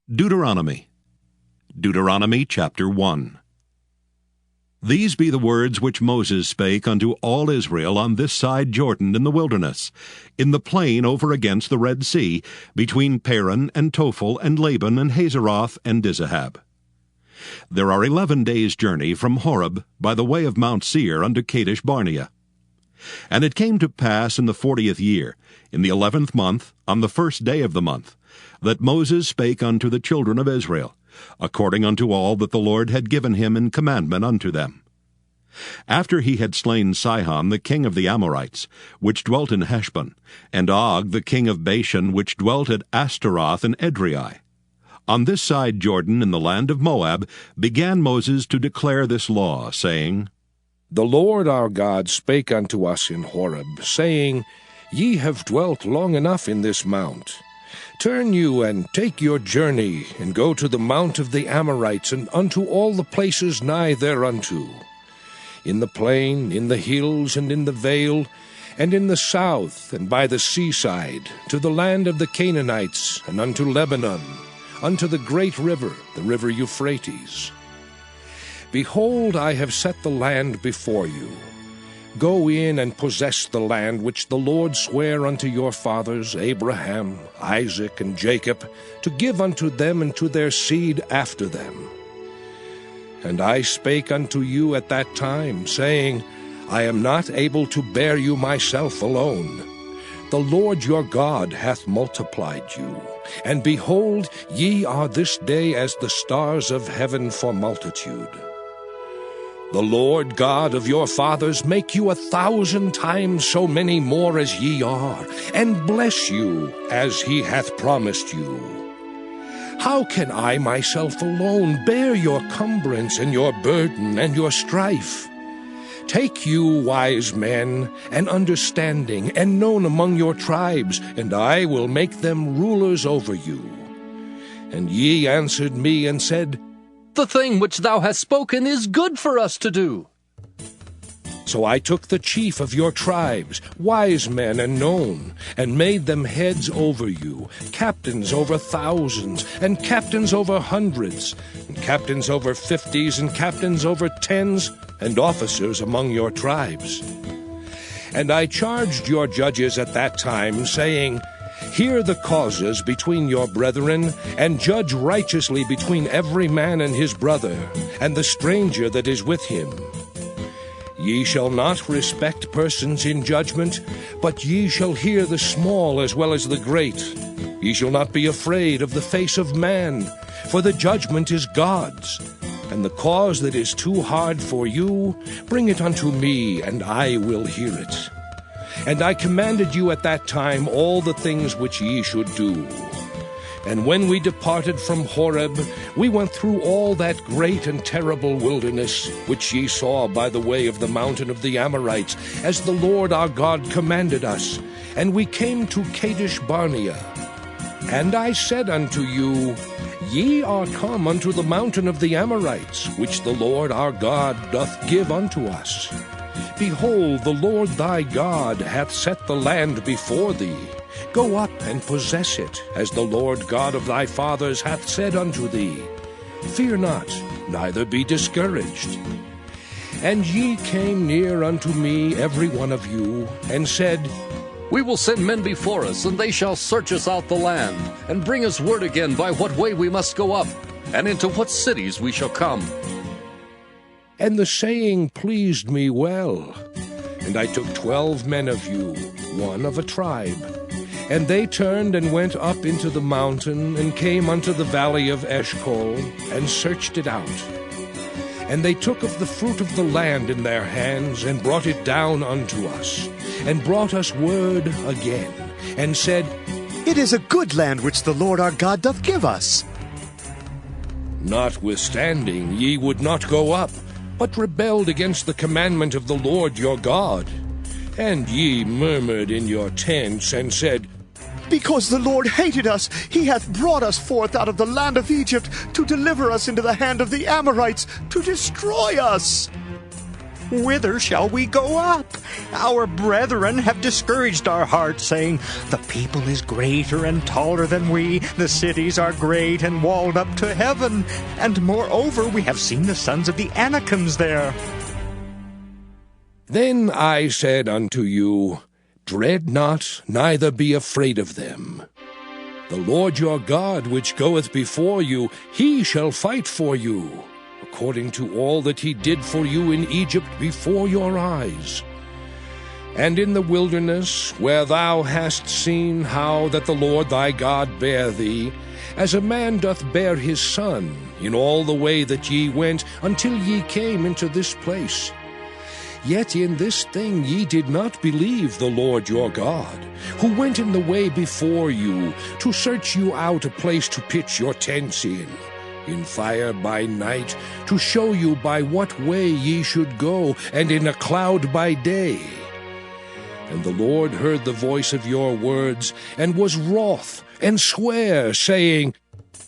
Deuteronomy. Deuteronomy chapter 1. These be the words which Moses spake unto all Israel on this side Jordan in the wilderness, in the plain over against the Red Sea, between Paran and Tophel and Laban and Hazeroth and Dizahab. There are 11 days' journey from Horeb by the way of Mount Seir unto Kadesh Barnea. And it came to pass in the 40th year, in the 11th month, on the first day of the month, that Moses spake unto the children of Israel, according unto all that the Lord had given him in commandment unto them. After he had slain Sihon the king of the Amorites, which dwelt in Heshbon, and Og the king of Bashan, which dwelt at Ashtaroth and Edrei, on this side Jordan in the land of Moab began Moses to declare this law, saying, The Lord our God spake unto us in Horeb, saying, Ye have dwelt long enough in this mount. Turn you and take your journey, and go to the mount of the Amorites, and unto all the places nigh thereunto, in the plain, in the hills, and in the vale, and in the south, and by the seaside, to the land of the Canaanites, and unto Lebanon, unto the great river, the river Euphrates. Behold, I have set the land before you. Go in and possess the land which the Lord sware unto your fathers, Abraham, Isaac, and Jacob, to give unto them and to their seed after them. And I spake unto you at that time, saying, I am not able to bear you myself alone. The Lord your God hath multiplied you, and behold, ye are this day as the stars of heaven for multitude. The Lord God of your fathers make you 1,000 times so many more as ye are, and bless you as he hath promised you. How can I myself alone bear your cumbrance and your burden and your strife? Take you wise men and understanding and known among your tribes, and I will make them rulers over you. And ye answered me and said, The thing which thou hast spoken is good for us to do. So I took the chief of your tribes, wise men and known, and made them heads over you, captains over thousands, and captains over hundreds, and captains over 50s, and captains over 10s, and officers among your tribes. And I charged your judges at that time, saying, Hear the causes between your brethren, and judge righteously between every man and his brother, and the stranger that is with him. Ye shall not respect persons in judgment, but ye shall hear the small as well as the great. Ye shall not be afraid of the face of man, for the judgment is God's. And the cause that is too hard for you, bring it unto me, and I will hear it. And I commanded you at that time all the things which ye should do. And when we departed from Horeb, we went through all that great and terrible wilderness, which ye saw by the way of the mountain of the Amorites, as the Lord our God commanded us. And we came to Kadesh Barnea. And I said unto you, Ye are come unto the mountain of the Amorites, which the Lord our God doth give unto us. Behold, the Lord thy God hath set the land before thee. Go up and possess it, as the Lord God of thy fathers hath said unto thee. Fear not, neither be discouraged. And ye came near unto me, every one of you, and said, We will send men before us, and they shall search us out the land, and bring us word again by what way we must go up, and into what cities we shall come. And the saying pleased me well. And I took 12 men of you, one of a tribe. And they turned and went up into the mountain, and came unto the valley of Eshcol, and searched it out. And they took of the fruit of the land in their hands, and brought it down unto us, and brought us word again, and said, It is a good land which the Lord our God doth give us. Notwithstanding, ye would not go up, but rebelled against the commandment of the Lord your God. And ye murmured in your tents, and said, Because the Lord hated us, he hath brought us forth out of the land of Egypt, to deliver us into the hand of the Amorites, to destroy us. Whither shall we go up? Our brethren have discouraged our hearts, saying, The people is greater and taller than we. The cities are great and walled up to heaven. And moreover, we have seen the sons of the Anakims there. Then I said unto you, Dread not, neither be afraid of them. The Lord your God, which goeth before you, he shall fight for you, according to all that he did for you in Egypt before your eyes. And in the wilderness, where thou hast seen how that the Lord thy God bare thee, as a man doth bear his son, in all the way that ye went, until ye came into this place. Yet in this thing ye did not believe the Lord your God, who went in the way before you, to search you out a place to pitch your tents in fire by night, to show you by what way ye should go, and in a cloud by day. And the Lord heard the voice of your words, and was wroth, and sware, saying,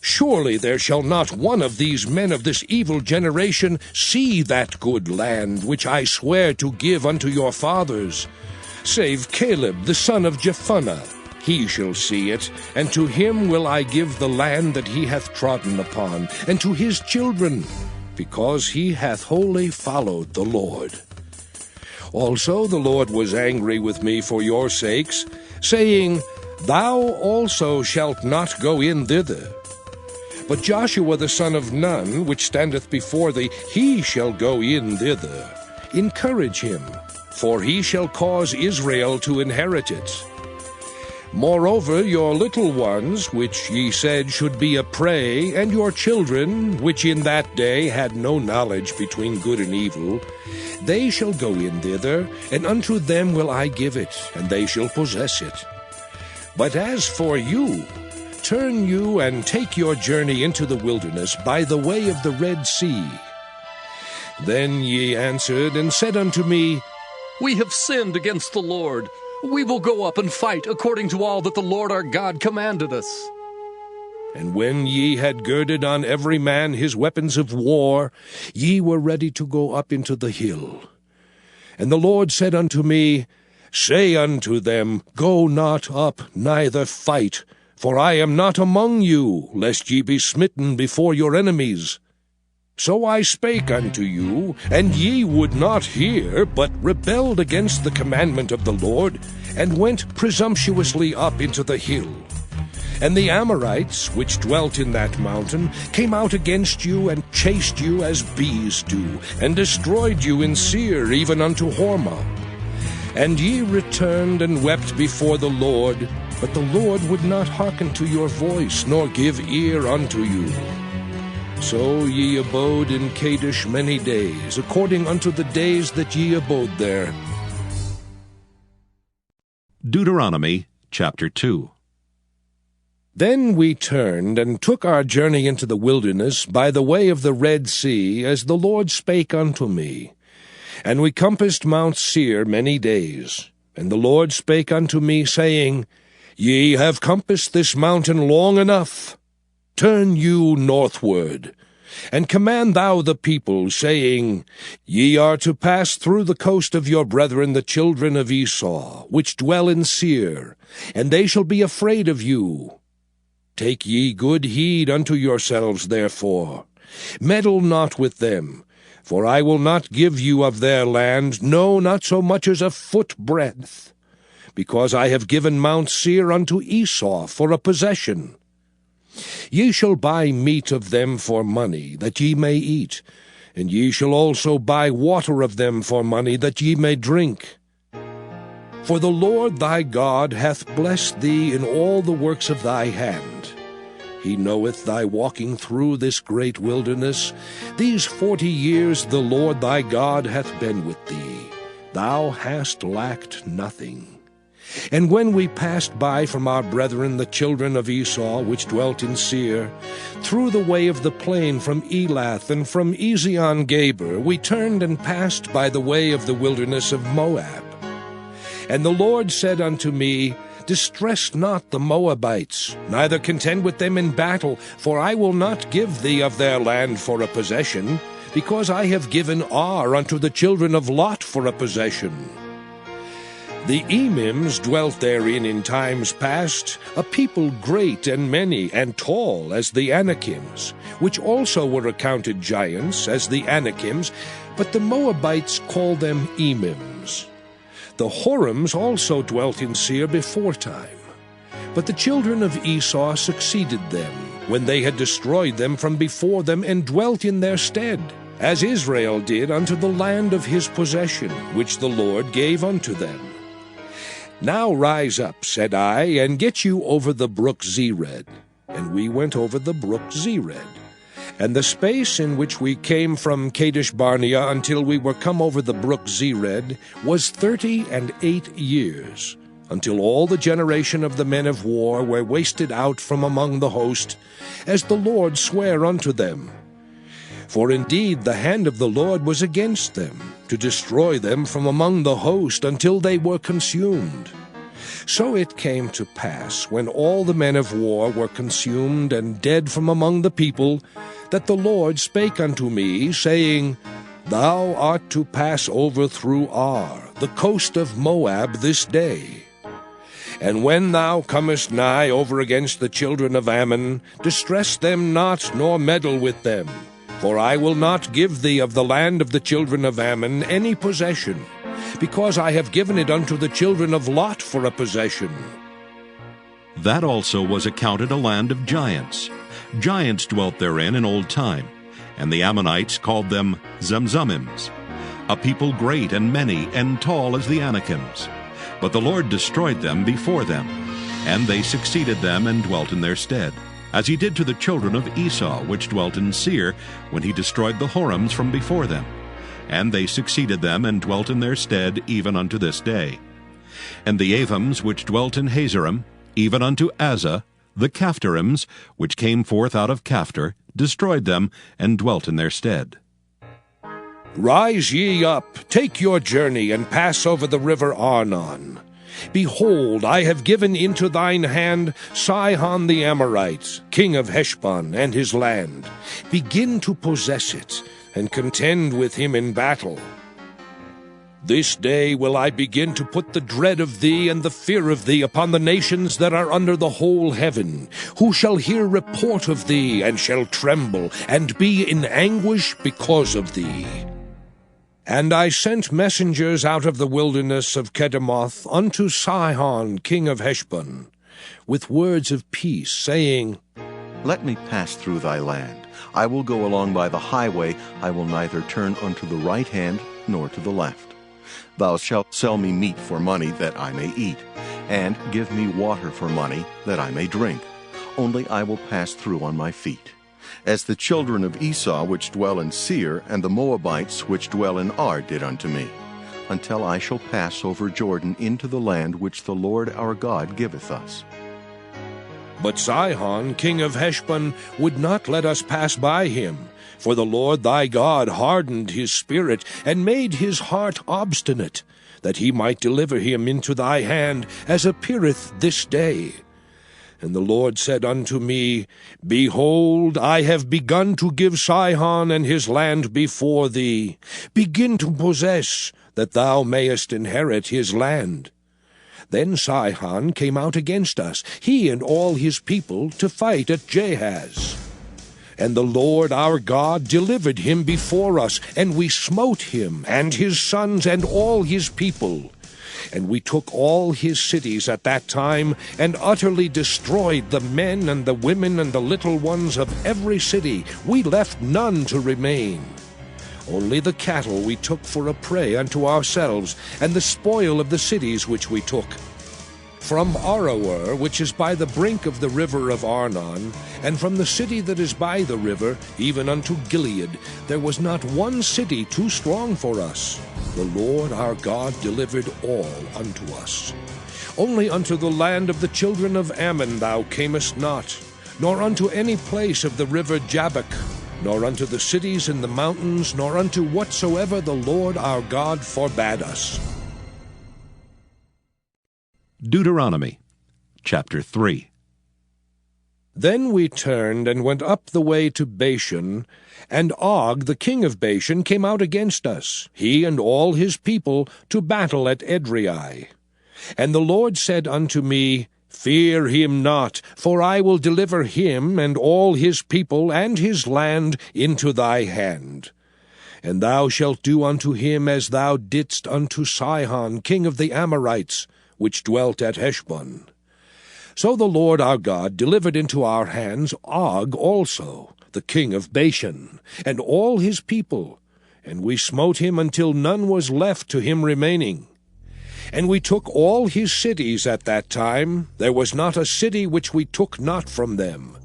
Surely there shall not one of these men of this evil generation see that good land which I swear to give unto your fathers, save Caleb the son of Jephunneh. He shall see it, and to him will I give the land that he hath trodden upon, and to his children, because he hath wholly followed the Lord. Also the Lord was angry with me for your sakes, saying, Thou also shalt not go in thither. But Joshua the son of Nun, which standeth before thee, he shall go in thither. Encourage him, for he shall cause Israel to inherit it. Moreover, your little ones, which ye said should be a prey, and your children, which in that day had no knowledge between good and evil, they shall go in thither, and unto them will I give it, and they shall possess it. But as for you, turn you and take your journey into the wilderness by the way of the Red Sea. Then ye answered and said unto me, We have sinned against the Lord. We will go up and fight according to all that the Lord our God commanded us. And when ye had girded on every man his weapons of war, ye were ready to go up into the hill. And the Lord said unto me, Say unto them, Go not up, neither fight, for I am not among you, lest ye be smitten before your enemies. So I spake unto you, and ye would not hear, but rebelled against the commandment of the Lord, and went presumptuously up into the hill. And the Amorites, which dwelt in that mountain, came out against you, and chased you as bees do, and destroyed you in Seir, even unto Hormah. And ye returned and wept before the Lord, but the Lord would not hearken to your voice, nor give ear unto you. So ye abode in Kadesh many days, according unto the days that ye abode there. Deuteronomy chapter 2. Then we turned and took our journey into the wilderness by the way of the Red Sea, as the Lord spake unto me. And we compassed Mount Seir many days. And the Lord spake unto me, saying, Ye have compassed this mountain long enough. Turn you northward, and command thou the people, saying, Ye are to pass through the coast of your brethren the children of Esau, which dwell in Seir, and they shall be afraid of you. Take ye good heed unto yourselves, therefore. Meddle not with them, for I will not give you of their land, no, not so much as a foot breadth, because I have given Mount Seir unto Esau for a possession. Ye shall buy meat of them for money, that ye may eat, and ye shall also buy water of them for money, that ye may drink. For the Lord thy God hath blessed thee in all the works of thy hand. He knoweth thy walking through this great wilderness. These 40 years the Lord thy God hath been with thee. Thou hast lacked nothing. And when we passed by from our brethren the children of Esau, which dwelt in Seir, through the way of the plain from Elath and from Ezion-Geber, we turned and passed by the way of the wilderness of Moab. And the Lord said unto me, Distress not the Moabites, neither contend with them in battle, for I will not give thee of their land for a possession. because I have given Ar unto the children of Lot for a possession. The Emims dwelt therein in times past, a people great and many and tall as the Anakims, which also were accounted giants as the Anakims, but the Moabites called them Emims. The Horims also dwelt in Seir beforetime, but the children of Esau succeeded them, when they had destroyed them from before them, and dwelt in their stead, as Israel did unto the land of his possession, which the Lord gave unto them. Now rise up, said I, and get you over the brook Zered. And we went over the brook Zered. And the space in which we came from Kadesh Barnea until we were come over the brook Zered was 38 years, until all the generation of the men of war were wasted out from among the host, as the Lord sware unto them. For indeed the hand of the Lord was against them, to destroy them from among the host until they were consumed. So it came to pass, when all the men of war were consumed and dead from among the people, that the Lord spake unto me, saying, Thou art to pass over through Ar, the coast of Moab, this day. And when thou comest nigh over against the children of Ammon, distress them not, nor meddle with them. For I will not give thee of the land of the children of Ammon any possession, because I have given it unto the children of Lot for a possession. That also was accounted a land of giants. Giants dwelt therein in old time, and the Ammonites called them Zemzumims, a people great and many and tall as the Anakims. But the Lord destroyed them before them, and they succeeded them and dwelt in their stead, as he did to the children of Esau, which dwelt in Seir, when he destroyed the Horims from before them. And they succeeded them and dwelt in their stead even unto this day. And the Avims, which dwelt in Hazerim, even unto Azza, the Caphtorims, which came forth out of Caphtor, destroyed them and dwelt in their stead. Rise ye up, take your journey, and pass over the river Arnon. Behold, I have given into thine hand Sihon the Amorite, king of Heshbon, and his land. Begin to possess it, and contend with him in battle. This day will I begin to put the dread of thee and the fear of thee upon the nations that are under the whole heaven, who shall hear report of thee, and shall tremble, and be in anguish because of thee. And I sent messengers out of the wilderness of Kedemoth unto Sihon king of Heshbon, with words of peace, saying, Let me pass through thy land. I will go along by the highway. I will neither turn unto the right hand nor to the left. Thou shalt sell me meat for money, that I may eat, and give me water for money, that I may drink. Only I will pass through on my feet. As the children of Esau which dwell in Seir, and the Moabites which dwell in Ar did unto me, until I shall pass over Jordan into the land which the Lord our God giveth us. But Sihon king of Heshbon would not let us pass by him, for the Lord thy God hardened his spirit, and made his heart obstinate, that he might deliver him into thy hand, as appeareth this day. And the Lord said unto me, Behold, I have begun to give Sihon and his land before thee. Begin to possess, that thou mayest inherit his land. Then Sihon came out against us, he and all his people, to fight at Jahaz. And the Lord our God delivered him before us, and we smote him, and his sons, and all his people. And we took all his cities at that time, and utterly destroyed the men and the women and the little ones of every city. We left none to remain. Only the cattle we took for a prey unto ourselves, and the spoil of the cities which we took. From Aroer, which is by the brink of the river of Arnon, and from the city that is by the river, even unto Gilead, there was not one city too strong for us. The Lord our God delivered all unto us. Only unto the land of the children of Ammon thou camest not, nor unto any place of the river Jabbok, nor unto the cities in the mountains, nor unto whatsoever the Lord our God forbade us. Deuteronomy, chapter 3. Then we turned and went up the way to Bashan, and Og the king of Bashan came out against us, he and all his people, to battle at Edrei. And the Lord said unto me, Fear him not, for I will deliver him and all his people and his land into thy hand. And thou shalt do unto him as thou didst unto Sihon king of the Amorites, which dwelt at Heshbon. So the Lord our God delivered into our hands Og also, the king of Bashan, and all his people, and we smote him until none was left to him remaining. And we took all his cities at that time. There was not a city which we took not from them.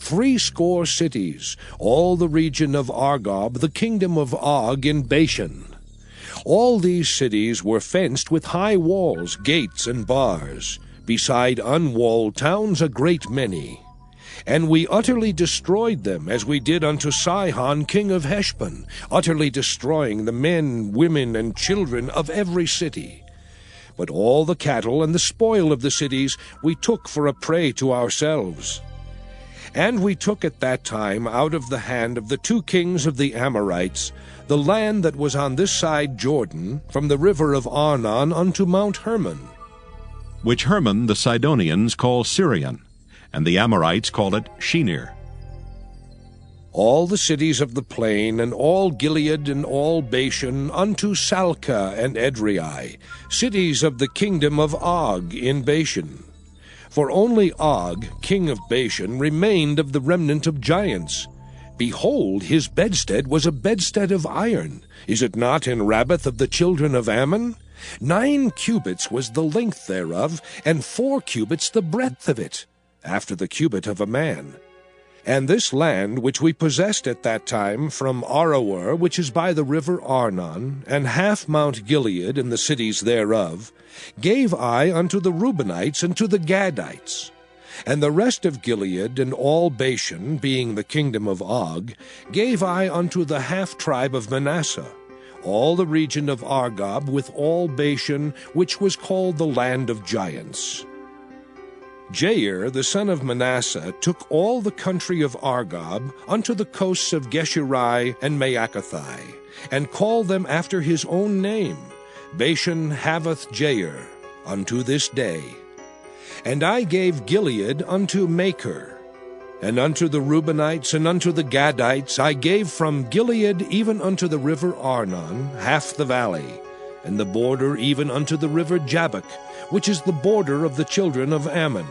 80 cities, all the region of Argob, the kingdom of Og in Bashan. All these cities were fenced with high walls, gates, and bars, beside unwalled towns a great many. And we utterly destroyed them, as we did unto Sihon king of Heshbon, utterly destroying the men, women, and children of every city. But all the cattle and the spoil of the cities we took for a prey to ourselves. And we took at that time out of the hand of the 2 kings of the Amorites the land that was on this side Jordan, from the river of Arnon unto Mount Hermon, which Hermon the Sidonians call Syrian, and the Amorites call it Shinir. All the cities of the plain, and all Gilead, and all Bashan, unto Salcah and Edrei, cities of the kingdom of Og in Bashan. For only Og, king of Bashan, remained of the remnant of giants. Behold, his bedstead was a bedstead of iron. Is it not in Rabbath of the children of Ammon? 9 cubits was the length thereof, and 4 cubits the breadth of it, after the cubit of a man. And this land which we possessed at that time from Aroer, which is by the river Arnon, and half Mount Gilead and the cities thereof, gave I unto the Reubenites and to the Gadites. And the rest of Gilead and all Bashan, being the kingdom of Og, gave I unto the half-tribe of Manasseh, all the region of Argob with all Bashan, which was called the land of giants. Jair, the son of Manasseh, took all the country of Argob unto the coasts of Geshuri and Maacathai, and called them after his own name, Bashan Havoth Jair, unto this day. And I gave Gilead unto Machir. And unto the Reubenites and unto the Gadites I gave from Gilead even unto the river Arnon half the valley, and the border even unto the river Jabbok, which is the border of the children of Ammon.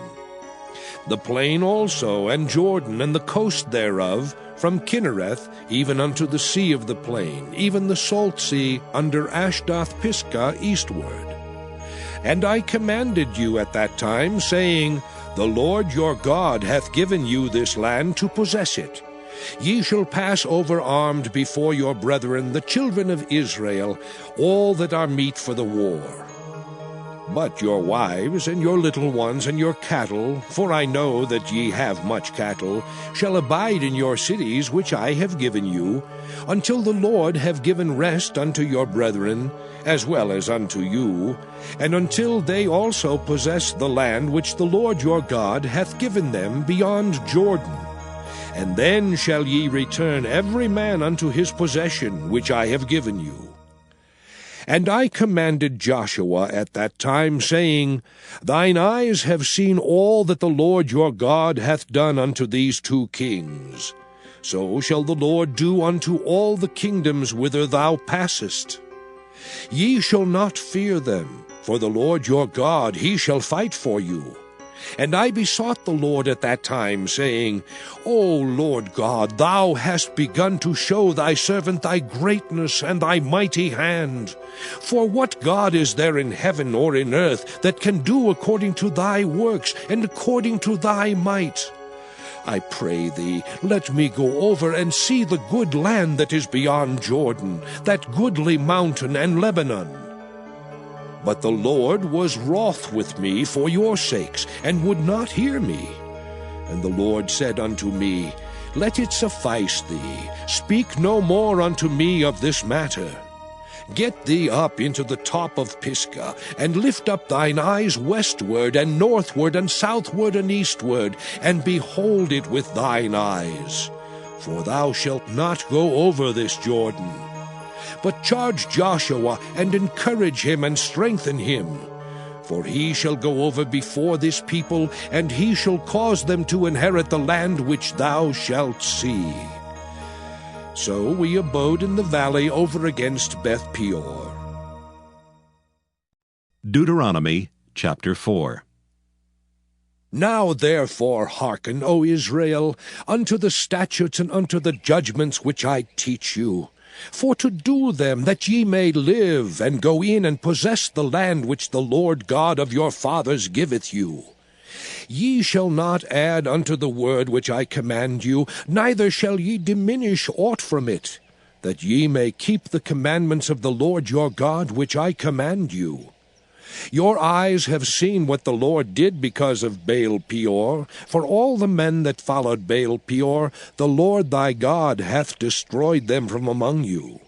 The plain also, and Jordan, and the coast thereof, from Kinnereth even unto the sea of the plain, even the salt sea, under Ashdoth Pisgah eastward. And I commanded you at that time, saying, The Lord your God hath given you this land to possess it. Ye shall pass over armed before your brethren, the children of Israel, all that are meet for the war. But your wives, and your little ones, and your cattle, for I know that ye have much cattle, shall abide in your cities which I have given you, until the Lord have given rest unto your brethren, as well as unto you, and until they also possess the land which the Lord your God hath given them beyond Jordan. And then shall ye return every man unto his possession which I have given you. And I commanded Joshua at that time, saying, Thine eyes have seen all that the Lord your God hath done unto these 2 kings. So shall the Lord do unto all the kingdoms whither thou passest. Ye shall not fear them, for the Lord your God, he shall fight for you. And I besought the Lord at that time, saying, O Lord God, thou hast begun to show thy servant thy greatness and thy mighty hand. For what God is there in heaven or in earth that can do according to thy works and according to thy might? I pray thee, let me go over and see the good land that is beyond Jordan, that goodly mountain and Lebanon. But the Lord was wroth with me for your sakes, and would not hear me. And the Lord said unto me, Let it suffice thee, speak no more unto me of this matter. Get thee up into the top of Pisgah, and lift up thine eyes westward, and northward, and southward, and eastward, and behold it with thine eyes. For thou shalt not go over this Jordan. But charge Joshua, and encourage him, and strengthen him. For he shall go over before this people, and he shall cause them to inherit the land which thou shalt see. So we abode in the valley over against Beth Peor. Deuteronomy chapter 4. Now therefore hearken, O Israel, unto the statutes and unto the judgments which I teach you, for to do them, that ye may live, and go in and possess the land which the Lord God of your fathers giveth you. Ye shall not add unto the word which I command you, neither shall ye diminish aught from it, that ye may keep the commandments of the Lord your God which I command you. Your eyes have seen what the Lord did because of Baal Peor. For all the men that followed Baal Peor, the Lord thy God hath destroyed them from among you.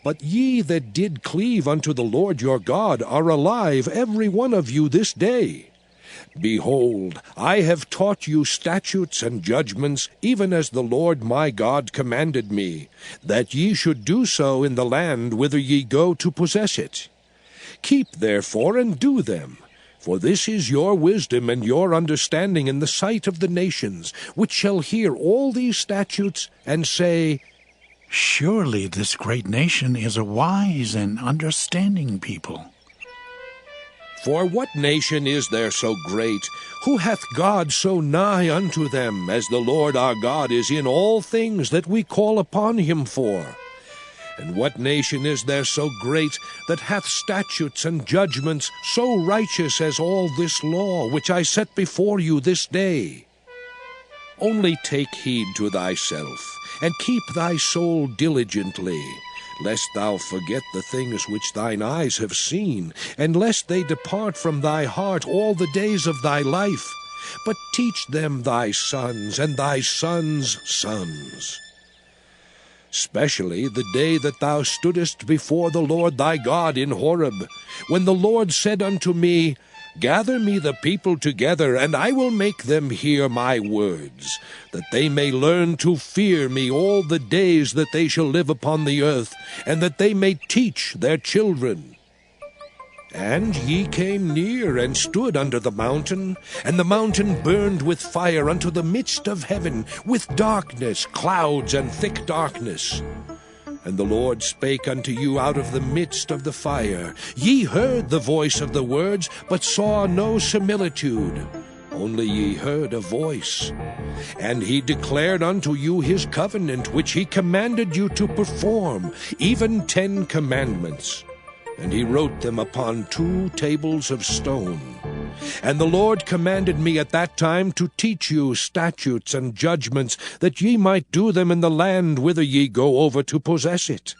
But ye that did cleave unto the Lord your God are alive, every one of you, this day. Behold, I have taught you statutes and judgments, even as the Lord my God commanded me, that ye should do so in the land whither ye go to possess it. Keep therefore and do them, for this is your wisdom and your understanding in the sight of the nations, which shall hear all these statutes, and say, Surely this great nation is a wise and understanding people. For what nation is there so great? Who hath God so nigh unto them, as the Lord our God is in all things that we call upon him for? And what nation is there so great, that hath statutes and judgments so righteous as all this law, which I set before you this day? Only take heed to thyself, and keep thy soul diligently, lest thou forget the things which thine eyes have seen, and lest they depart from thy heart all the days of thy life. But teach them thy sons, and thy sons' sons. Specially the day that thou stoodest before the Lord thy God in Horeb, when the Lord said unto me, Gather me the people together, and I will make them hear my words, that they may learn to fear me all the days that they shall live upon the earth, and that they may teach their children. And ye came near and stood under the mountain, and the mountain burned with fire unto the midst of heaven, with darkness, clouds, and thick darkness. And the Lord spake unto you out of the midst of the fire. Ye heard the voice of the words, but saw no similitude, only ye heard a voice. And he declared unto you his covenant, which he commanded you to perform, even 10 commandments. And he wrote them upon 2 tables of stone. And the Lord commanded me at that time to teach you statutes and judgments, that ye might do them in the land whither ye go over to possess it.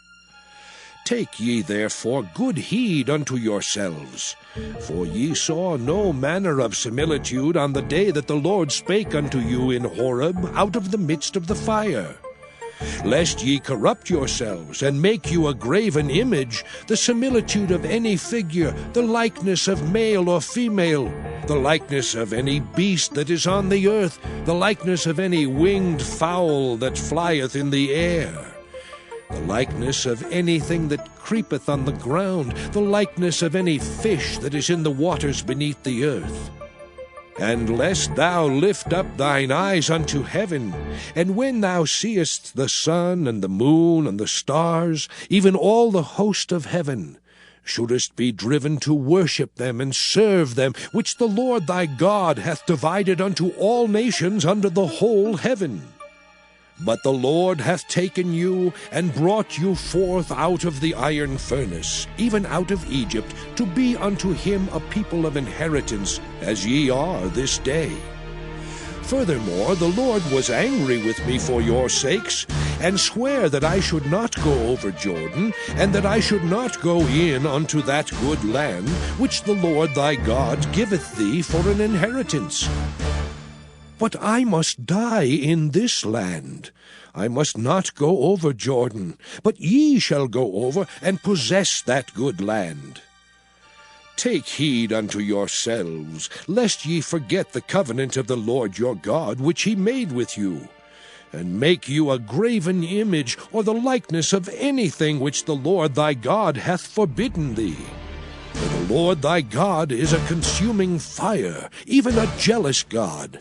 Take ye therefore good heed unto yourselves, for ye saw no manner of similitude on the day that the Lord spake unto you in Horeb out of the midst of the fire. Lest ye corrupt yourselves, and make you a graven image, the similitude of any figure, the likeness of male or female, the likeness of any beast that is on the earth, the likeness of any winged fowl that flieth in the air, the likeness of anything that creepeth on the ground, the likeness of any fish that is in the waters beneath the earth. And lest thou lift up thine eyes unto heaven, and when thou seest the sun and the moon and the stars, even all the host of heaven, shouldest be driven to worship them and serve them, which the Lord thy God hath divided unto all nations under the whole heaven. But the Lord hath taken you, and brought you forth out of the iron furnace, even out of Egypt, to be unto him a people of inheritance, as ye are this day. Furthermore, the Lord was angry with me for your sakes, and sware that I should not go over Jordan, and that I should not go in unto that good land, which the Lord thy God giveth thee for an inheritance. but I must die in this land. I must not go over Jordan, but ye shall go over and possess that good land. Take heed unto yourselves, lest ye forget the covenant of the Lord your God, which he made with you, and make you a graven image, or the likeness of anything which the Lord thy God hath forbidden thee. For the Lord thy God is a consuming fire, even a jealous God.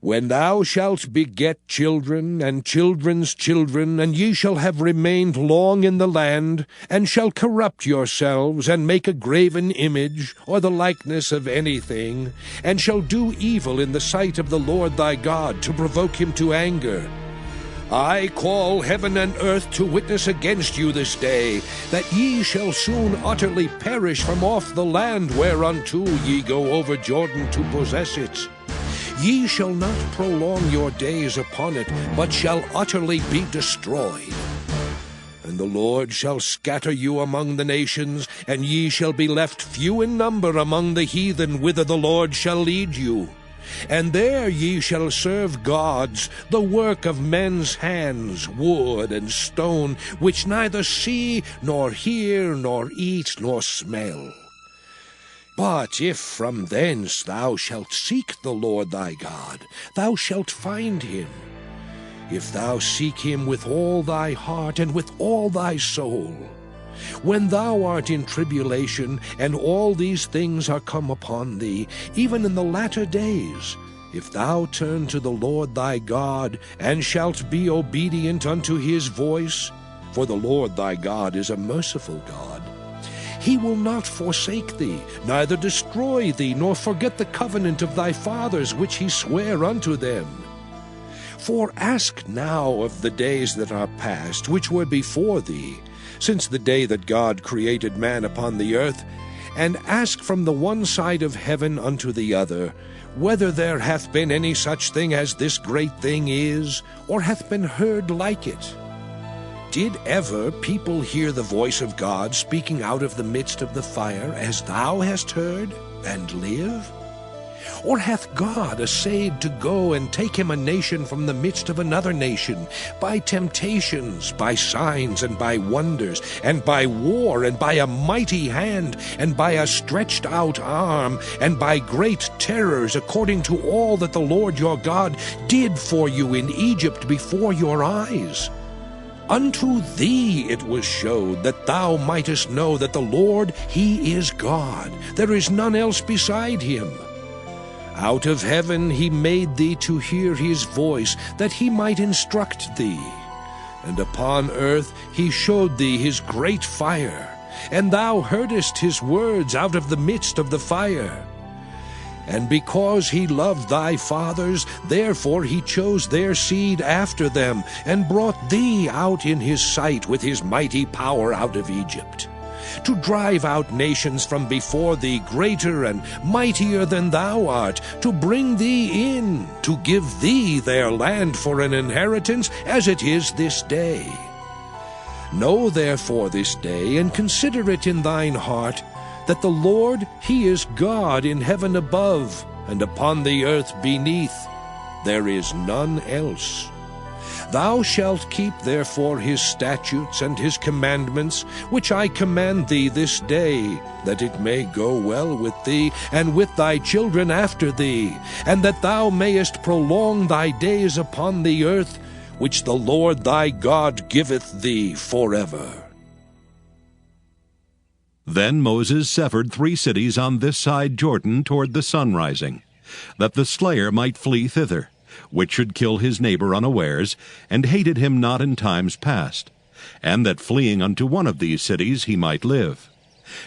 When thou shalt beget children, and children's children, and ye shall have remained long in the land, and shall corrupt yourselves, and make a graven image, or the likeness of anything, and shall do evil in the sight of the Lord thy God, to provoke him to anger, I call heaven and earth to witness against you this day, that ye shall soon utterly perish from off the land whereunto ye go over Jordan to possess it. Ye shall not prolong your days upon it, but shall utterly be destroyed. And the Lord shall scatter you among the nations, and ye shall be left few in number among the heathen whither the Lord shall lead you. And there ye shall serve gods, the work of men's hands, wood and stone, which neither see, nor hear, nor eat, nor smell. But if from thence thou shalt seek the Lord thy God, thou shalt find him. If thou seek him with all thy heart and with all thy soul. When thou art in tribulation, and all these things are come upon thee, even in the latter days, if thou turn to the Lord thy God, and shalt be obedient unto his voice, for the Lord thy God is a merciful God, he will not forsake thee, neither destroy thee, nor forget the covenant of thy fathers which he sware unto them. For ask now of the days that are past, which were before thee, since the day that God created man upon the earth, and ask from the one side of heaven unto the other, whether there hath been any such thing as this great thing is, or hath been heard like it. Did ever people hear the voice of God speaking out of the midst of the fire, as thou hast heard, and live? Or hath God essayed to go and take him a nation from the midst of another nation, by temptations, by signs, and by wonders, and by war, and by a mighty hand, and by a stretched out arm, and by great terrors, according to all that the Lord your God did for you in Egypt before your eyes? Unto thee it was showed, that thou mightest know that the Lord, he is God. There is none else beside him. Out of heaven he made thee to hear his voice, that he might instruct thee. And upon earth he showed thee his great fire, and thou heardest his words out of the midst of the fire. And because he loved thy fathers, therefore he chose their seed after them, and brought thee out in his sight with his mighty power out of Egypt, to drive out nations from before thee greater and mightier than thou art, to bring thee in, to give thee their land for an inheritance, as it is this day. Know therefore this day, and consider it in thine heart, that the Lord, he is God in heaven above, and upon the earth beneath. There is none else. Thou shalt keep therefore his statutes and his commandments, which I command thee this day, that it may go well with thee, and with thy children after thee, and that thou mayest prolong thy days upon the earth, which the Lord thy God giveth thee forever. Then Moses severed 3 cities on this side Jordan toward the sun rising, that the slayer might flee thither, which should kill his neighbor unawares, and hated him not in times past, and that fleeing unto one of these cities he might live,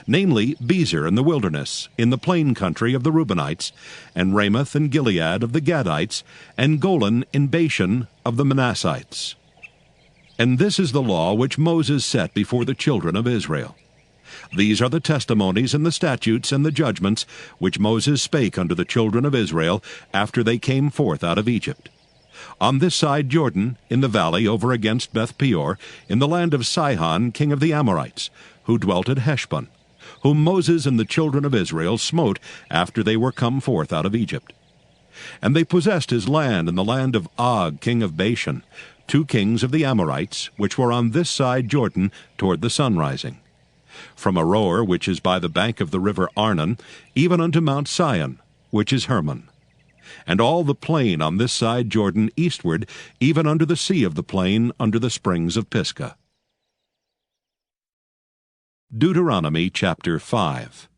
namely Bezer in the wilderness, in the plain country of the Reubenites, and Ramoth and Gilead of the Gadites, and Golan in Bashan of the Manassites. And this is the law which Moses set before the children of Israel. These are the testimonies and the statutes and the judgments which Moses spake unto the children of Israel after they came forth out of Egypt. On this side Jordan, in the valley over against Beth Peor, in the land of Sihon king of the Amorites, who dwelt at Heshbon, whom Moses and the children of Israel smote after they were come forth out of Egypt. And they possessed his land and the land of Og, king of Bashan, 2 kings of the Amorites, which were on this side Jordan toward the sunrising, from Aroer, which is by the bank of the river Arnon, even unto Mount Sion, which is Hermon, and all the plain on this side Jordan eastward, even unto the sea of the plain, under the springs of Pisgah. Deuteronomy chapter 5.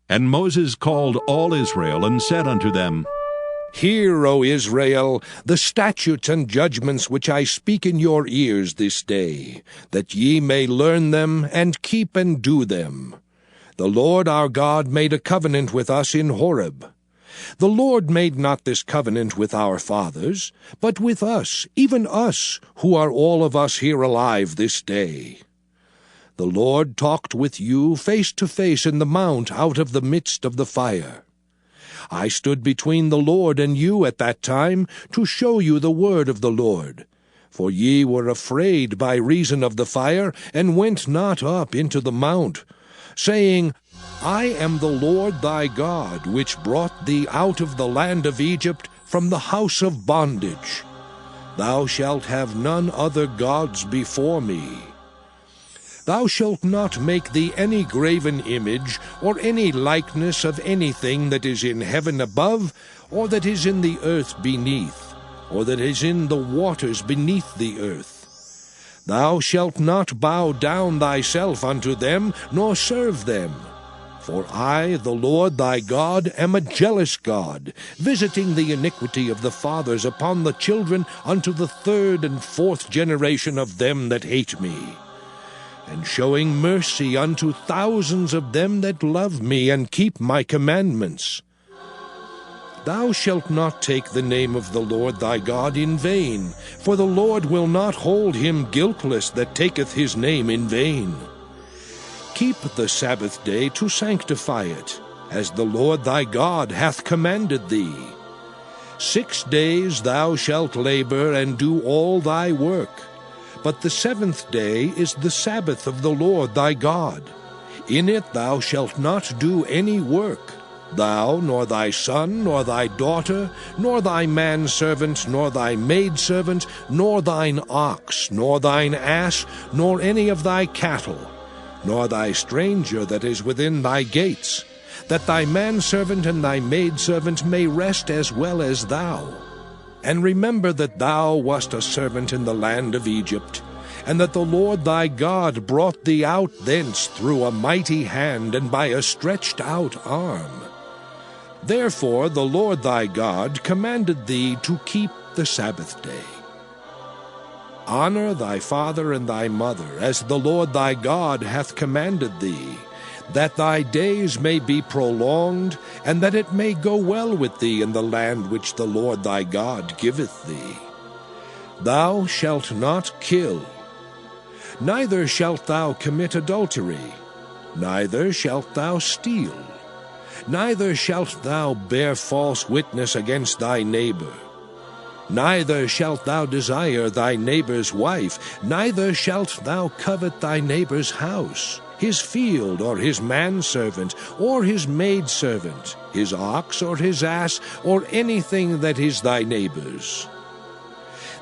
And Moses called all Israel, and said unto them, Hear, O Israel, the statutes and judgments which I speak in your ears this day, that ye may learn them, and keep and do them. The Lord our God made a covenant with us in Horeb. The Lord made not this covenant with our fathers, but with us, even us, who are all of us here alive this day. The Lord talked with you face to face in the mount out of the midst of the fire. I stood between the Lord and you at that time, to show you the word of the Lord. For ye were afraid by reason of the fire, and went not up into the mount, saying, I am the Lord thy God, which brought thee out of the land of Egypt, from the house of bondage. Thou shalt have none other gods before me. Thou shalt not make thee any graven image, or any likeness of anything that is in heaven above, or that is in the earth beneath, or that is in the waters beneath the earth. Thou shalt not bow down thyself unto them, nor serve them. For I, the Lord thy God, am a jealous God, visiting the iniquity of the fathers upon the children unto the 3rd and 4th generation of them that hate me, and showing mercy unto thousands of them that love me and keep my commandments. Thou shalt not take the name of the Lord thy God in vain, for the Lord will not hold him guiltless that taketh his name in vain. Keep the Sabbath day to sanctify it, as the Lord thy God hath commanded thee. 6 days thou shalt labor and do all thy work. But the 7th day is the Sabbath of the Lord thy God. In it thou shalt not do any work, thou, nor thy son, nor thy daughter, nor thy manservant, nor thy maidservant, nor thine ox, nor thine ass, nor any of thy cattle, nor thy stranger that is within thy gates, that thy manservant and thy maidservant may rest as well as thou. And remember that thou wast a servant in the land of Egypt, and that the Lord thy God brought thee out thence through a mighty hand and by a stretched out arm. Therefore the Lord thy God commanded thee to keep the Sabbath day. Honor thy father and thy mother, as the Lord thy God hath commanded thee, that thy days may be prolonged, and that it may go well with thee in the land which the Lord thy God giveth thee. Thou shalt not kill, neither shalt thou commit adultery, neither shalt thou steal, neither shalt thou bear false witness against thy neighbor. Neither shalt thou desire thy neighbor's wife, neither shalt thou covet thy neighbor's house, his field, or his manservant, or his maidservant, his ox, or his ass, or anything that is thy neighbor's.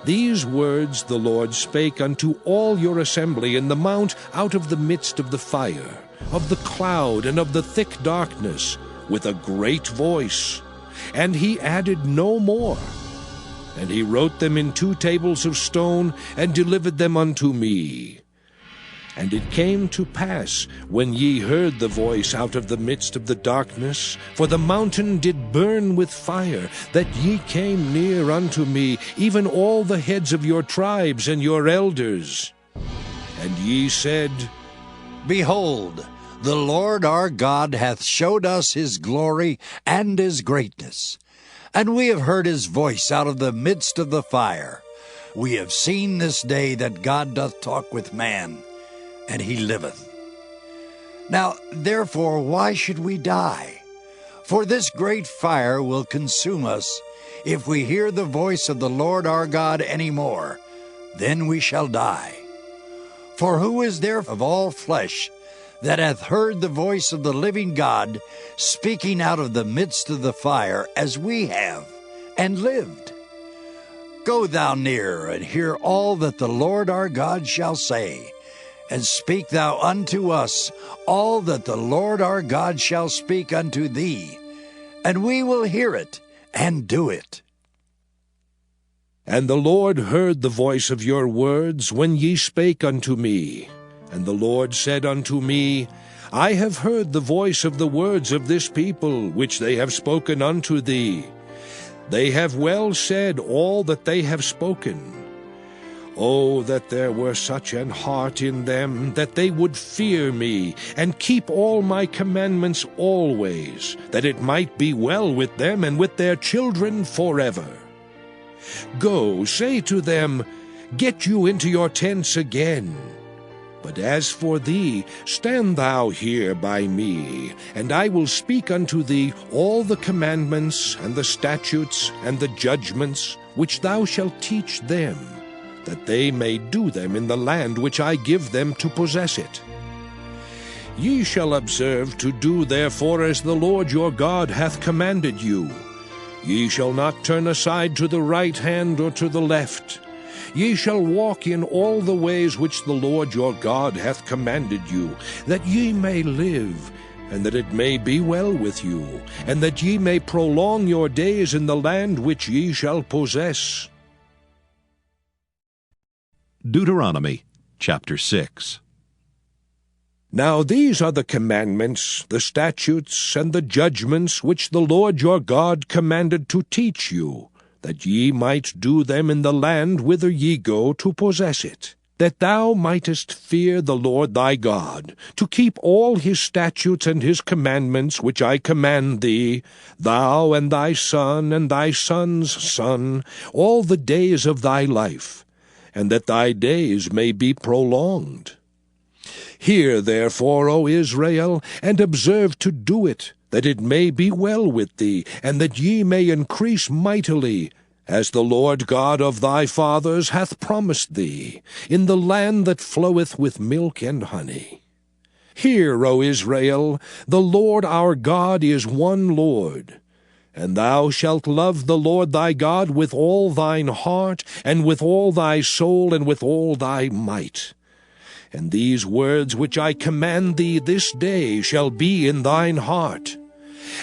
These words the Lord spake unto all your assembly in the mount out of the midst of the fire, of the cloud, and of the thick darkness, with a great voice. And he added no more. And he wrote them in 2 tables of stone, and delivered them unto me. And it came to pass, when ye heard the voice out of the midst of the darkness, for the mountain did burn with fire, that ye came near unto me, even all the heads of your tribes and your elders. And ye said, Behold, the Lord our God hath showed us his glory and his greatness. And we have heard his voice out of the midst of the fire. We have seen this day that God doth talk with man, and he liveth. Now, therefore, why should we die? For this great fire will consume us. If we hear the voice of the Lord our God any more, then we shall die. For who is there of all flesh that hath heard the voice of the living God speaking out of the midst of the fire, as we have, and lived. Go thou near, and hear all that the Lord our God shall say, and speak thou unto us all that the Lord our God shall speak unto thee, and we will hear it, and do it. And the Lord heard the voice of your words when ye spake unto me. And the Lord said unto me, I have heard the voice of the words of this people, which they have spoken unto thee. They have well said all that they have spoken. Oh, that there were such an heart in them, that they would fear me, and keep all my commandments always, that it might be well with them and with their children forever. Go, say to them, Get you into your tents again. But as for thee, stand thou here by me, and I will speak unto thee all the commandments, and the statutes, and the judgments, which thou shalt teach them, that they may do them in the land which I give them to possess it. Ye shall observe to do therefore as the Lord your God hath commanded you. Ye shall not turn aside to the right hand or to the left. Ye shall walk in all the ways which the Lord your God hath commanded you, that ye may live, and that it may be well with you, and that ye may prolong your days in the land which ye shall possess. Deuteronomy chapter 6. Now these are the commandments, the statutes, and the judgments which the Lord your God commanded to teach you, that ye might do them in the land whither ye go to possess it, that thou mightest fear the Lord thy God, to keep all his statutes and his commandments which I command thee, thou and thy son and thy son's son, all the days of thy life, and that thy days may be prolonged. Hear therefore, O Israel, and observe to do it, that it may be well with thee, and that ye may increase mightily, as the Lord God of thy fathers hath promised thee, in the land that floweth with milk and honey. Hear, O Israel, the Lord our God is one Lord. And thou shalt love the Lord thy God with all thine heart, and with all thy soul, and with all thy might. And these words which I command thee this day shall be in thine heart.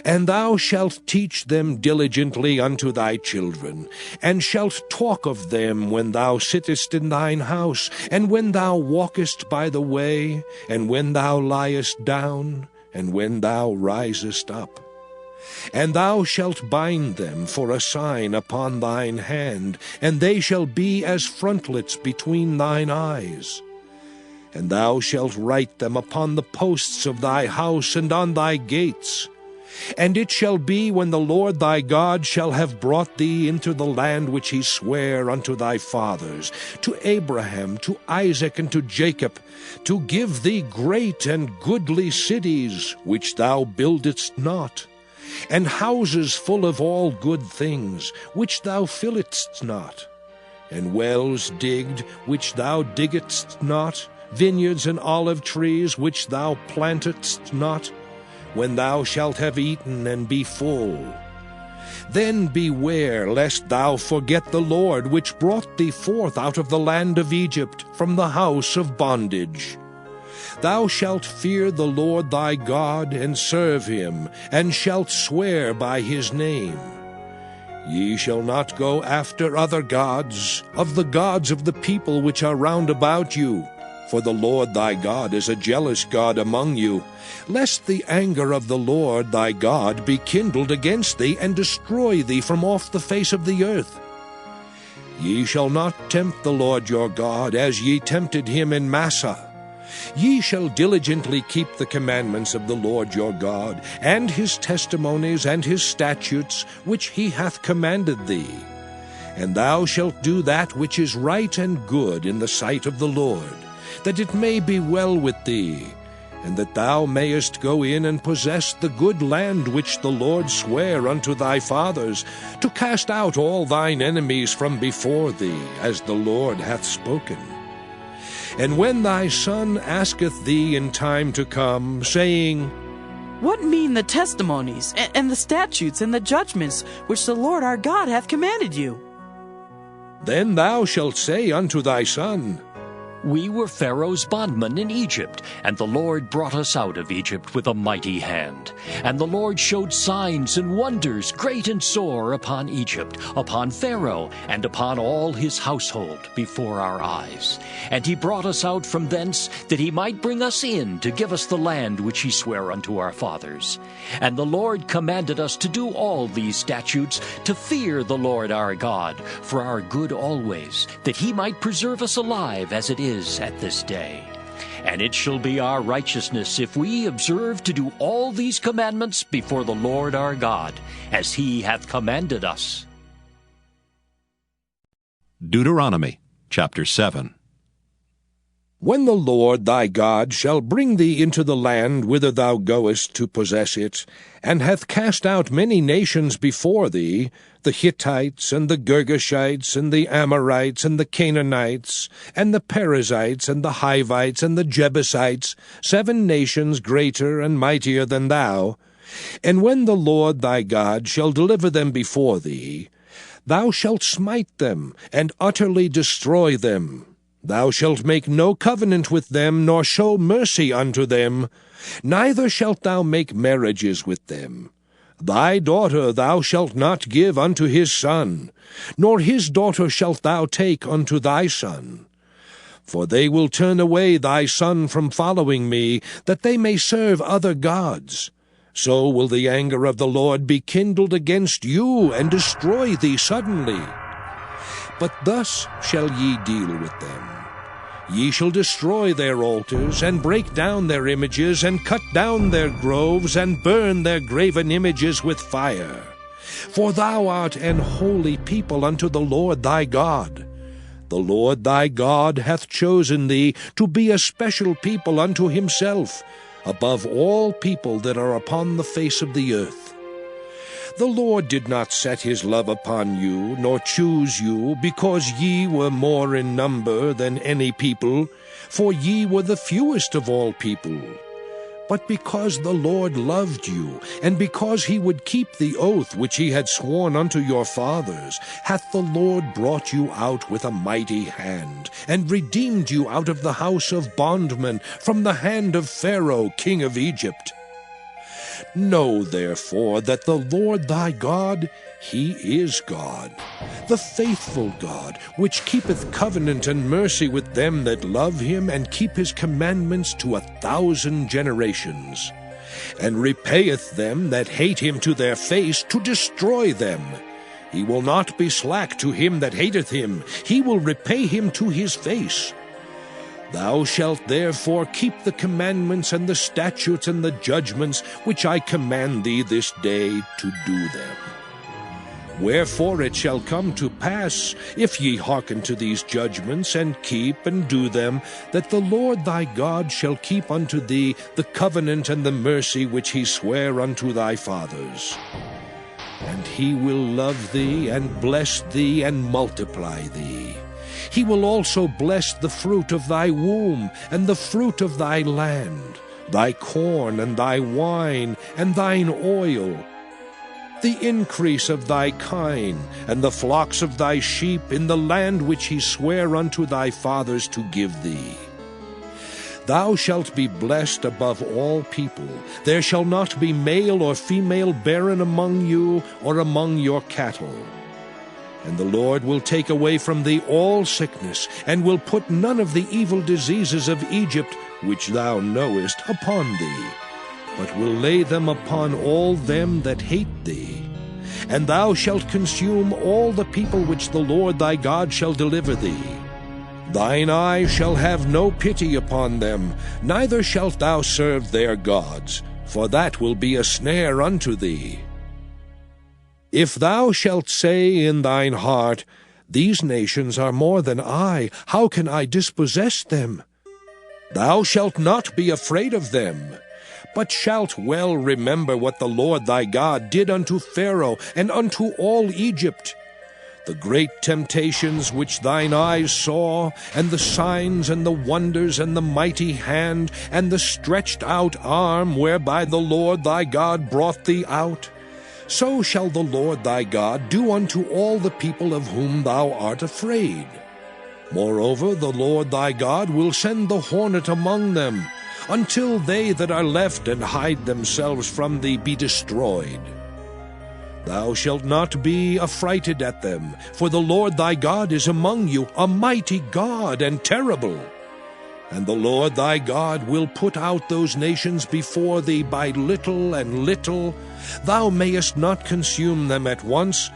And thou shalt teach them diligently unto thy children, and shalt talk of them when thou sittest in thine house, and when thou walkest by the way, and when thou liest down, and when thou risest up. And thou shalt bind them for a sign upon thine hand, and they shall be as frontlets between thine eyes. And thou shalt write them upon the posts of thy house and on thy gates. And it shall be, when the Lord thy God shall have brought thee into the land which he sware unto thy fathers, to Abraham, to Isaac, and to Jacob, to give thee great and goodly cities, which thou buildedst not, and houses full of all good things, which thou filledst not, and wells digged, which thou diggedst not, vineyards and olive trees, which thou plantedst not, when thou shalt have eaten and be full. Then beware lest thou forget the Lord, which brought thee forth out of the land of Egypt, from the house of bondage. Thou shalt fear the Lord thy God, and serve him, and shalt swear by his name. Ye shall not go after other gods, of the gods of the people which are round about you, for the Lord thy God is a jealous God among you, lest the anger of the Lord thy God be kindled against thee, and destroy thee from off the face of the earth. Ye shall not tempt the Lord your God, as ye tempted him in Massah. Ye shall diligently keep the commandments of the Lord your God, and his testimonies and his statutes, which he hath commanded thee. And thou shalt do that which is right and good in the sight of the Lord, that it may be well with thee, and that thou mayest go in and possess the good land which the Lord sware unto thy fathers, to cast out all thine enemies from before thee, as the Lord hath spoken. And when thy son asketh thee in time to come, saying, What mean the testimonies, and the statutes, and the judgments, which the Lord our God hath commanded you? Then thou shalt say unto thy son, We were Pharaoh's bondmen in Egypt, and the Lord brought us out of Egypt with a mighty hand. And the Lord showed signs and wonders great and sore upon Egypt, upon Pharaoh, and upon all his household before our eyes. And he brought us out from thence, that he might bring us in to give us the land which he sware unto our fathers. And the Lord commanded us to do all these statutes, to fear the Lord our God, for our good always, that he might preserve us alive as it is at this day. And it shall be our righteousness if we observe to do all these commandments before the Lord our God, as he hath commanded us. Deuteronomy chapter 7. When the Lord thy God shall bring thee into the land whither thou goest to possess it, and hath cast out many nations before thee, the Hittites, and the Girgashites, and the Amorites, and the Canaanites, and the Perizzites, and the Hivites, and the Jebusites, 7 nations greater and mightier than thou, and when the Lord thy God shall deliver them before thee, thou shalt smite them, and utterly destroy them. Thou shalt make no covenant with them, nor show mercy unto them, neither shalt thou make marriages with them. Thy daughter thou shalt not give unto his son, nor his daughter shalt thou take unto thy son. For they will turn away thy son from following me, that they may serve other gods. So will the anger of the Lord be kindled against you, and destroy thee suddenly. But thus shall ye deal with them. Ye shall destroy their altars, and break down their images, and cut down their groves, and burn their graven images with fire. For thou art an holy people unto the Lord thy God. The Lord thy God hath chosen thee to be a special people unto himself, above all people that are upon the face of the earth. The Lord did not set his love upon you, nor choose you, because ye were more in number than any people, for ye were the fewest of all people. But because the Lord loved you, and because he would keep the oath which he had sworn unto your fathers, hath the Lord brought you out with a mighty hand, and redeemed you out of the house of bondmen, from the hand of Pharaoh king of Egypt. Know therefore that the Lord thy God, he is God, the faithful God, which keepeth covenant and mercy with them that love him, and keep his commandments to 1,000 generations, and repayeth them that hate him to their face, to destroy them. He will not be slack to him that hateth him, he will repay him to his face. Thou shalt therefore keep the commandments and the statutes and the judgments which I command thee this day to do them. Wherefore it shall come to pass, if ye hearken to these judgments, and keep and do them, that the Lord thy God shall keep unto thee the covenant and the mercy which he sware unto thy fathers. And he will love thee, and bless thee, and multiply thee. He will also bless the fruit of thy womb, and the fruit of thy land, thy corn, and thy wine, and thine oil, the increase of thy kine, and the flocks of thy sheep, in the land which he sware unto thy fathers to give thee. Thou shalt be blessed above all people. There shall not be male or female barren among you, or among your cattle. And the Lord will take away from thee all sickness, and will put none of the evil diseases of Egypt, which thou knowest, upon thee, but will lay them upon all them that hate thee. And thou shalt consume all the people which the Lord thy God shall deliver thee. Thine eye shall have no pity upon them, neither shalt thou serve their gods, for that will be a snare unto thee. If thou shalt say in thine heart, These nations are more than I, how can I dispossess them? Thou shalt not be afraid of them, but shalt well remember what the Lord thy God did unto Pharaoh and unto all Egypt. the great temptations which thine eyes saw, and the signs and the wonders and the mighty hand, and the stretched out arm whereby the Lord thy God brought thee out, so shall the Lord thy God do unto all the people of whom thou art afraid. Moreover, the Lord thy God will send the hornet among them, until they that are left and hide themselves from thee be destroyed. Thou shalt not be affrighted at them, for the Lord thy God is among you, a mighty God and terrible. And the Lord thy God will put out those nations before thee by little and little. Thou mayest not consume them at once,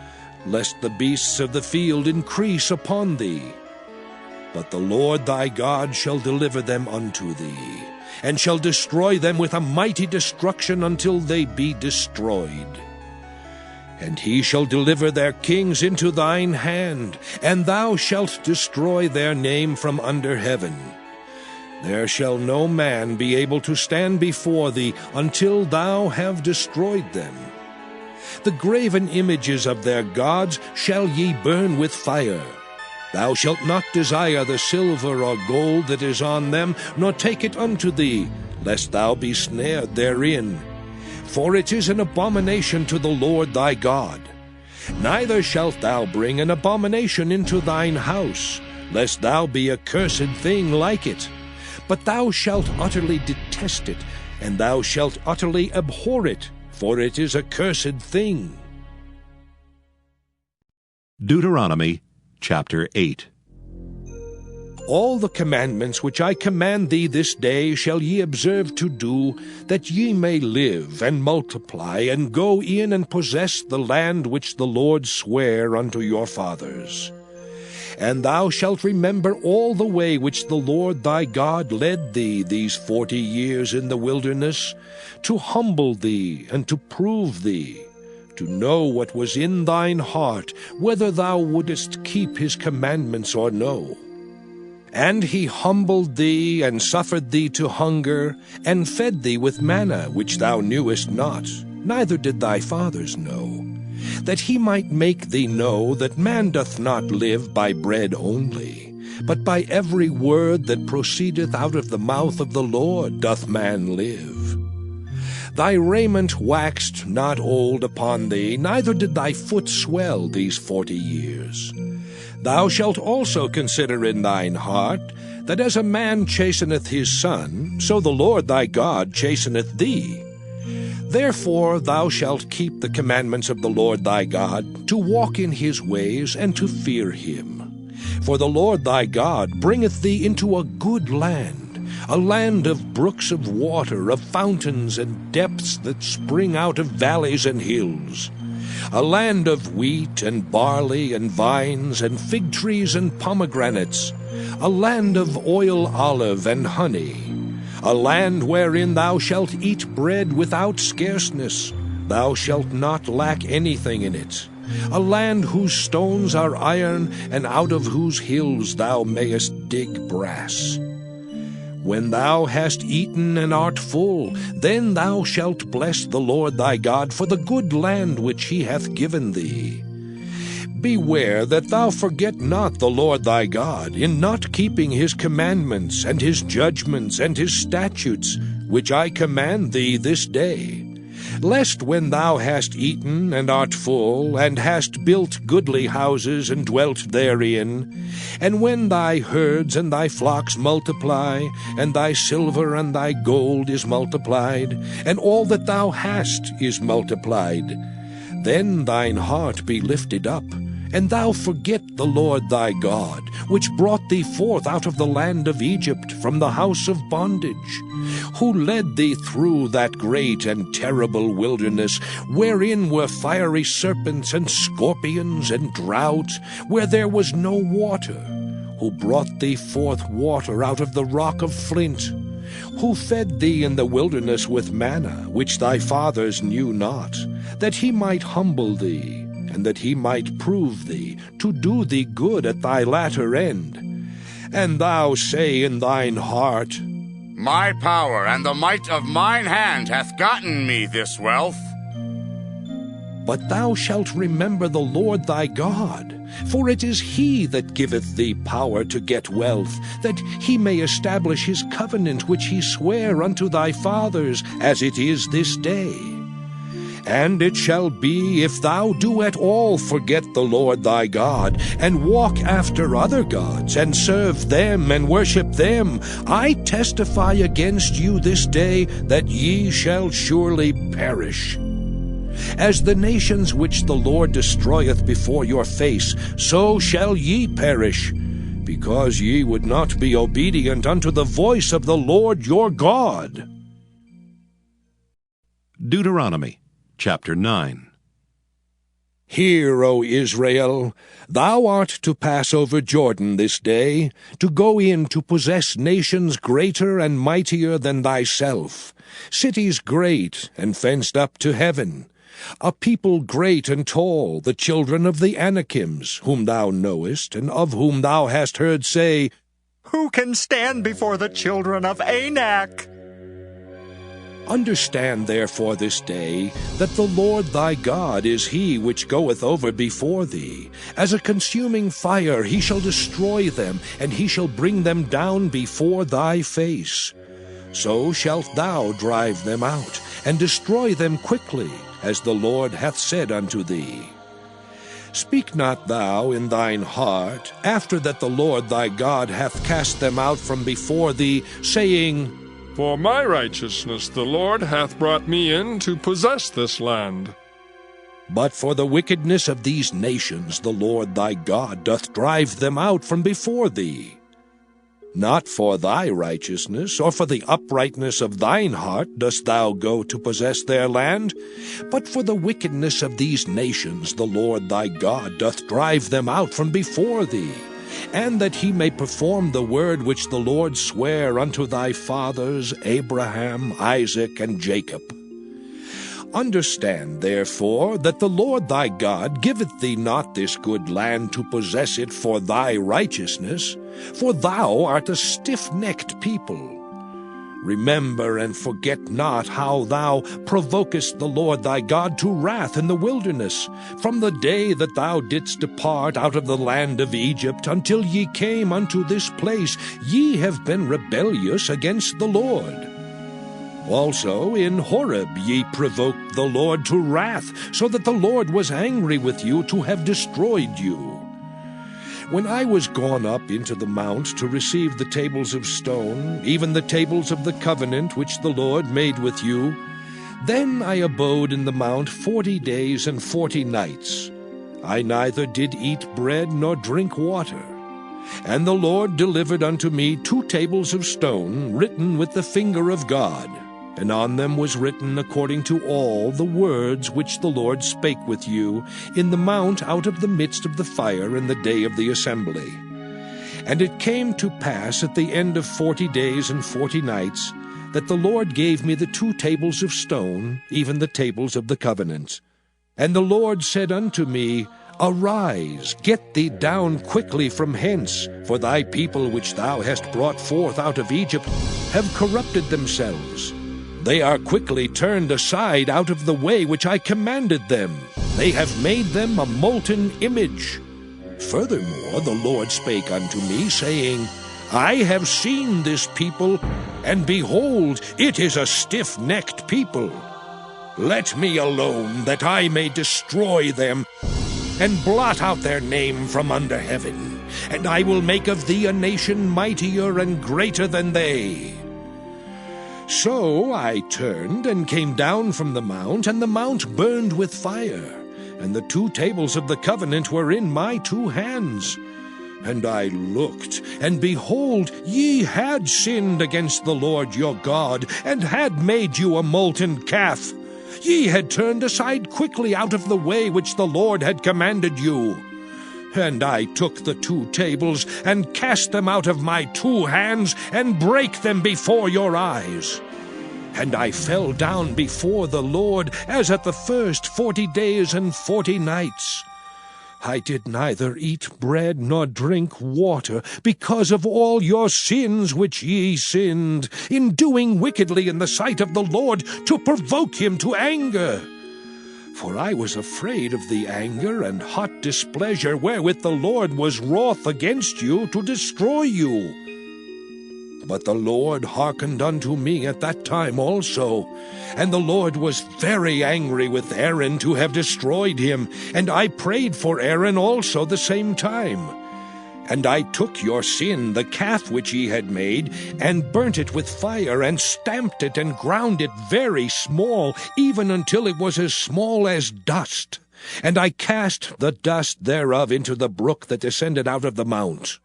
lest the beasts of the field increase upon thee. But the Lord thy God shall deliver them unto thee, and shall destroy them with a mighty destruction until they be destroyed. And he shall deliver their kings into thine hand, and thou shalt destroy their name from under heaven. There shall no man be able to stand before thee until thou have destroyed them. The graven images of their gods shall ye burn with fire. Thou shalt not desire the silver or gold that is on them, nor take it unto thee, lest thou be snared therein. For it is an abomination to the Lord thy God. Neither shalt thou bring an abomination into thine house, lest thou be a cursed thing like it. But thou shalt utterly detest it, and thou shalt utterly abhor it, for it is a cursed thing. Deuteronomy chapter 8. All the commandments which I command thee this day shall ye observe to do, that ye may live and multiply, and go in and possess the land which the Lord sware unto your fathers. And thou shalt remember all the way which the Lord thy God led thee these 40 years in the wilderness, to humble thee and to prove thee, to know what was in thine heart, whether thou wouldest keep his commandments or no. And he humbled thee, and suffered thee to hunger, and fed thee with manna which thou knewest not, neither did thy fathers know, that he might make thee know that man doth not live by bread only, but by every word that proceedeth out of the mouth of the Lord doth man live. Thy raiment waxed not old upon thee, neither did thy foot swell these 40 years. Thou shalt also consider in thine heart, that as a man chasteneth his son, so the Lord thy God chasteneth thee. Therefore thou shalt keep the commandments of the Lord thy God, to walk in his ways, and to fear him. For the Lord thy God bringeth thee into a good land, a land of brooks of water, of fountains and depths that spring out of valleys and hills, a land of wheat and barley and vines and fig trees and pomegranates, a land of oil, olive, and honey, a land wherein thou shalt eat bread without scarceness, thou shalt not lack anything in it, a land whose stones are iron, and out of whose hills thou mayest dig brass. When thou hast eaten and art full, then thou shalt bless the Lord thy God for the good land which he hath given thee. Beware that thou forget not the Lord thy God, in not keeping his commandments, and his judgments, and his statutes, which I command thee this day, lest when thou hast eaten and art full, and hast built goodly houses and dwelt therein, and when thy herds and thy flocks multiply, and thy silver and thy gold is multiplied, and all that thou hast is multiplied, then thine heart be lifted up, and thou forget the Lord thy God, which brought thee forth out of the land of Egypt from the house of bondage, who led thee through that great and terrible wilderness, wherein were fiery serpents and scorpions and drought, where there was no water, who brought thee forth water out of the rock of flint, who fed thee in the wilderness with manna, which thy fathers knew not, that he might humble thee, and that he might prove thee, to do thee good at thy latter end. And thou say in thine heart, My power and the might of mine hand hath gotten me this wealth. But thou shalt remember the Lord thy God, For it is he that giveth thee power to get wealth, that he may establish his covenant which he sware unto thy fathers, as it is this day. And it shall be, if thou do at all forget the Lord thy God, and walk after other gods, and serve them, and worship them, I testify against you this day, that ye shall surely perish. As the nations which the Lord destroyeth before your face, so shall ye perish, because ye would not be obedient unto the voice of the Lord your God. Deuteronomy chapter 9. Hear, O Israel, thou art to pass over Jordan this day, to go in to possess nations greater and mightier than thyself, cities great and fenced up to heaven, a people great and tall, the children of the Anakims, whom thou knowest, and of whom thou hast heard say, Who can stand before the children of Anak? Understand therefore this day that the Lord thy God is he which goeth over before thee. As a consuming fire he shall destroy them, and he shall bring them down before thy face. So shalt thou drive them out, and destroy them quickly, as the Lord hath said unto thee. Speak not thou in thine heart, after that the Lord thy God hath cast them out from before thee, saying, For my righteousness the Lord hath brought me in to possess this land. But for the wickedness of these nations the Lord thy God doth drive them out from before thee. Not for thy righteousness, or for the uprightness of thine heart dost thou go to possess their land, but for the wickedness of these nations the Lord thy God doth drive them out from before thee, and that he may perform the word which the Lord sware unto thy fathers Abraham, Isaac, and Jacob. Understand, therefore, that the Lord thy God giveth thee not this good land to possess it for thy righteousness, for thou art a stiff-necked people. Remember and forget not how thou provokest the Lord thy God to wrath in the wilderness, from the day that thou didst depart out of the land of Egypt until ye came unto this place. Ye have been rebellious against the Lord. Also in Horeb ye provoked the Lord to wrath, so that the Lord was angry with you to have destroyed you. When I was gone up into the mount to receive the tables of stone, even the tables of the covenant which the Lord made with you, then I abode in the mount 40 days and 40 nights. I neither did eat bread nor drink water. And the Lord delivered unto me 2 tables of stone, written with the finger of God, and on them was written according to all the words which the Lord spake with you in the mount out of the midst of the fire in the day of the assembly. And it came to pass at the end of 40 days and 40 nights, that the Lord gave me the 2 tables of stone, even the tables of the covenant. And the Lord said unto me, Arise, get thee down quickly from hence, for thy people which thou hast brought forth out of Egypt have corrupted themselves. They are quickly turned aside out of the way which I commanded them. They have made them a molten image. Furthermore the Lord spake unto me, saying, I have seen this people, and behold, it is a stiff-necked people. Let me alone, that I may destroy them, and blot out their name from under heaven, and I will make of thee a nation mightier and greater than they. So I turned and came down from the mount, and the mount burned with fire, and the 2 tables of the covenant were in my 2 hands. And I looked, and behold, ye had sinned against the Lord your God, and had made you a molten calf. Ye had turned aside quickly out of the way which the Lord had commanded you. And I took the 2 tables, and cast them out of my 2 hands, and brake them before your eyes. And I fell down before the Lord, as at the first 40 days and 40 nights. I did neither eat bread nor drink water, because of all your sins which ye sinned, in doing wickedly in the sight of the Lord, to provoke him to anger. For I was afraid of the anger and hot displeasure wherewith the Lord was wroth against you to destroy you. But the Lord hearkened unto me at that time also, and the Lord was very angry with Aaron to have destroyed him, and I prayed for Aaron also the same time. And I took your sin, the calf which ye had made, and burnt it with fire, and stamped it, and ground it very small, even until it was as small as dust. And I cast the dust thereof into the brook that descended out of the mount.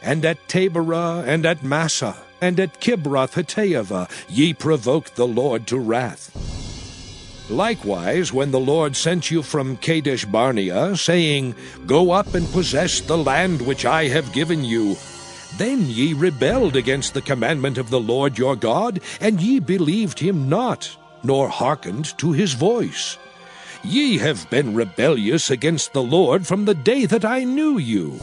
And at Taberah, and at Massah, and at Kibroth-Hattaavah, ye provoked the Lord to wrath. Likewise, when the Lord sent you from Kadesh-barnea, saying, Go up and possess the land which I have given you, then ye rebelled against the commandment of the Lord your God, and ye believed him not, nor hearkened to his voice. Ye have been rebellious against the Lord from the day that I knew you.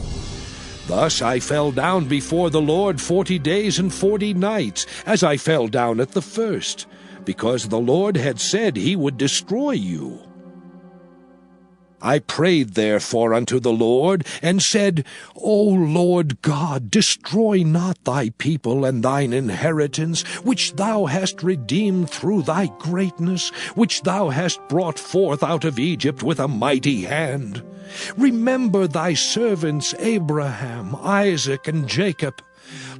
Thus I fell down before the Lord 40 days and 40 nights, as I fell down at the first, because the Lord had said he would destroy you. I prayed therefore unto the Lord, and said, O Lord God, destroy not thy people and thine inheritance, which thou hast redeemed through thy greatness, which thou hast brought forth out of Egypt with a mighty hand. Remember thy servants Abraham, Isaac, and Jacob.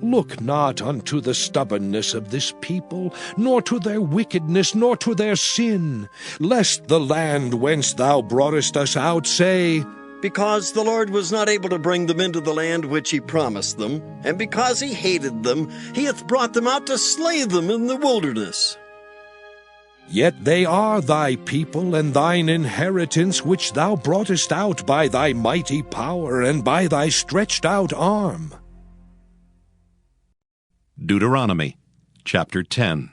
Look not unto the stubbornness of this people, nor to their wickedness, nor to their sin, lest the land whence thou broughtest us out say, Because the Lord was not able to bring them into the land which he promised them, and because he hated them, he hath brought them out to slay them in the wilderness. Yet they are thy people and thine inheritance, which thou broughtest out by thy mighty power and by thy stretched out arm. Deuteronomy chapter 10.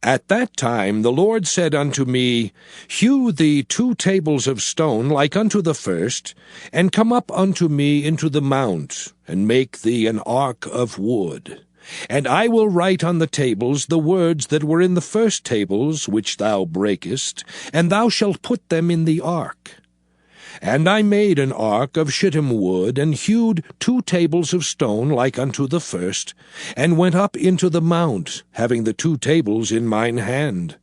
At that time the Lord said unto me, Hew thee 2 tables of stone like unto the first, and come up unto me into the mount, and make thee an ark of wood. And I will write on the tables the words that were in the first tables which thou breakest, and thou shalt put them in the ark. And I made an ark of shittim wood, and hewed 2 tables of stone like unto the first, and went up into the mount, having the 2 tables in mine hand.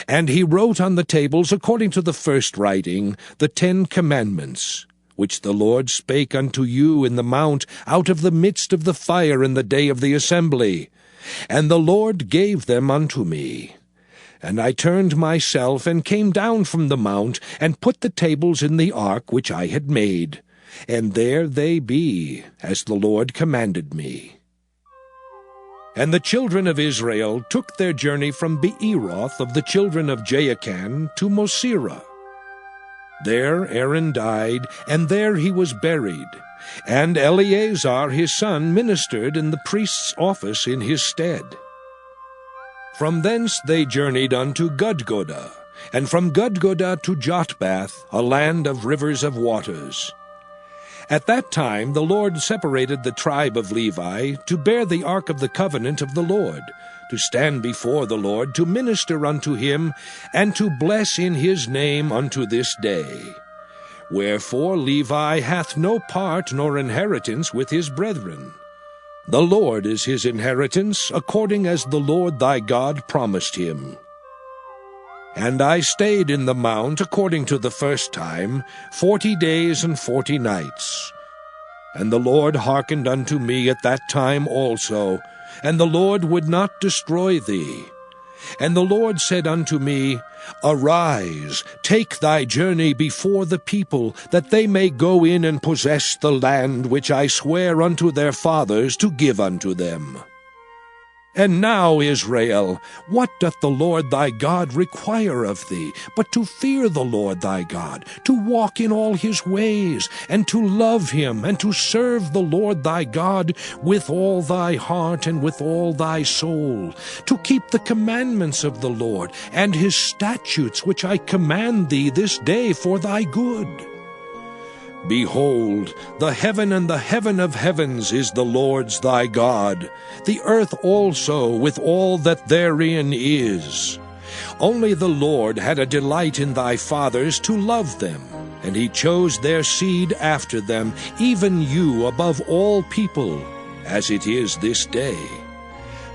And he wrote on the tables, according to the first writing, the 10 commandments, which the Lord spake unto you in the mount out of the midst of the fire in the day of the assembly. And the Lord gave them unto me. And I turned myself, and came down from the mount, and put the tables in the ark which I had made. And there they be, as the Lord commanded me. And the children of Israel took their journey from Beeroth of the children of Jaakan to Mosera. There Aaron died, and there he was buried. And Eleazar his son ministered in the priest's office in his stead. From thence they journeyed unto Gudgodah, and from Gudgodah to Jotbath, a land of rivers of waters. At that time the Lord separated the tribe of Levi to bear the ark of the covenant of the Lord, to stand before the Lord, to minister unto him, and to bless in his name unto this day. Wherefore Levi hath no part nor inheritance with his brethren. The Lord is his inheritance, according as the Lord thy God promised him. And I stayed in the mount, according to the first time, 40 days and 40 nights. And the Lord hearkened unto me at that time also, and the Lord would not destroy thee. And the Lord said unto me, Arise, take thy journey before the people, that they may go in and possess the land which I swear unto their fathers to give unto them. And now, Israel, what doth the Lord thy God require of thee, but to fear the Lord thy God, to walk in all his ways, and to love him, and to serve the Lord thy God with all thy heart and with all thy soul, to keep the commandments of the Lord, and his statutes which I command thee this day for thy good? Behold, the heaven and the heaven of heavens is the Lord's thy God, the earth also with all that therein is. Only the Lord had a delight in thy fathers to love them, and he chose their seed after them, even you above all people, as it is this day.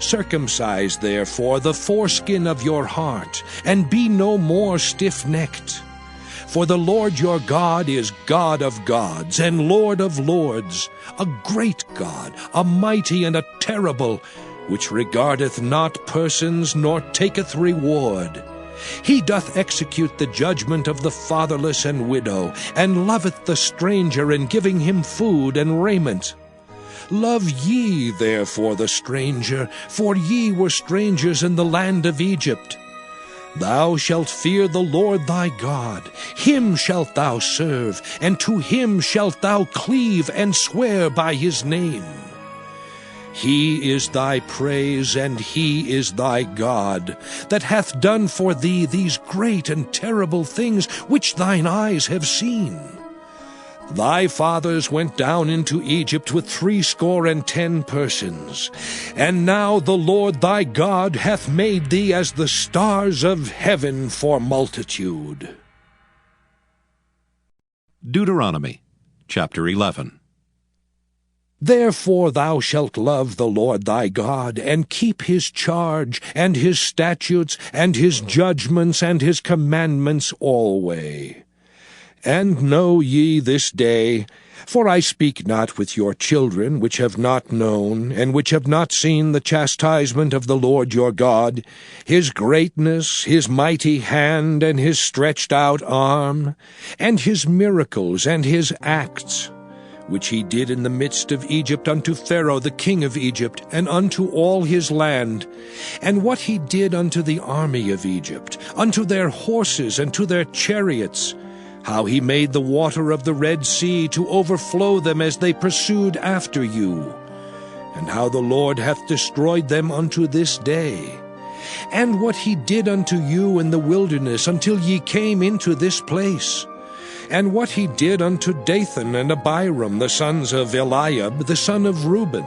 Circumcise therefore the foreskin of your heart, and be no more stiff-necked. For the Lord your God is God of gods and Lord of lords, a great God, a mighty and a terrible, which regardeth not persons, nor taketh reward. He doth execute the judgment of the fatherless and widow, and loveth the stranger, in giving him food and raiment. Love ye therefore the stranger, for ye were strangers in the land of Egypt. Thou shalt fear the Lord thy God, him shalt thou serve, and to him shalt thou cleave and swear by his name. He is thy praise, and he is thy God, that hath done for thee these great and terrible things which thine eyes have seen. Thy fathers went down into Egypt with 70 persons, and now the Lord thy God hath made thee as the stars of heaven for multitude. Deuteronomy chapter 11. Therefore thou shalt love the Lord thy God, and keep his charge, and his statutes, and his judgments, and his commandments alway. And know ye this day, for I speak not with your children, which have not known, and which have not seen the chastisement of the Lord your God, his greatness, his mighty hand, and his stretched out arm, and his miracles, and his acts, which he did in the midst of Egypt unto Pharaoh the king of Egypt, and unto all his land, and what he did unto the army of Egypt, unto their horses, and to their chariots, how he made the water of the Red Sea to overflow them as they pursued after you, and how the Lord hath destroyed them unto this day, and what he did unto you in the wilderness until ye came into this place, and what he did unto Dathan and Abiram, the sons of Eliab, the son of Reuben,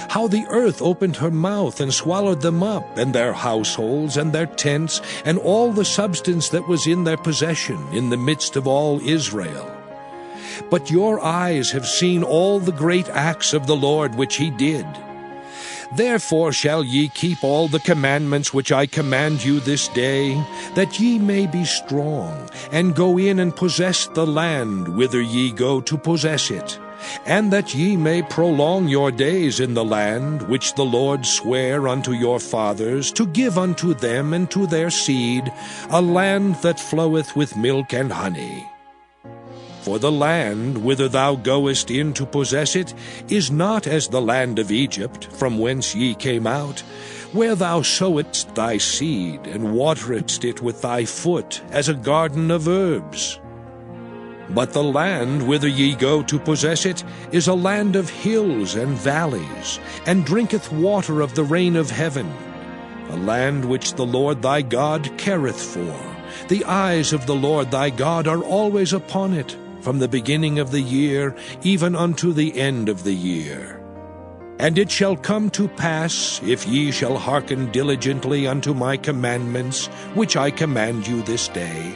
how the earth opened her mouth and swallowed them up, and their households, and their tents, and all the substance that was in their possession, in the midst of all Israel. But your eyes have seen all the great acts of the Lord which he did. Therefore shall ye keep all the commandments which I command you this day, that ye may be strong, and go in and possess the land whither ye go to possess it, and that ye may prolong your days in the land which the Lord sware unto your fathers to give unto them and to their seed, a land that floweth with milk and honey. For the land whither thou goest in to possess it is not as the land of Egypt, from whence ye came out, where thou sowedst thy seed, and wateredst it with thy foot, as a garden of herbs. But the land whither ye go to possess it is a land of hills and valleys, and drinketh water of the rain of heaven, a land which the Lord thy God careth for. The eyes of the Lord thy God are always upon it, from the beginning of the year even unto the end of the year. And it shall come to pass, if ye shall hearken diligently unto my commandments, which I command you this day,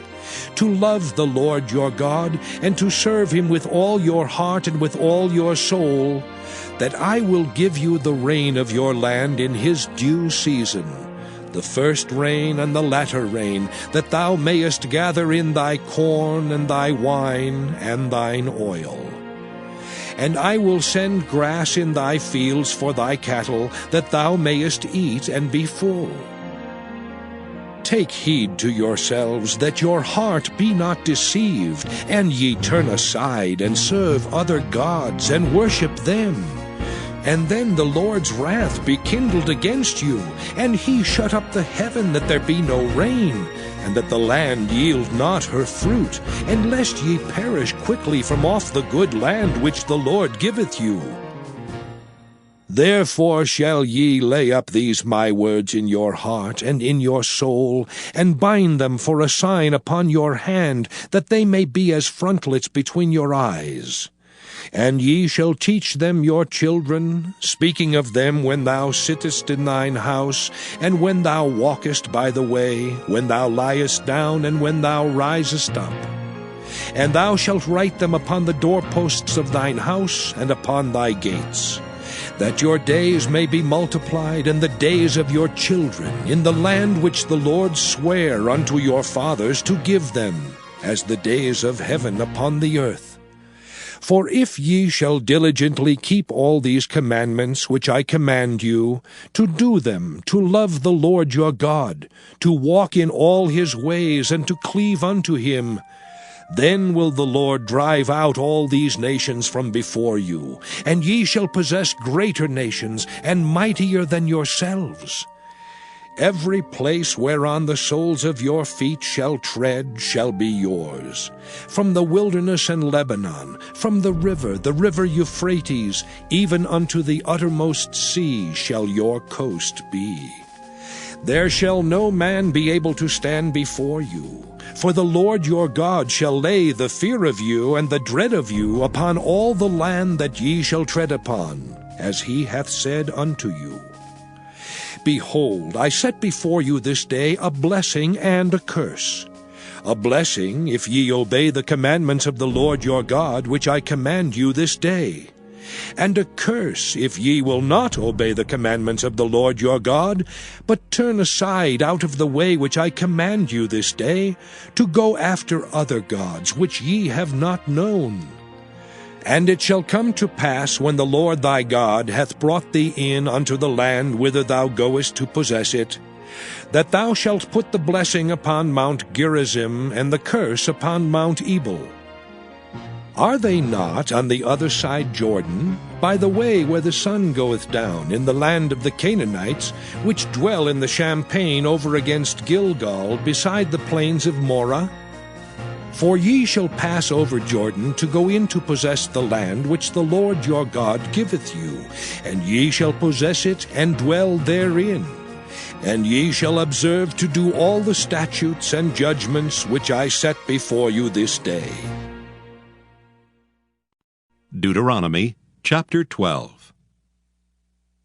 to love the Lord your God, and to serve him with all your heart and with all your soul, that I will give you the rain of your land in his due season, the first rain and the latter rain, that thou mayest gather in thy corn and thy wine and thine oil. And I will send grass in thy fields for thy cattle, that thou mayest eat and be full. Take heed to yourselves, that your heart be not deceived, and ye turn aside and serve other gods and worship them. And then the Lord's wrath be kindled against you, and he shut up the heaven that there be no rain, and that the land yield not her fruit, and lest ye perish quickly from off the good land which the Lord giveth you. Therefore shall ye lay up these my words in your heart and in your soul, and bind them for a sign upon your hand, that they may be as frontlets between your eyes. And ye shall teach them your children, speaking of them when thou sittest in thine house, and when thou walkest by the way, when thou liest down, and when thou risest up. And thou shalt write them upon the doorposts of thine house, and upon thy gates, that your days may be multiplied, and the days of your children, in the land which the Lord sware unto your fathers to give them, as the days of heaven upon the earth. For if ye shall diligently keep all these commandments which I command you, to do them, to love the Lord your God, to walk in all his ways, and to cleave unto him, then will the Lord drive out all these nations from before you, and ye shall possess greater nations, and mightier than yourselves. Every place whereon the soles of your feet shall tread shall be yours. From the wilderness and Lebanon, from the river Euphrates, even unto the uttermost sea shall your coast be. There shall no man be able to stand before you. For the Lord your God shall lay the fear of you and the dread of you upon all the land that ye shall tread upon, as he hath said unto you. Behold, I set before you this day a blessing and a curse. A blessing, if ye obey the commandments of the Lord your God, which I command you this day. And a curse, if ye will not obey the commandments of the Lord your God, but turn aside out of the way which I command you this day, to go after other gods, which ye have not known. And it shall come to pass, when the Lord thy God hath brought thee in unto the land whither thou goest to possess it, that thou shalt put the blessing upon Mount Gerizim, and the curse upon Mount Ebal. Are they not on the other side Jordan, by the way where the sun goeth down, in the land of the Canaanites, which dwell in the champaign over against Gilgal, beside the plains of Morah? For ye shall pass over Jordan to go in to possess the land which the Lord your God giveth you, and ye shall possess it and dwell therein. And ye shall observe to do all the statutes and judgments which I set before you this day. Deuteronomy chapter 12.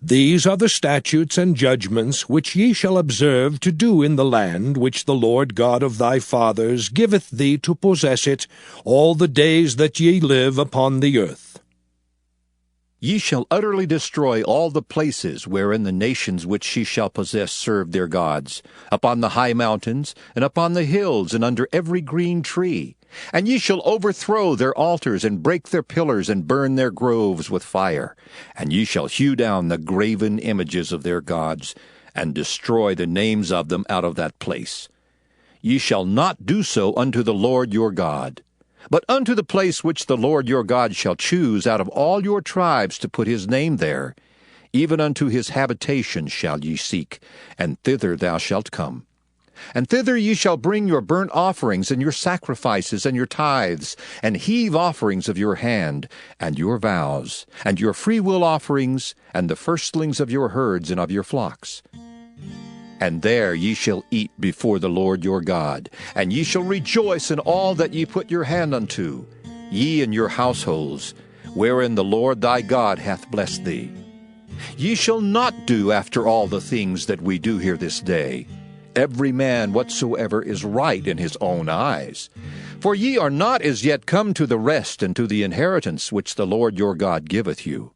These are the statutes and judgments which ye shall observe to do in the land which the Lord God of thy fathers giveth thee to possess it all the days that ye live upon the earth. Ye shall utterly destroy all the places wherein the nations which ye shall possess serve their gods, upon the high mountains, and upon the hills, and under every green tree. And ye shall overthrow their altars, and break their pillars, and burn their groves with fire. And ye shall hew down the graven images of their gods, and destroy the names of them out of that place. Ye shall not do so unto the Lord your God, but unto the place which the Lord your God shall choose out of all your tribes to put his name there, even unto his habitation shall ye seek, and thither thou shalt come. And thither ye shall bring your burnt offerings, and your sacrifices, and your tithes, and heave offerings of your hand, and your vows, and your freewill offerings, and the firstlings of your herds and of your flocks. And there ye shall eat before the Lord your God, and ye shall rejoice in all that ye put your hand unto, ye and your households, wherein the Lord thy God hath blessed thee. Ye shall not do after all the things that we do here this day, every man whatsoever is right in his own eyes. For ye are not as yet come to the rest and to the inheritance which the Lord your God giveth you.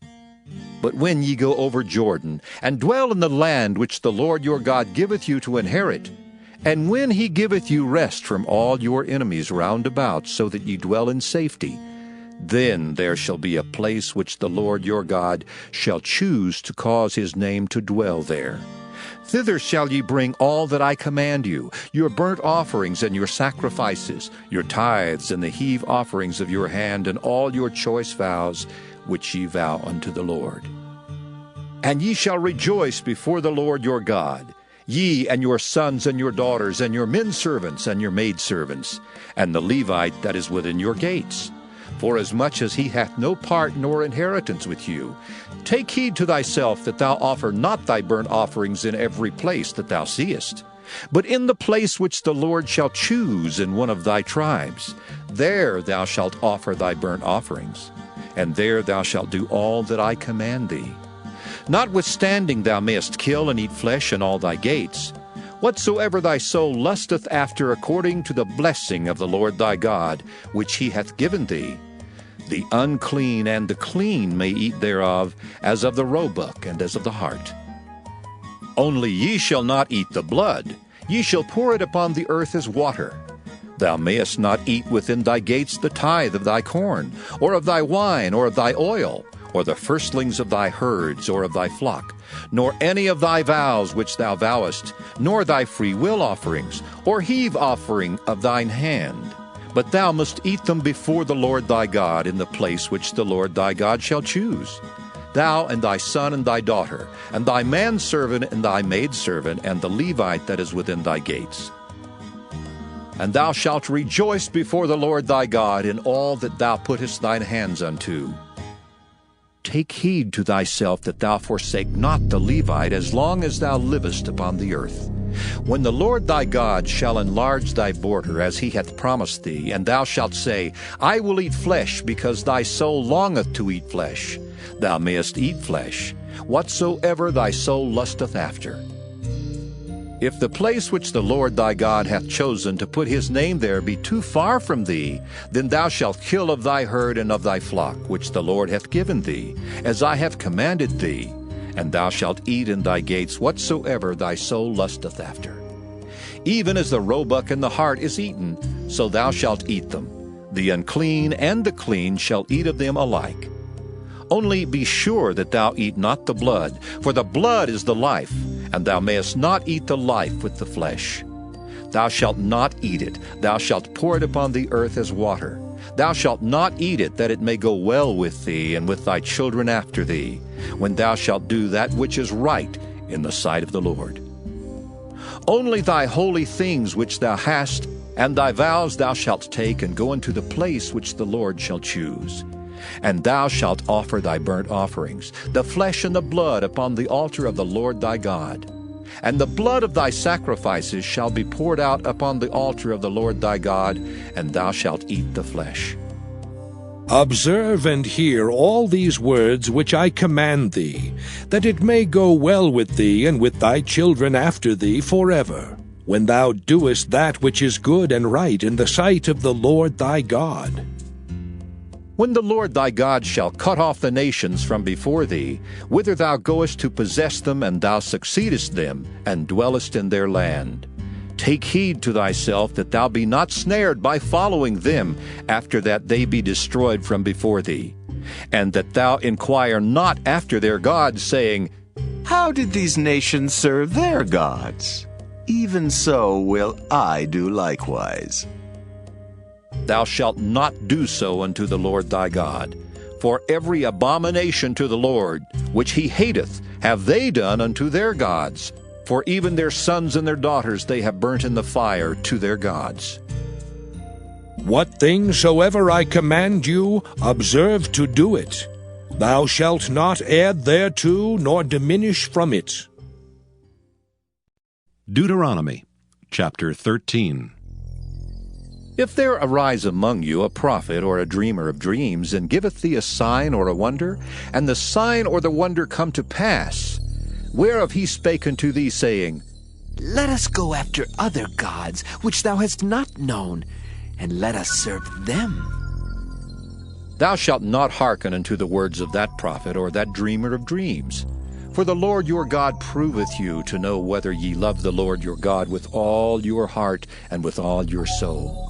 But when ye go over Jordan, and dwell in the land which the Lord your God giveth you to inherit, and when he giveth you rest from all your enemies round about, so that ye dwell in safety, then there shall be a place which the Lord your God shall choose to cause his name to dwell there. Thither shall ye bring all that I command you, your burnt offerings and your sacrifices, your tithes and the heave offerings of your hand, and all your choice vows, which ye vow unto the Lord. And ye shall rejoice before the Lord your God, ye and your sons and your daughters, and your men servants and your maid servants, and the Levite that is within your gates. Forasmuch as he hath no part nor inheritance with you, take heed to thyself that thou offer not thy burnt offerings in every place that thou seest, but in the place which the Lord shall choose in one of thy tribes. There thou shalt offer thy burnt offerings. and there thou shalt do all that I command thee. Notwithstanding thou mayest kill and eat flesh in all thy gates. Whatsoever thy soul lusteth after according to the blessing of the Lord thy God, which he hath given thee, the unclean and the clean may eat thereof, as of the roebuck and as of the hart. Only ye shall not eat the blood, ye shall pour it upon the earth as water. Thou mayest not eat within thy gates the tithe of thy corn, or of thy wine, or of thy oil, or the firstlings of thy herds, or of thy flock, nor any of thy vows which thou vowest, nor thy freewill offerings, or heave offering of thine hand. But thou must eat them before the Lord thy God in the place which the Lord thy God shall choose. Thou and thy son and thy daughter, and thy manservant and thy maidservant, and the Levite that is within thy gates. And thou shalt rejoice before the Lord thy God in all that thou puttest thine hands unto. Take heed to thyself that thou forsake not the Levite as long as thou livest upon the earth. When the Lord thy God shall enlarge thy border as he hath promised thee, and thou shalt say, I will eat flesh, because thy soul longeth to eat flesh, thou mayest eat flesh, whatsoever thy soul lusteth after. If the place which the Lord thy God hath chosen to put his name there be too far from thee, then thou shalt kill of thy herd and of thy flock, which the Lord hath given thee, as I have commanded thee, and thou shalt eat in thy gates whatsoever thy soul lusteth after. Even as the roebuck and the hart is eaten, so thou shalt eat them. The unclean and the clean shall eat of them alike. Only be sure that thou eat not the blood, for the blood is the life, and thou mayest not eat the life with the flesh. Thou shalt not eat it, thou shalt pour it upon the earth as water. Thou shalt not eat it, that it may go well with thee and with thy children after thee, when thou shalt do that which is right in the sight of the Lord. Only thy holy things which thou hast, and thy vows thou shalt take, and go into the place which the Lord shall choose. And thou shalt offer thy burnt offerings, the flesh and the blood, upon the altar of the Lord thy God. And the blood of thy sacrifices shall be poured out upon the altar of the Lord thy God, and thou shalt eat the flesh. Observe and hear all these words which I command thee, that it may go well with thee and with thy children after thee forever, when thou doest that which is good and right in the sight of the Lord thy God. When the Lord thy God shall cut off the nations from before thee, whither thou goest to possess them, and thou succeedest them, and dwellest in their land, take heed to thyself that thou be not snared by following them, after that they be destroyed from before thee, and that thou inquire not after their gods, saying, How did these nations serve their gods? Even so will I do likewise. Thou shalt not do so unto the Lord thy God. For every abomination to the Lord, which he hateth, have they done unto their gods. For even their sons and their daughters they have burnt in the fire to their gods. What thing soever I command you, observe to do it. Thou shalt not add thereto, nor diminish from it. Deuteronomy chapter 13. If there arise among you a prophet or a dreamer of dreams, and giveth thee a sign or a wonder, and the sign or the wonder come to pass, whereof he spake unto thee, saying, Let us go after other gods, which thou hast not known, and let us serve them. Thou shalt not hearken unto the words of that prophet or that dreamer of dreams. For the Lord your God proveth you to know whether ye love the Lord your God with all your heart and with all your soul.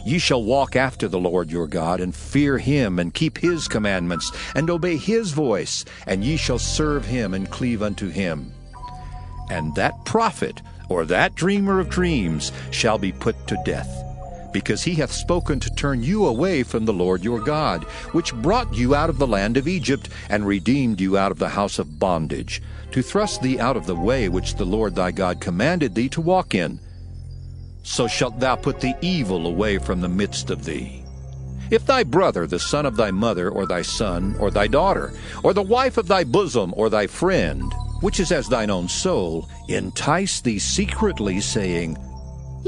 Ye shall walk after the Lord your God, and fear him, and keep his commandments, and obey his voice, and ye shall serve him, and cleave unto him. And that prophet, or that dreamer of dreams, shall be put to death, because he hath spoken to turn you away from the Lord your God, which brought you out of the land of Egypt, and redeemed you out of the house of bondage, to thrust thee out of the way which the Lord thy God commanded thee to walk in. So shalt thou put the evil away from the midst of thee. If thy brother, the son of thy mother, or thy son, or thy daughter, or the wife of thy bosom, or thy friend, which is as thine own soul, entice thee secretly, saying,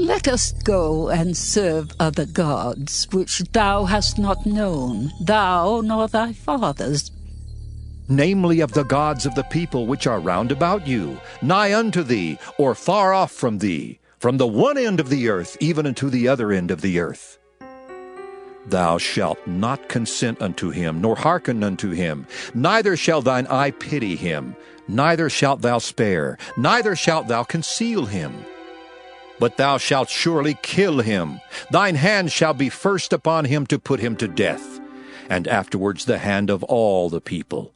Let us go and serve other gods, which thou hast not known, thou nor thy fathers. Namely of the gods of the people which are round about you, nigh unto thee, or far off from thee, from the one end of the earth even unto the other end of the earth. Thou shalt not consent unto him, nor hearken unto him, neither shall thine eye pity him, neither shalt thou spare, neither shalt thou conceal him. But thou shalt surely kill him. Thine hand shall be first upon him to put him to death, and afterwards the hand of all the people.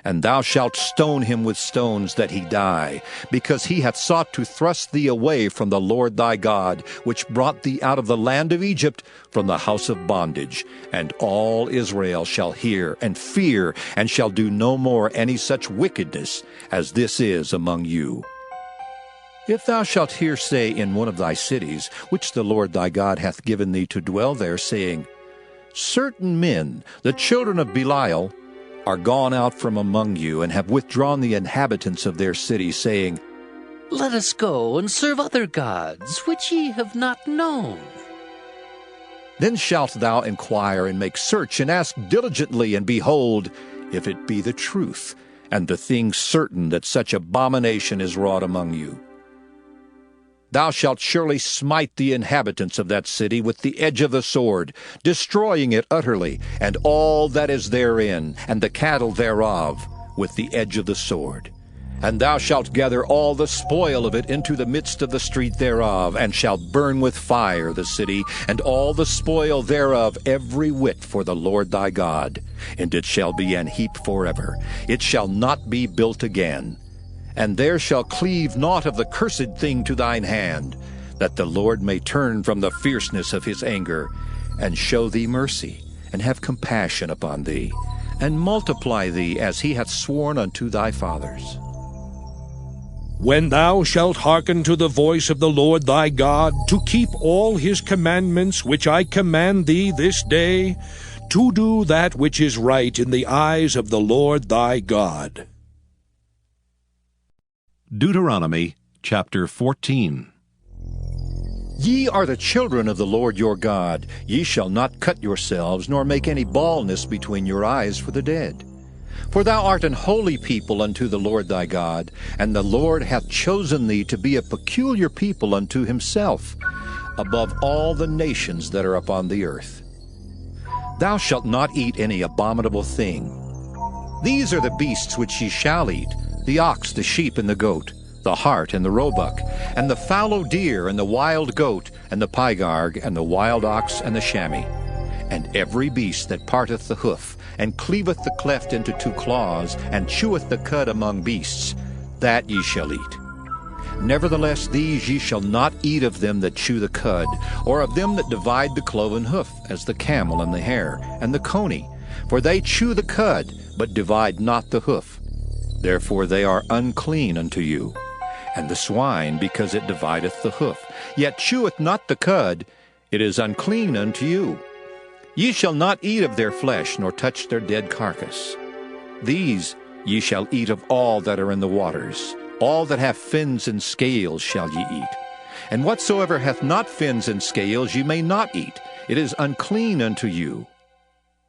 And thou shalt stone him with stones that he die, because he hath sought to thrust thee away from the Lord thy God, which brought thee out of the land of Egypt, from the house of bondage. And all Israel shall hear and fear, and shall do no more any such wickedness as this is among you. If thou shalt hear say in one of thy cities, which the Lord thy God hath given thee to dwell there, saying, Certain men, the children of Belial, are gone out from among you, and have withdrawn the inhabitants of their city, saying, Let us go and serve other gods, which ye have not known. Then shalt thou inquire and make search, and ask diligently, and behold, if it be the truth, and the thing certain that such abomination is wrought among you. Thou shalt surely smite the inhabitants of that city with the edge of the sword, destroying it utterly, and all that is therein, and the cattle thereof, with the edge of the sword. And thou shalt gather all the spoil of it into the midst of the street thereof, and shalt burn with fire the city, and all the spoil thereof every whit for the Lord thy God. And it shall be an heap forever. It shall not be built again. And there shall cleave naught of the cursed thing to thine hand, that the Lord may turn from the fierceness of his anger, and show thee mercy, and have compassion upon thee, and multiply thee as he hath sworn unto thy fathers. When thou shalt hearken to the voice of the Lord thy God, to keep all his commandments which I command thee this day, to do that which is right in the eyes of the Lord thy God. Deuteronomy chapter 14. Ye are the children of the Lord your God. Ye shall not cut yourselves, nor make any baldness between your eyes for the dead. For thou art an holy people unto the Lord thy God, and the Lord hath chosen thee to be a peculiar people unto himself, above all the nations that are upon the earth. Thou shalt not eat any abominable thing. These are the beasts which ye shall eat, the ox, the sheep, and the goat, the hart, and the roebuck, and the fallow deer, and the wild goat, and the pygarg, and the wild ox, and the chamois, and every beast that parteth the hoof, and cleaveth the cleft into two claws, and cheweth the cud among beasts, that ye shall eat. Nevertheless these ye shall not eat of them that chew the cud, or of them that divide the cloven hoof, as the camel, and the hare, and the coney, for they chew the cud, but divide not the hoof. Therefore they are unclean unto you. And the swine, because it divideth the hoof, yet cheweth not the cud, it is unclean unto you. Ye shall not eat of their flesh, nor touch their dead carcass. These ye shall eat of all that are in the waters. All that have fins and scales shall ye eat. And whatsoever hath not fins and scales ye may not eat. It is unclean unto you.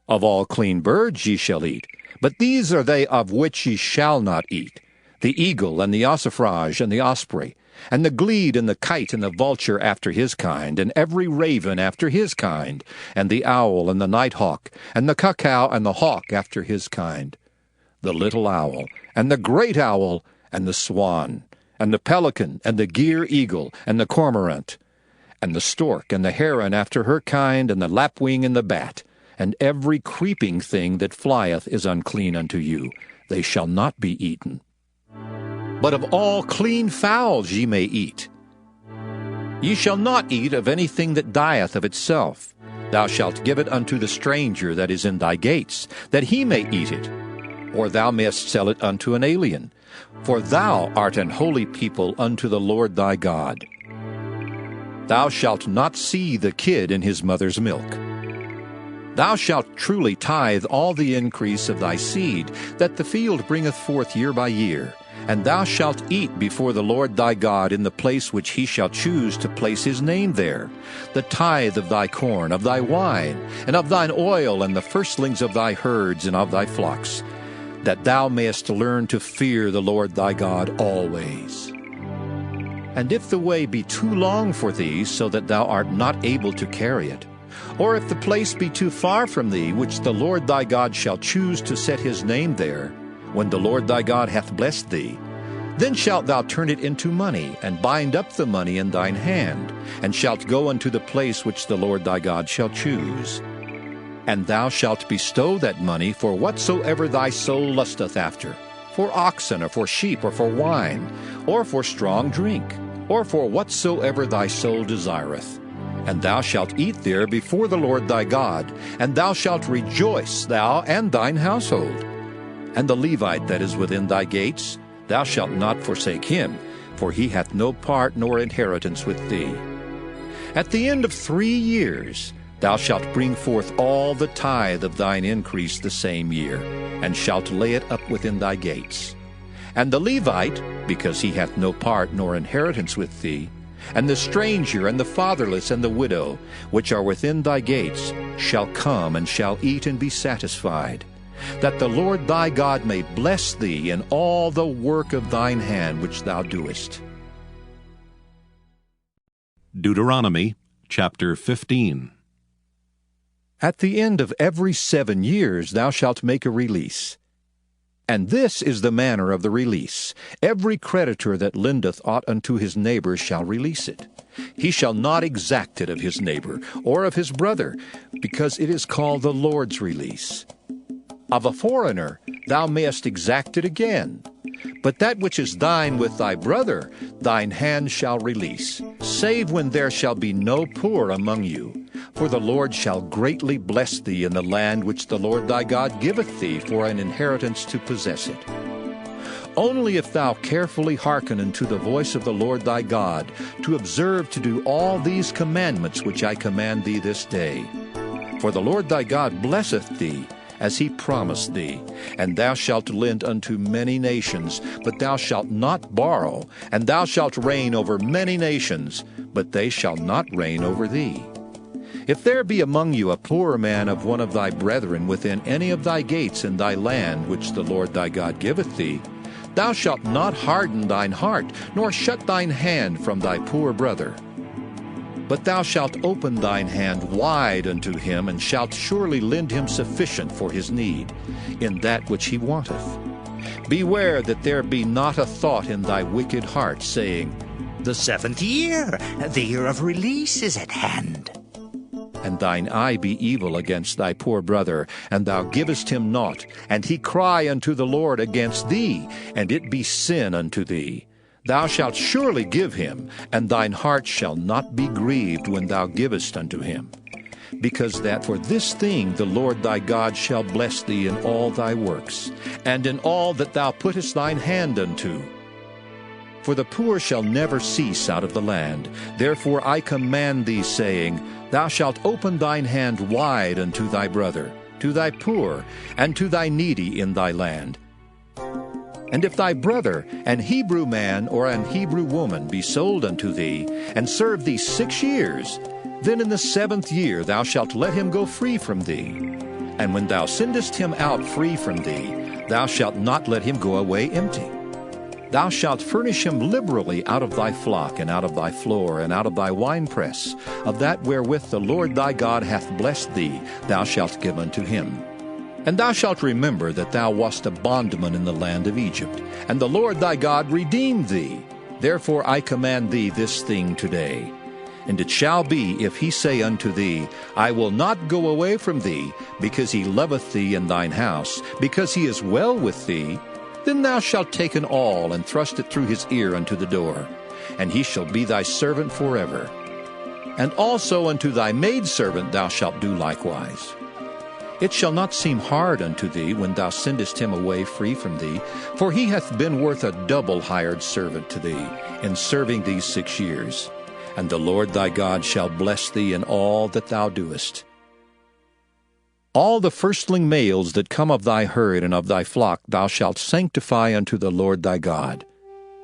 Of all clean birds ye shall eat, but these are they of which ye shall not eat: the eagle, and the ossifrage, and the osprey, and the glede, and the kite, and the vulture after his kind, and every raven after his kind, and the owl, and the nighthawk, and the cuckoo, and the hawk after his kind, the little owl, and the great owl, and the swan, and the pelican, and the gyre eagle, and the cormorant, and the stork, and the heron after her kind, and the lapwing, and the bat. And every creeping thing that flieth is unclean unto you. They shall not be eaten. But of all clean fowls ye may eat. Ye shall not eat of anything that dieth of itself. Thou shalt give it unto the stranger that is in thy gates, that he may eat it. Or thou mayest sell it unto an alien. For thou art an holy people unto the Lord thy God. Thou shalt not see the kid in his mother's milk. Thou shalt truly tithe all the increase of thy seed, that the field bringeth forth year by year, And thou shalt eat before the Lord thy God in the place which he shall choose to place his name there, the tithe of thy corn, of thy wine, and of thine oil, and the firstlings of thy herds and of thy flocks, that thou mayest learn to fear the Lord thy God always. And if the way be too long for thee, so that thou art not able to carry it, or if the place be too far from thee, which the Lord thy God shall choose to set his name there, when the Lord thy God hath blessed thee, then shalt thou turn it into money, and bind up the money in thine hand, and shalt go unto the place which the Lord thy God shall choose. And thou shalt bestow that money for whatsoever thy soul lusteth after, for oxen, or for sheep, or for wine, or for strong drink, or for whatsoever thy soul desireth. And thou shalt eat there before the Lord thy God, and thou shalt rejoice, thou and thine household. And the Levite that is within thy gates, thou shalt not forsake him, for he hath no part nor inheritance with thee. At the end of 3 years thou shalt bring forth all the tithe of thine increase the same year, and shalt lay it up within thy gates. And the Levite, because he hath no part nor inheritance with thee, and the stranger, and the fatherless, and the widow, which are within thy gates, shall come and shall eat and be satisfied, that the Lord thy God may bless thee in all the work of thine hand which thou doest. Deuteronomy chapter 15. At the end of every 7 years thou shalt make a release. And this is the manner of the release. Every creditor that lendeth aught unto his neighbor shall release it. He shall not exact it of his neighbor, or of his brother, because it is called the Lord's release. Of a foreigner thou mayest exact it again. But that which is thine with thy brother, thine hand shall release, save when there shall be no poor among you. For the Lord shall greatly bless thee in the land which the Lord thy God giveth thee for an inheritance to possess it. Only if thou carefully hearken unto the voice of the Lord thy God, to observe to do all these commandments which I command thee this day. For the Lord thy God blesseth thee, as he promised thee, and thou shalt lend unto many nations, but thou shalt not borrow, and thou shalt reign over many nations, but they shall not reign over thee. If there be among you a poor man of one of thy brethren within any of thy gates in thy land which the Lord thy God giveth thee, thou shalt not harden thine heart, nor shut thine hand from thy poor brother. But thou shalt open thine hand wide unto him, and shalt surely lend him sufficient for his need, in that which he wanteth. Beware that there be not a thought in thy wicked heart, saying, The 7th year, the year of release, is at hand. And thine eye be evil against thy poor brother, and thou givest him naught, and he cry unto the Lord against thee, and it be sin unto thee. Thou shalt surely give him, and thine heart shall not be grieved when thou givest unto him. Because that for this thing the Lord thy God shall bless thee in all thy works, and in all that thou puttest thine hand unto. For the poor shall never cease out of the land. Therefore I command thee, saying, Thou shalt open thine hand wide unto thy brother, to thy poor, and to thy needy in thy land. And if thy brother, an Hebrew man or an Hebrew woman, be sold unto thee, and serve thee 6 years, then in the 7th year thou shalt let him go free from thee. And when thou sendest him out free from thee, thou shalt not let him go away empty. Thou shalt furnish him liberally out of thy flock, and out of thy floor, and out of thy winepress, of that wherewith the Lord thy God hath blessed thee, thou shalt give unto him. And thou shalt remember that thou wast a bondman in the land of Egypt, and the Lord thy God redeemed thee. Therefore I command thee this thing today. And it shall be, if he say unto thee, I will not go away from thee, because he loveth thee in thine house, because he is well with thee, then thou shalt take an awl, and thrust it through his ear unto the door, and he shall be thy servant forever. And also unto thy maidservant thou shalt do likewise. It shall not seem hard unto thee when thou sendest him away free from thee, for he hath been worth a double hired servant to thee, in serving these 6 years. And the Lord thy God shall bless thee in all that thou doest. All the firstling males that come of thy herd and of thy flock thou shalt sanctify unto the Lord thy God.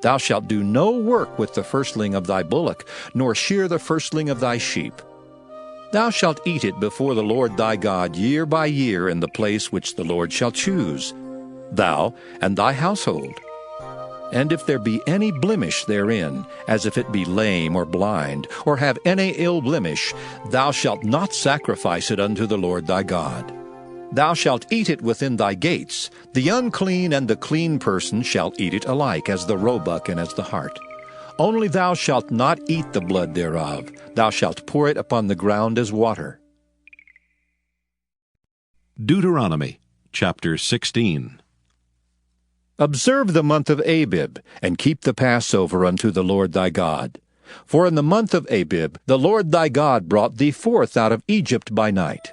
Thou shalt do no work with the firstling of thy bullock, nor shear the firstling of thy sheep. Thou shalt eat it before the Lord thy God year by year in the place which the Lord shall choose, thou and thy household. And if there be any blemish therein, as if it be lame or blind, or have any ill blemish, thou shalt not sacrifice it unto the Lord thy God. Thou shalt eat it within thy gates. The unclean and the clean person shall eat it alike, as the roebuck and as the hart. Only thou shalt not eat the blood thereof. Thou shalt pour it upon the ground as water. Deuteronomy chapter 16. Observe the month of Abib, and keep the Passover unto the Lord thy God. For in the month of Abib the Lord thy God brought thee forth out of Egypt by night.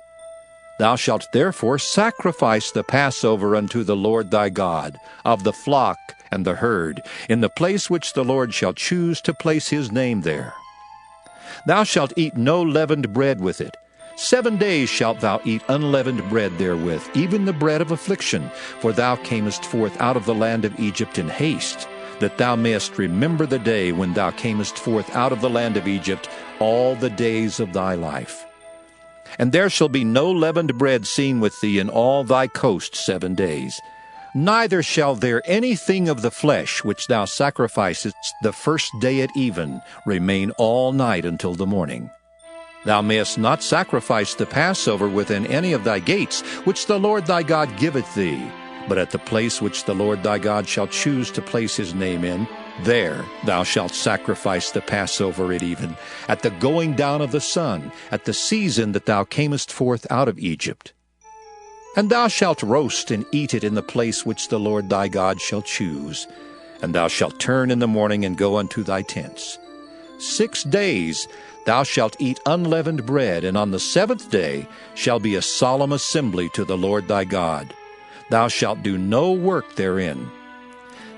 Thou shalt therefore sacrifice the Passover unto the Lord thy God, of the flock and the herd, in the place which the Lord shall choose to place his name there. Thou shalt eat no leavened bread with it. 7 days shalt thou eat unleavened bread therewith, even the bread of affliction, for thou camest forth out of the land of Egypt in haste, that thou mayest remember the day when thou camest forth out of the land of Egypt all the days of thy life. And there shall be no leavened bread seen with thee in all thy coast 7 days. Neither shall there anything of the flesh which thou sacrificest the first day at even remain all night until the morning. Thou mayest not sacrifice the Passover within any of thy gates, which the Lord thy God giveth thee, but at the place which the Lord thy God shall choose to place his name in, there thou shalt sacrifice the Passover at even, at the going down of the sun, at the season that thou camest forth out of Egypt. And thou shalt roast and eat it in the place which the Lord thy God shall choose, and thou shalt turn in the morning and go unto thy tents. 6 days thou shalt eat unleavened bread, and on the 7th day shall be a solemn assembly to the Lord thy God. Thou shalt do no work therein.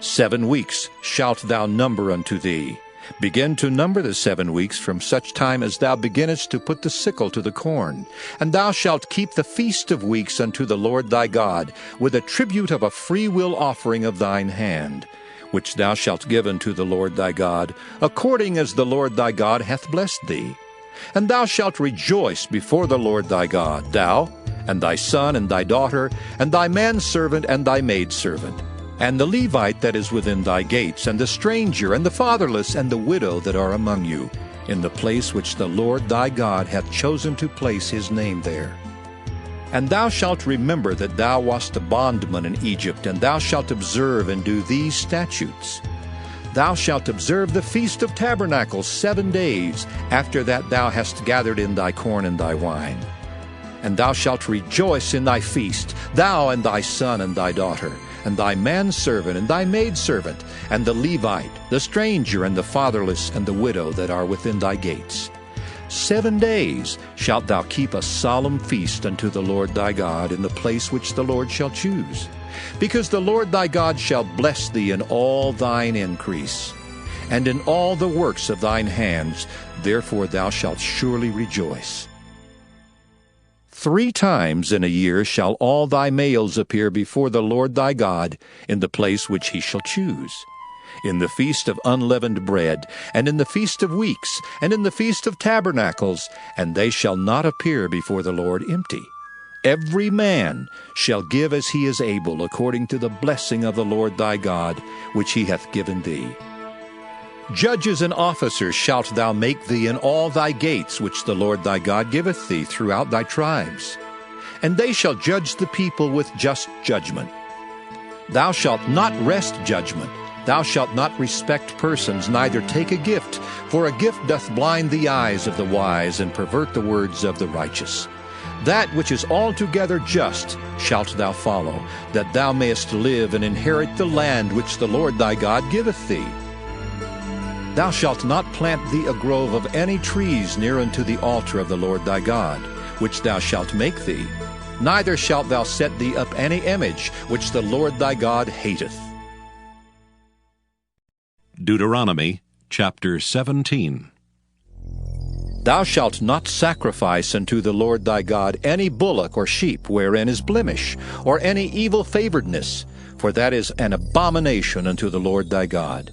7 weeks shalt thou number unto thee. Begin to number the 7 weeks from such time as thou beginnest to put the sickle to the corn. And thou shalt keep the feast of weeks unto the Lord thy God, with a tribute of a freewill offering of thine hand, which thou shalt give unto the Lord thy God, according as the Lord thy God hath blessed thee. And thou shalt rejoice before the Lord thy God, thou, and thy son, and thy daughter, and thy manservant, and thy maidservant, and the Levite that is within thy gates, and the stranger, and the fatherless, and the widow that are among you, in the place which the Lord thy God hath chosen to place his name there. And thou shalt remember that thou wast a bondman in Egypt, and thou shalt observe and do these statutes. Thou shalt observe the Feast of Tabernacles 7 days, after that thou hast gathered in thy corn and thy wine. And thou shalt rejoice in thy feast, thou and thy son and thy daughter, and thy manservant and thy maidservant, and the Levite, the stranger, and the fatherless, and the widow that are within thy gates. 7 days shalt thou keep a solemn feast unto the Lord thy God in the place which the Lord shall choose, because the Lord thy God shall bless thee in all thine increase, and in all the works of thine hands, therefore thou shalt surely rejoice. 3 times in a year shall all thy males appear before the Lord thy God in the place which he shall choose, in the feast of unleavened bread, and in the feast of weeks, and in the feast of tabernacles, and they shall not appear before the Lord empty. Every man shall give as he is able, according to the blessing of the Lord thy God, which he hath given thee. Judges and officers shalt thou make thee in all thy gates, which the Lord thy God giveth thee throughout thy tribes. And they shall judge the people with just judgment. Thou shalt not wrest judgment. Thou shalt not respect persons, neither take a gift, for a gift doth blind the eyes of the wise, and pervert the words of the righteous. That which is altogether just shalt thou follow, that thou mayest live and inherit the land which the Lord thy God giveth thee. Thou shalt not plant thee a grove of any trees near unto the altar of the Lord thy God, which thou shalt make thee, neither shalt thou set thee up any image which the Lord thy God hateth. Deuteronomy chapter 17. Thou shalt not sacrifice unto the Lord thy God any bullock or sheep wherein is blemish, or any evil favoredness, for that is an abomination unto the Lord thy God.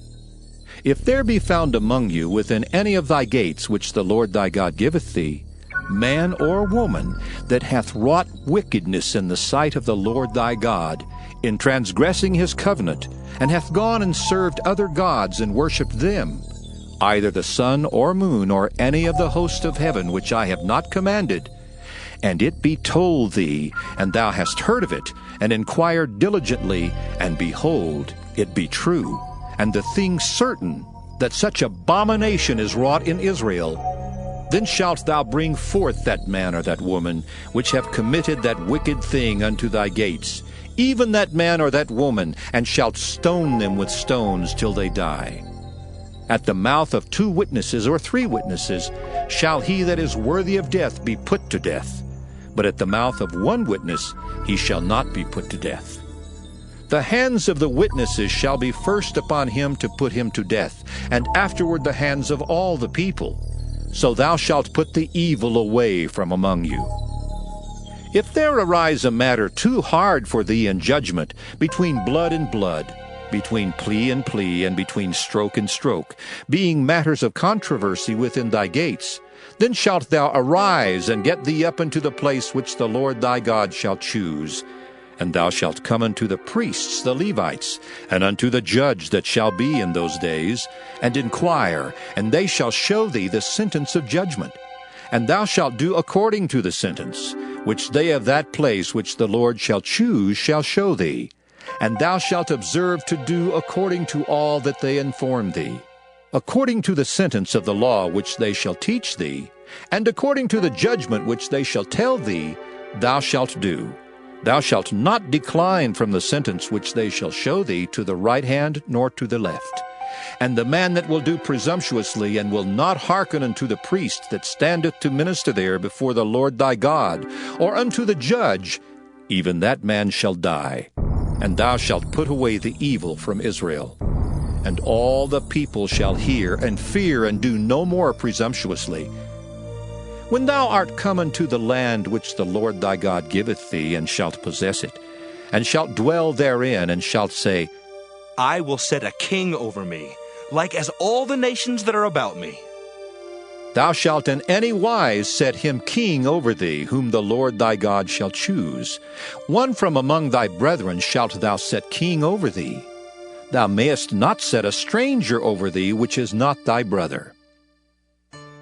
If there be found among you within any of thy gates which the Lord thy God giveth thee, man or woman that hath wrought wickedness in the sight of the Lord thy God, in transgressing his covenant, and hath gone and served other gods and worshipped them, either the sun or moon or any of the host of heaven which I have not commanded, and it be told thee, and thou hast heard of it, and inquired diligently, and behold, it be true, and the thing certain, that such abomination is wrought in Israel, then shalt thou bring forth that man or that woman which have committed that wicked thing unto thy gates, even that man or that woman, and shalt stone them with stones till they die. At the mouth of 2 witnesses or 3 witnesses shall he that is worthy of death be put to death, but at the mouth of 1 witness he shall not be put to death. The hands of the witnesses shall be first upon him to put him to death, and afterward the hands of all the people. So thou shalt put the evil away from among you. If there arise a matter too hard for thee in judgment, between blood and blood, between plea and plea, and between stroke and stroke, being matters of controversy within thy gates, then shalt thou arise and get thee up into the place which the Lord thy God shall choose. And thou shalt come unto the priests the Levites, and unto the judge that shall be in those days, and inquire, and they shall show thee the sentence of judgment. And thou shalt do according to the sentence, which they of that place which the Lord shall choose shall show thee. And thou shalt observe to do according to all that they inform thee, according to the sentence of the law which they shall teach thee, and according to the judgment which they shall tell thee, thou shalt do. Thou shalt not decline from the sentence which they shall show thee to the right hand nor to the left. And the man that will do presumptuously, and will not hearken unto the priest that standeth to minister there before the Lord thy God, or unto the judge, even that man shall die. And thou shalt put away the evil from Israel. And all the people shall hear and fear, and do no more presumptuously. When thou art come unto the land which the Lord thy God giveth thee, and shalt possess it, and shalt dwell therein, and shalt say, I will set a king over me, like as all the nations that are about me. Thou shalt in any wise set him king over thee, whom the Lord thy God shall choose. One from among thy brethren shalt thou set king over thee. Thou mayest not set a stranger over thee, which is not thy brother.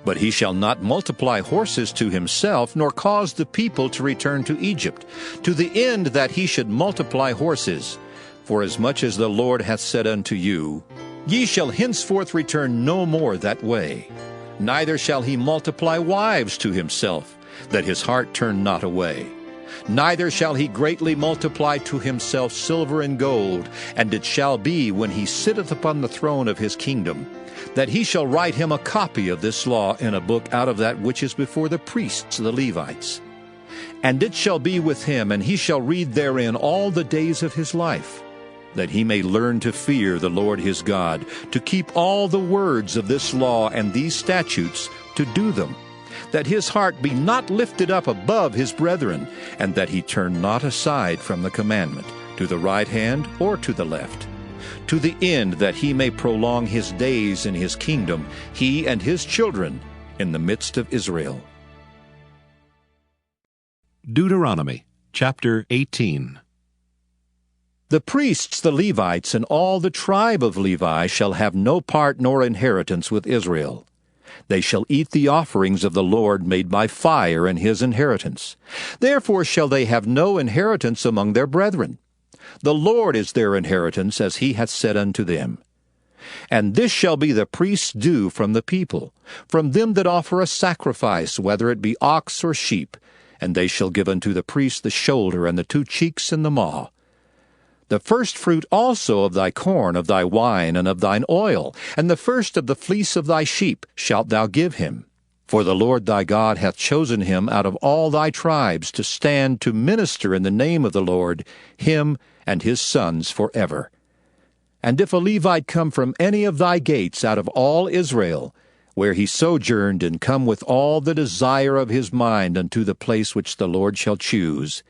But he shall not multiply horses to himself, nor cause the people to return to Egypt, to the end that he should multiply horses. For as much as the Lord hath said unto you, ye shall henceforth return no more that way. Neither shall he multiply wives to himself, that his heart turn not away. Neither shall he greatly multiply to himself silver and gold, and it shall be, when he sitteth upon the throne of his kingdom, that he shall write him a copy of this law in a book out of that which is before the priests the Levites. And it shall be with him, and he shall read therein all the days of his life, that he may learn to fear the Lord his God, to keep all the words of this law and these statutes, to do them, that his heart be not lifted up above his brethren, and that he turn not aside from the commandment, to the right hand or to the left, to the end that he may prolong his days in his kingdom, he and his children, in the midst of Israel. Deuteronomy chapter 18. The priests the Levites and all the tribe of Levi shall have no part nor inheritance with Israel. They shall eat the offerings of the Lord made by fire in his inheritance. Therefore shall they have no inheritance among their brethren. The Lord is their inheritance, as he hath said unto them. And this shall be the priest's due from the people, from them that offer a sacrifice, whether it be ox or sheep, and they shall give unto the priest the shoulder, and the 2 cheeks, and the maw. The first fruit also of thy corn, of thy wine, and of thine oil, and the first of the fleece of thy sheep shalt thou give him. For the Lord thy God hath chosen him out of all thy tribes to stand to minister in the name of the Lord, him and his sons forever. And if a Levite come from any of thy gates out of all Israel, where he sojourned, and come with all the desire of his mind unto the place which the Lord shall choose.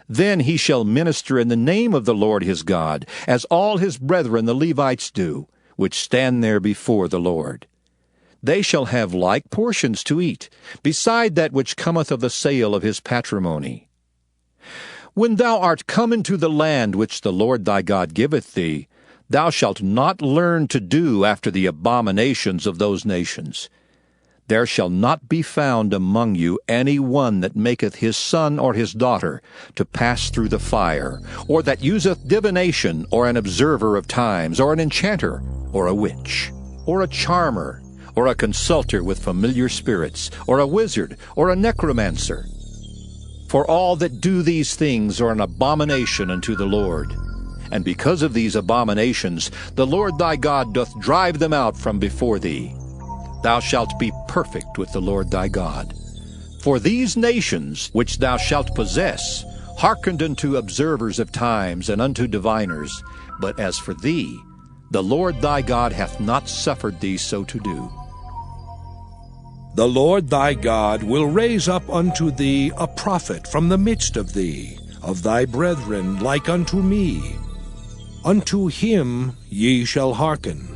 Then he shall minister in the name of the Lord his God, as all his brethren the Levites do, which stand there before the Lord. They shall have like portions to eat, beside that which cometh of the sale of his patrimony. When thou art come into the land which the Lord thy God giveth thee, thou shalt not learn to do after the abominations of those nations. There shall not be found among you any one that maketh his son or his daughter to pass through the fire, or that useth divination, or an observer of times, or an enchanter, or a witch, or a charmer, or a consulter with familiar spirits, or a wizard, or a necromancer. For all that do these things are an abomination unto the Lord. And because of these abominations, the Lord thy God doth drive them out from before thee. Thou shalt be perfect with the Lord thy God. For these nations which thou shalt possess hearkened unto observers of times and unto diviners, but as for thee, the Lord thy God hath not suffered thee so to do. The Lord thy God will raise up unto thee a prophet from the midst of thee, of thy brethren like unto me. Unto him ye shall hearken.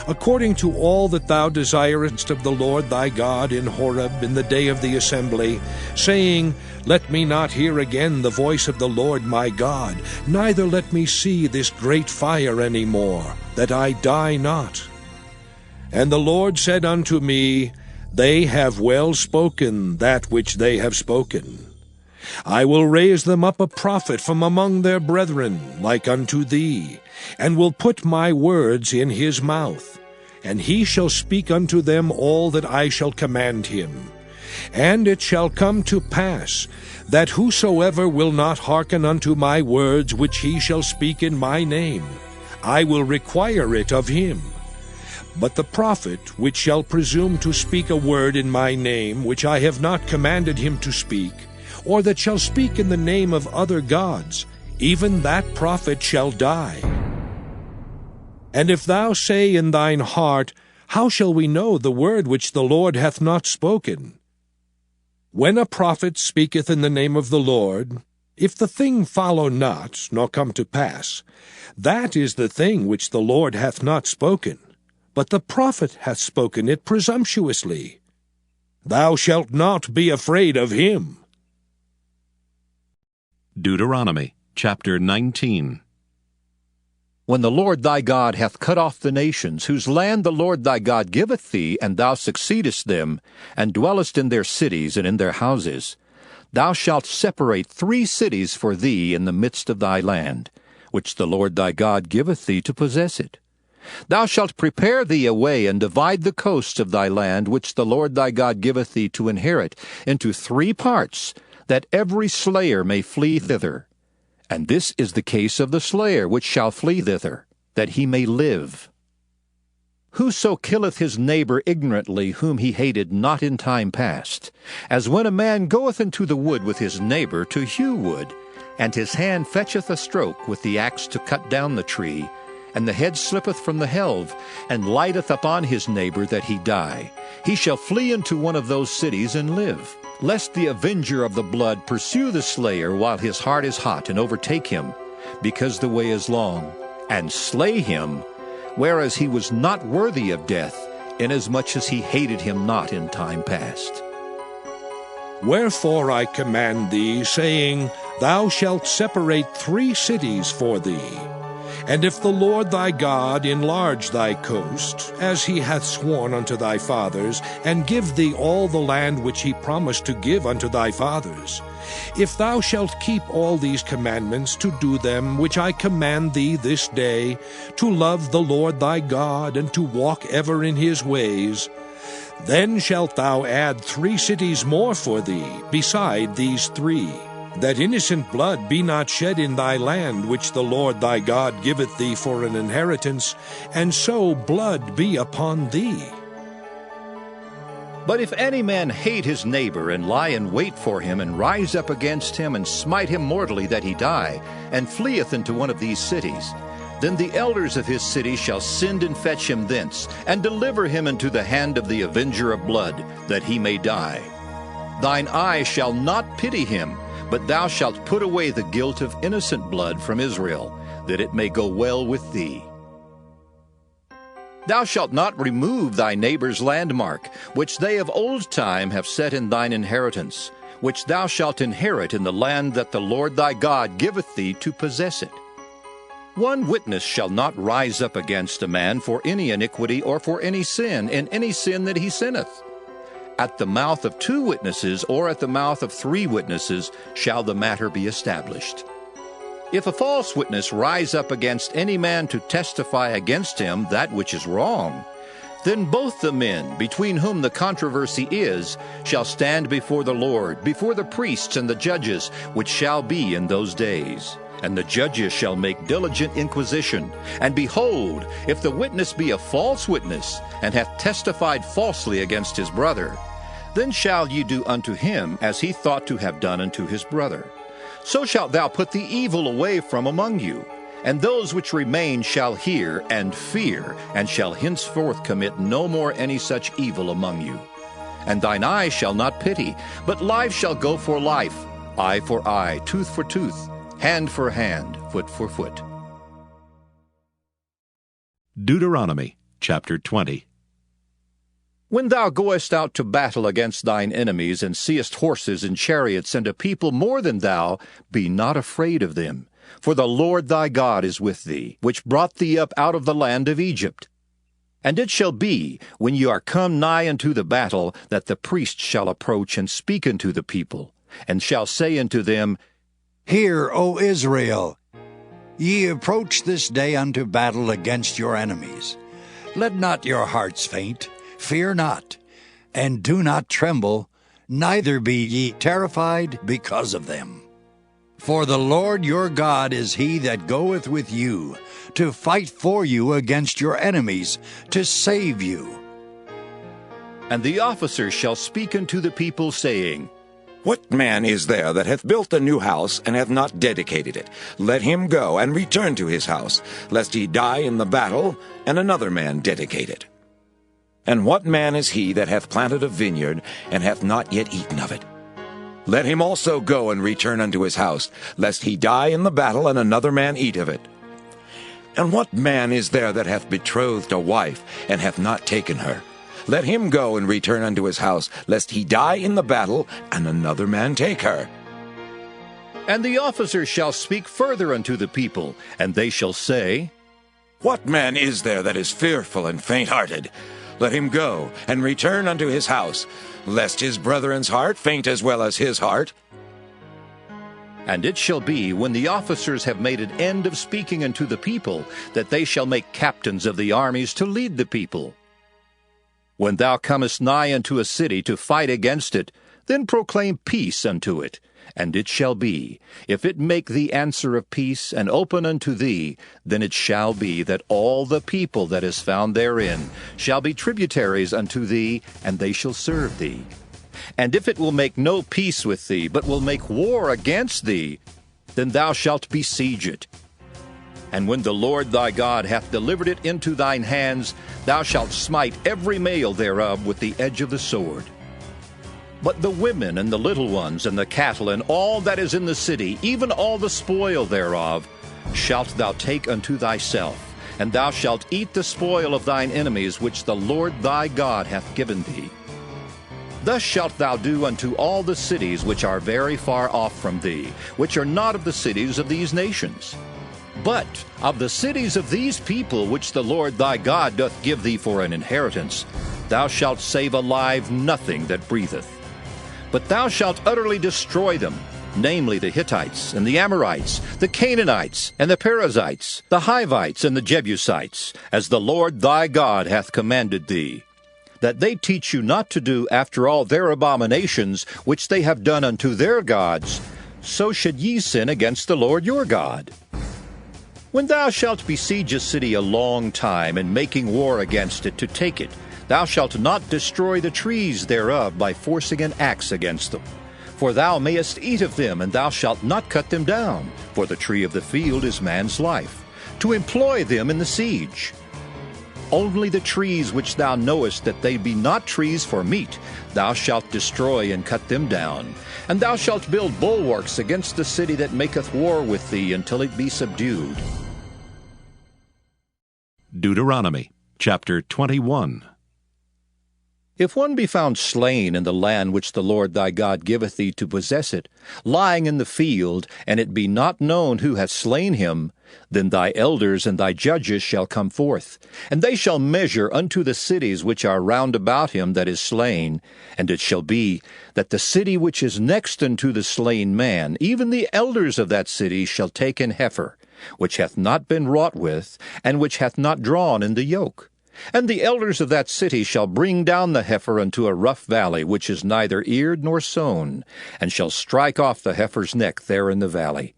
According to all that thou desirest of the Lord thy God in Horeb in the day of the assembly, saying, Let me not hear again the voice of the Lord my God, neither let me see this great fire any more, that I die not. And the Lord said unto me, They have well spoken that which they have spoken. I will raise them up a prophet from among their brethren, like unto thee, and will put my words in his mouth, and he shall speak unto them all that I shall command him. And it shall come to pass, that whosoever will not hearken unto my words which he shall speak in my name, I will require it of him. But the prophet which shall presume to speak a word in my name which I have not commanded him to speak, or that shall speak in the name of other gods, even that prophet shall die. And if thou say in thine heart, How shall we know the word which the Lord hath not spoken? When a prophet speaketh in the name of the Lord, if the thing follow not, nor come to pass, that is the thing which the Lord hath not spoken, but the prophet hath spoken it presumptuously. Thou shalt not be afraid of him. Deuteronomy chapter 19. When the Lord thy God hath cut off the nations, whose land the Lord thy God giveth thee, and thou succeedest them, and dwellest in their cities and in their houses, thou shalt separate 3 cities for thee in the midst of thy land, which the Lord thy God giveth thee to possess it. Thou shalt prepare thee a way, and divide the coasts of thy land, which the Lord thy God giveth thee to inherit, into 3 parts, that every slayer may flee thither. And this is the case of the slayer which shall flee thither, that he may live. Whoso killeth his neighbor ignorantly, whom he hated not in time past, as when a man goeth into the wood with his neighbor to hew wood, and his hand fetcheth a stroke with the axe to cut down the tree, and the head slippeth from the helve, and lighteth upon his neighbor that he die, he shall flee into one of those cities and live, lest the avenger of the blood pursue the slayer while his heart is hot, and overtake him, because the way is long, and slay him, whereas he was not worthy of death, inasmuch as he hated him not in time past. Wherefore I command thee, saying, Thou shalt separate 3 cities for thee. And if the Lord thy God enlarge thy coast, as he hath sworn unto thy fathers, and give thee all the land which he promised to give unto thy fathers, if thou shalt keep all these commandments to do them which I command thee this day, to love the Lord thy God, and to walk ever in his ways, then shalt thou add 3 cities more for thee, beside these 3, that innocent blood be not shed in thy land which the Lord thy God giveth thee for an inheritance, and so blood be upon thee. But if any man hate his neighbor, and lie in wait for him, and rise up against him, and smite him mortally that he die, and fleeth into one of these cities, then the elders of his city shall send and fetch him thence, and deliver him into the hand of the avenger of blood, that he may die. Thine eye shall not pity him, but thou shalt put away the guilt of innocent blood from Israel, that it may go well with thee. Thou shalt not remove thy neighbor's landmark, which they of old time have set in thine inheritance, which thou shalt inherit in the land that the Lord thy God giveth thee to possess it. One witness shall not rise up against a man for any iniquity or for any sin, in any sin that he sinneth. At the mouth of 2 witnesses or at the mouth of 3 witnesses shall the matter be established. If a false witness rise up against any man to testify against him that which is wrong, then both the men between whom the controversy is shall stand before the Lord, before the priests and the judges, which shall be in those days. And the judges shall make diligent inquisition. And behold, if the witness be a false witness, and hath testified falsely against his brother, then shall ye do unto him as he thought to have done unto his brother. So shalt thou put the evil away from among you. And those which remain shall hear and fear, and shall henceforth commit no more any such evil among you. And thine eye shall not pity, but life shall go for life, eye for eye, tooth for tooth, hand for hand, foot for foot. Deuteronomy chapter 20. When thou goest out to battle against thine enemies, and seest horses and chariots, and a people more than thou, be not afraid of them. For the Lord thy God is with thee, which brought thee up out of the land of Egypt. And it shall be, when ye are come nigh unto the battle, that the priest shall approach and speak unto the people, and shall say unto them, Hear, O Israel, ye approach this day unto battle against your enemies. Let not your hearts faint, fear not, and do not tremble, neither be ye terrified because of them. For the Lord your God is he that goeth with you, to fight for you against your enemies, to save you. And the officer shall speak unto the people, saying, What man is there that hath built a new house, and hath not dedicated it? Let him go and return to his house, lest he die in the battle, and another man dedicate it. And what man is he that hath planted a vineyard, and hath not yet eaten of it? Let him also go and return unto his house, lest he die in the battle, and another man eat of it. And what man is there that hath betrothed a wife, and hath not taken her? Let him go and return unto his house, lest he die in the battle, and another man take her. And the officer shall speak further unto the people, and they shall say, What man is there that is fearful and faint-hearted? Let him go and return unto his house, lest his brethren's heart faint as well as his heart. And it shall be, when the officers have made an end of speaking unto the people, that they shall make captains of the armies to lead the people. When thou comest nigh unto a city to fight against it, then proclaim peace unto it. And it shall be, if it make thee answer of peace, and open unto thee, then it shall be that all the people that is found therein shall be tributaries unto thee, and they shall serve thee. And if it will make no peace with thee, but will make war against thee, then thou shalt besiege it. And when the Lord thy God hath delivered it into thine hands, thou shalt smite every male thereof with the edge of the sword. But the women and the little ones and the cattle and all that is in the city, even all the spoil thereof, shalt thou take unto thyself, and thou shalt eat the spoil of thine enemies which the Lord thy God hath given thee. Thus shalt thou do unto all the cities which are very far off from thee, which are not of the cities of these nations. But of the cities of these people which the Lord thy God doth give thee for an inheritance, thou shalt save alive nothing that breatheth. But thou shalt utterly destroy them, namely the Hittites, and the Amorites, the Canaanites, and the Perizzites, the Hivites, and the Jebusites, as the Lord thy God hath commanded thee, that they teach you not to do after all their abominations which they have done unto their gods, so should ye sin against the Lord your God. When thou shalt besiege a city a long time, and making war against it to take it, thou shalt not destroy the trees thereof by forcing an axe against them. For thou mayest eat of them, and thou shalt not cut them down, for the tree of the field is man's life. to employ them in the siege. Only the trees which thou knowest that they be not trees for meat, thou shalt destroy and cut them down. And thou shalt build bulwarks against the city that maketh war with thee until it be subdued. Deuteronomy chapter 21. If one be found slain in the land which the Lord thy God giveth thee to possess it, lying in the field, and it be not known who hath slain him, then thy elders and thy judges shall come forth, and they shall measure unto the cities which are round about him that is slain. And it shall be that the city which is next unto the slain man, even the elders of that city shall take an heifer, which hath not been wrought with, and which hath not drawn in the yoke. And the elders of that city shall bring down the heifer unto a rough valley, which is neither eared nor sown, and shall strike off the heifer's neck there in the valley.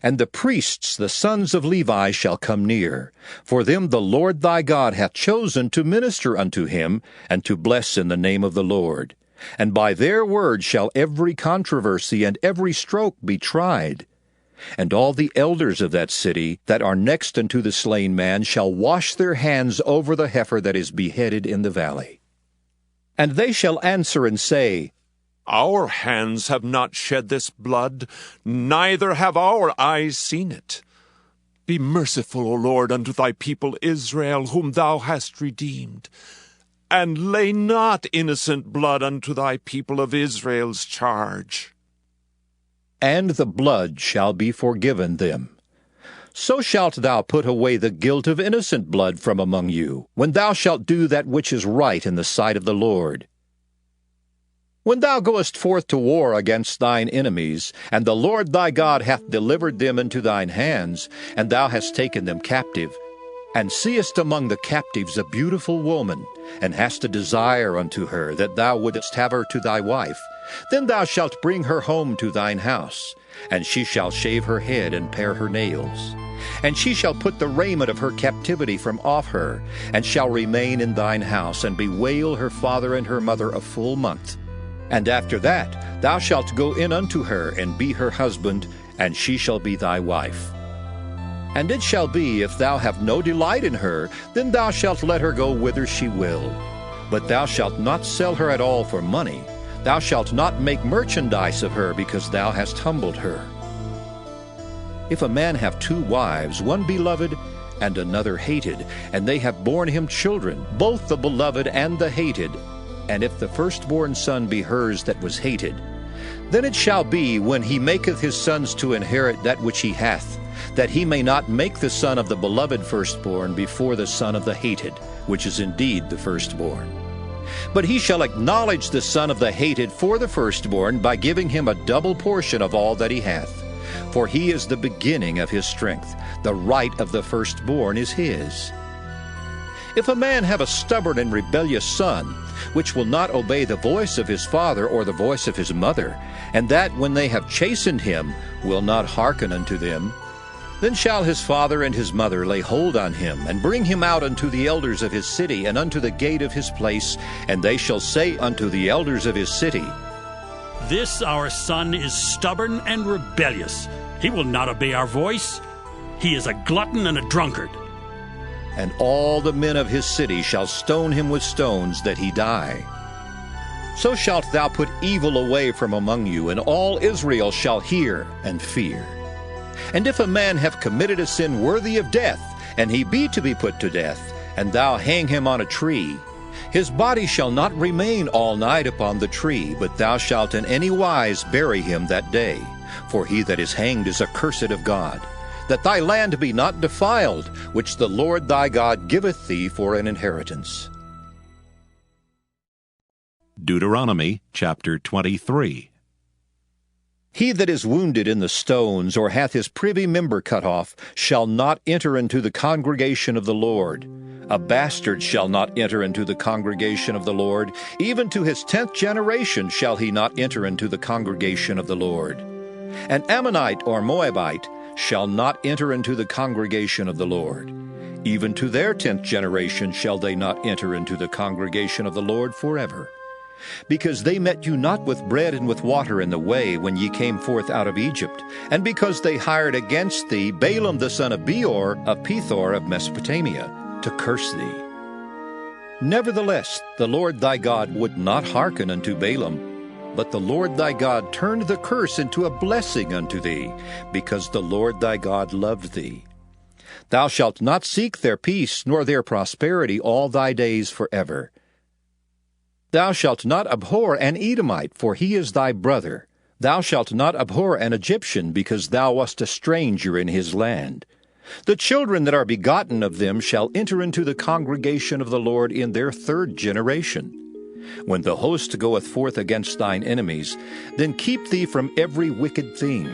And the priests, the sons of Levi, shall come near. For them the Lord thy God hath chosen to minister unto him, and to bless in the name of the Lord. And by their word shall every controversy and every stroke be tried. And all the elders of that city that are next unto the slain man shall wash their hands over the heifer that is beheaded in the valley. And they shall answer and say, Our hands have not shed this blood, neither have our eyes seen it. Be merciful, O Lord, unto thy people Israel, whom thou hast redeemed, and lay not innocent blood unto thy people of Israel's charge. And the blood shall be forgiven them. So shalt thou put away the guilt of innocent blood from among you, when thou shalt do that which is right in the sight of the Lord. When thou goest forth to war against thine enemies, and the Lord thy God hath delivered them into thine hands, and thou hast taken them captive, and seest among the captives a beautiful woman, and hast a desire unto her, that thou wouldest have her to thy wife, then thou shalt bring her home to thine house, and she shall shave her head and pare her nails. And she shall put the raiment of her captivity from off her, and shall remain in thine house, and bewail her father and her mother a full month. And after that thou shalt go in unto her, and be her husband, and she shall be thy wife. And it shall be, if thou have no delight in her, then thou shalt let her go whither she will. But thou shalt not sell her at all for money. Thou shalt not make merchandise of her, because thou hast humbled her. If a man have two wives, one beloved and another hated, and they have borne him children, both the beloved and the hated, and if the firstborn son be hers that was hated, then it shall be, when he maketh his sons to inherit that which he hath, that he may not make the son of the beloved firstborn before the son of the hated, which is indeed the firstborn. But he shall acknowledge the son of the hated for the firstborn by giving him a double portion of all that he hath. For he is the beginning of his strength. The right of the firstborn is his. If a man have a stubborn and rebellious son, which will not obey the voice of his father or the voice of his mother, and that when they have chastened him will not hearken unto them, then shall his father and his mother lay hold on him, and bring him out unto the elders of his city, and unto the gate of his place, and they shall say unto the elders of his city, This our son is stubborn and rebellious. He will not obey our voice. He is a glutton and a drunkard. And all the men of his city shall stone him with stones, that he die. So shalt thou put evil away from among you, and all Israel shall hear and fear. And if a man have committed a sin worthy of death, and he be to be put to death, and thou hang him on a tree, his body shall not remain all night upon the tree, but thou shalt in any wise bury him that day. For he that is hanged is accursed of God, that thy land be not defiled, which the Lord thy God giveth thee for an inheritance. Deuteronomy chapter 23. He that is wounded in the stones, or hath his privy member cut off, shall not enter into the congregation of the Lord. A bastard shall not enter into the congregation of the Lord. Even to his 10th generation shall he not enter into the congregation of the Lord. An Ammonite or Moabite shall not enter into the congregation of the Lord. Even to their 10th generation shall they not enter into the congregation of the Lord forever. Because they met you not with bread and with water in the way when ye came forth out of Egypt, and because they hired against thee Balaam the son of Beor of Pethor of Mesopotamia, to curse thee. Nevertheless, the Lord thy God would not hearken unto Balaam, but the Lord thy God turned the curse into a blessing unto thee, because the Lord thy God loved thee. Thou shalt not seek their peace nor their prosperity all thy days forever. Thou shalt not abhor an Edomite, for he is thy brother. Thou shalt not abhor an Egyptian, because thou wast a stranger in his land. The children that are begotten of them shall enter into the congregation of the Lord in their third generation. When the host goeth forth against thine enemies, then keep thee from every wicked thing.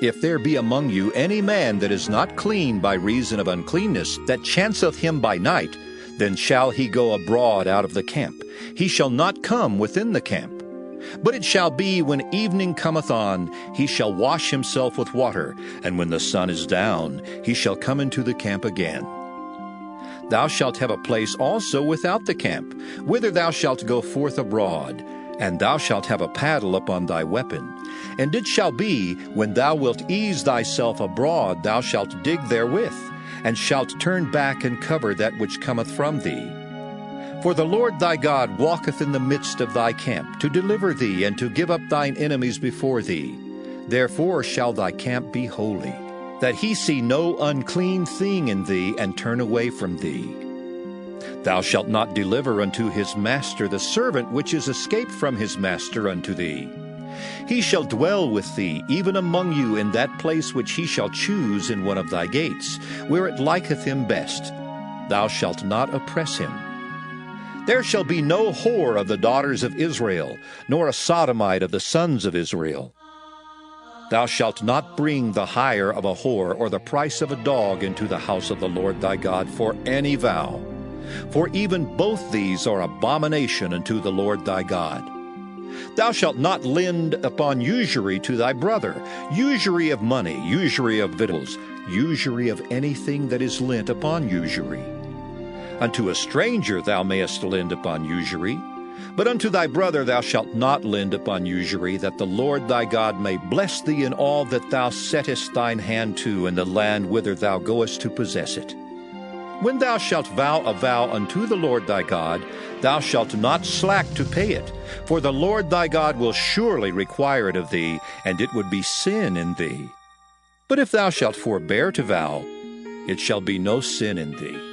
If there be among you any man that is not clean by reason of uncleanness, that chanceth him by night, then shall he go abroad out of the camp. He shall not come within the camp. But it shall be, when evening cometh on, he shall wash himself with water, and when the sun is down, he shall come into the camp again. Thou shalt have a place also without the camp, whither thou shalt go forth abroad, and thou shalt have a paddle upon thy weapon. And it shall be, when thou wilt ease thyself abroad, thou shalt dig therewith, and shalt turn back and cover that which cometh from thee. For the Lord thy God walketh in the midst of thy camp, to deliver thee, and to give up thine enemies before thee. Therefore shall thy camp be holy, that he see no unclean thing in thee, and turn away from thee. Thou shalt not deliver unto his master the servant which is escaped from his master unto thee. He shall dwell with thee, even among you, in that place which he shall choose in one of thy gates, where it liketh him best. Thou shalt not oppress him. There shall be no whore of the daughters of Israel, nor a sodomite of the sons of Israel. Thou shalt not bring the hire of a whore or the price of a dog into the house of the Lord thy God for any vow. For even both these are abomination unto the Lord thy God. Thou shalt not lend upon usury to thy brother, usury of money, usury of victuals, usury of anything that is lent upon usury. Unto a stranger thou mayest lend upon usury, but unto thy brother thou shalt not lend upon usury, that the Lord thy God may bless thee in all that thou settest thine hand to in the land whither thou goest to possess it. When thou shalt vow a vow unto the Lord thy God, thou shalt not slack to pay it, for the Lord thy God will surely require it of thee, and it would be sin in thee. But if thou shalt forbear to vow, it shall be no sin in thee.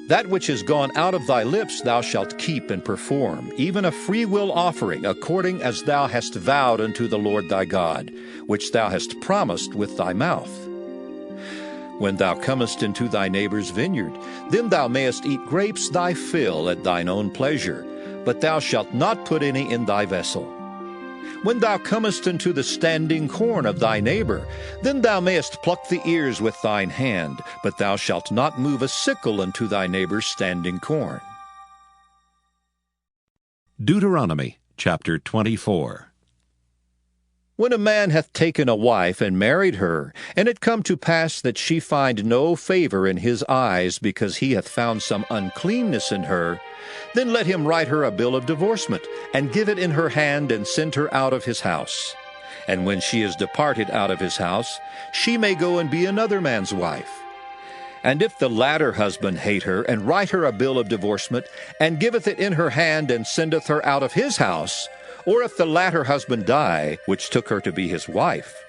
That which is gone out of thy lips thou shalt keep and perform, even a freewill offering, according as thou hast vowed unto the Lord thy God, which thou hast promised with thy mouth. When thou comest into thy neighbor's vineyard, then thou mayest eat grapes thy fill at thine own pleasure, but thou shalt not put any in thy vessel. When thou comest into the standing corn of thy neighbor, then thou mayest pluck the ears with thine hand, but thou shalt not move a sickle unto thy neighbor's standing corn. Deuteronomy chapter 24. When a man hath taken a wife and married her, and it come to pass that she find no favor in his eyes, because he hath found some uncleanness in her, then let him write her a bill of divorcement, and give it in her hand, and send her out of his house. And when she is departed out of his house, she may go and be another man's wife. And if the latter husband hate her, and write her a bill of divorcement, and giveth it in her hand, and sendeth her out of his house, or if the latter husband die, which took her to be his wife,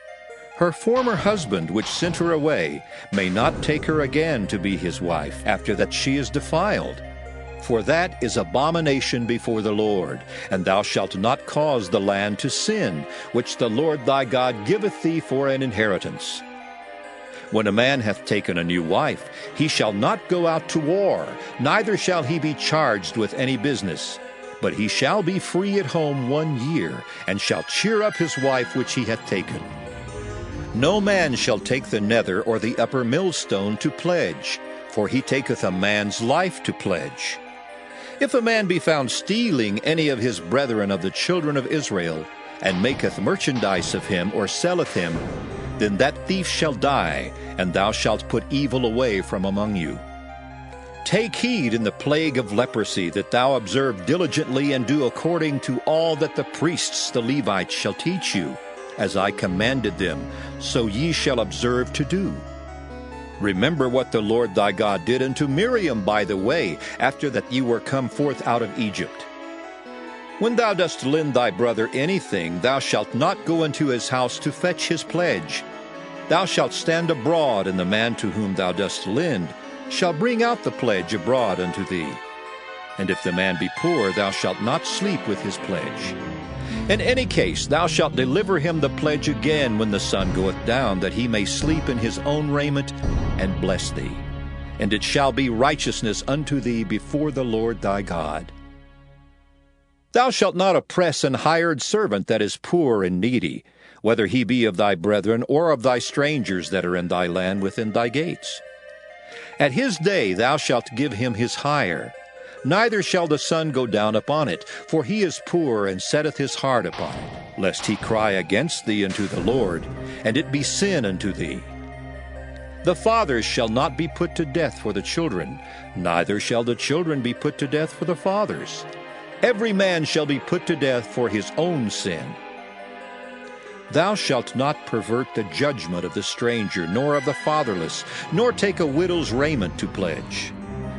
her former husband, which sent her away, may not take her again to be his wife, after that she is defiled. For that is abomination before the Lord, and thou shalt not cause the land to sin, which the Lord thy God giveth thee for an inheritance. When a man hath taken a new wife, he shall not go out to war, neither shall he be charged with any business. But he shall be free at home 1 year, and shall cheer up his wife which he hath taken. No man shall take the nether or the upper millstone to pledge, for he taketh a man's life to pledge. If a man be found stealing any of his brethren of the children of Israel, and maketh merchandise of him, or selleth him, then that thief shall die, and thou shalt put evil away from among you. Take heed in the plague of leprosy, that thou observe diligently and do according to all that the priests, the Levites, shall teach you, as I commanded them, so ye shall observe to do. Remember what the Lord thy God did unto Miriam by the way, after that ye were come forth out of Egypt. When thou dost lend thy brother anything, thou shalt not go into his house to fetch his pledge. Thou shalt stand abroad, and the man to whom thou dost lend shall bring out the pledge abroad unto thee. And if the man be poor, thou shalt not sleep with his pledge. In any case, thou shalt deliver him the pledge again when the sun goeth down, that he may sleep in his own raiment, and bless thee. And it shall be righteousness unto thee before the Lord thy God. Thou shalt not oppress an hired servant that is poor and needy, whether he be of thy brethren or of thy strangers that are in thy land within thy gates. At his day thou shalt give him his hire. Neither shall the sun go down upon it, for he is poor and setteth his heart upon it, lest he cry against thee unto the Lord, and it be sin unto thee. The fathers shall not be put to death for the children, neither shall the children be put to death for the fathers. Every man shall be put to death for his own sin. Thou shalt not pervert the judgment of the stranger, nor of the fatherless, nor take a widow's raiment to pledge.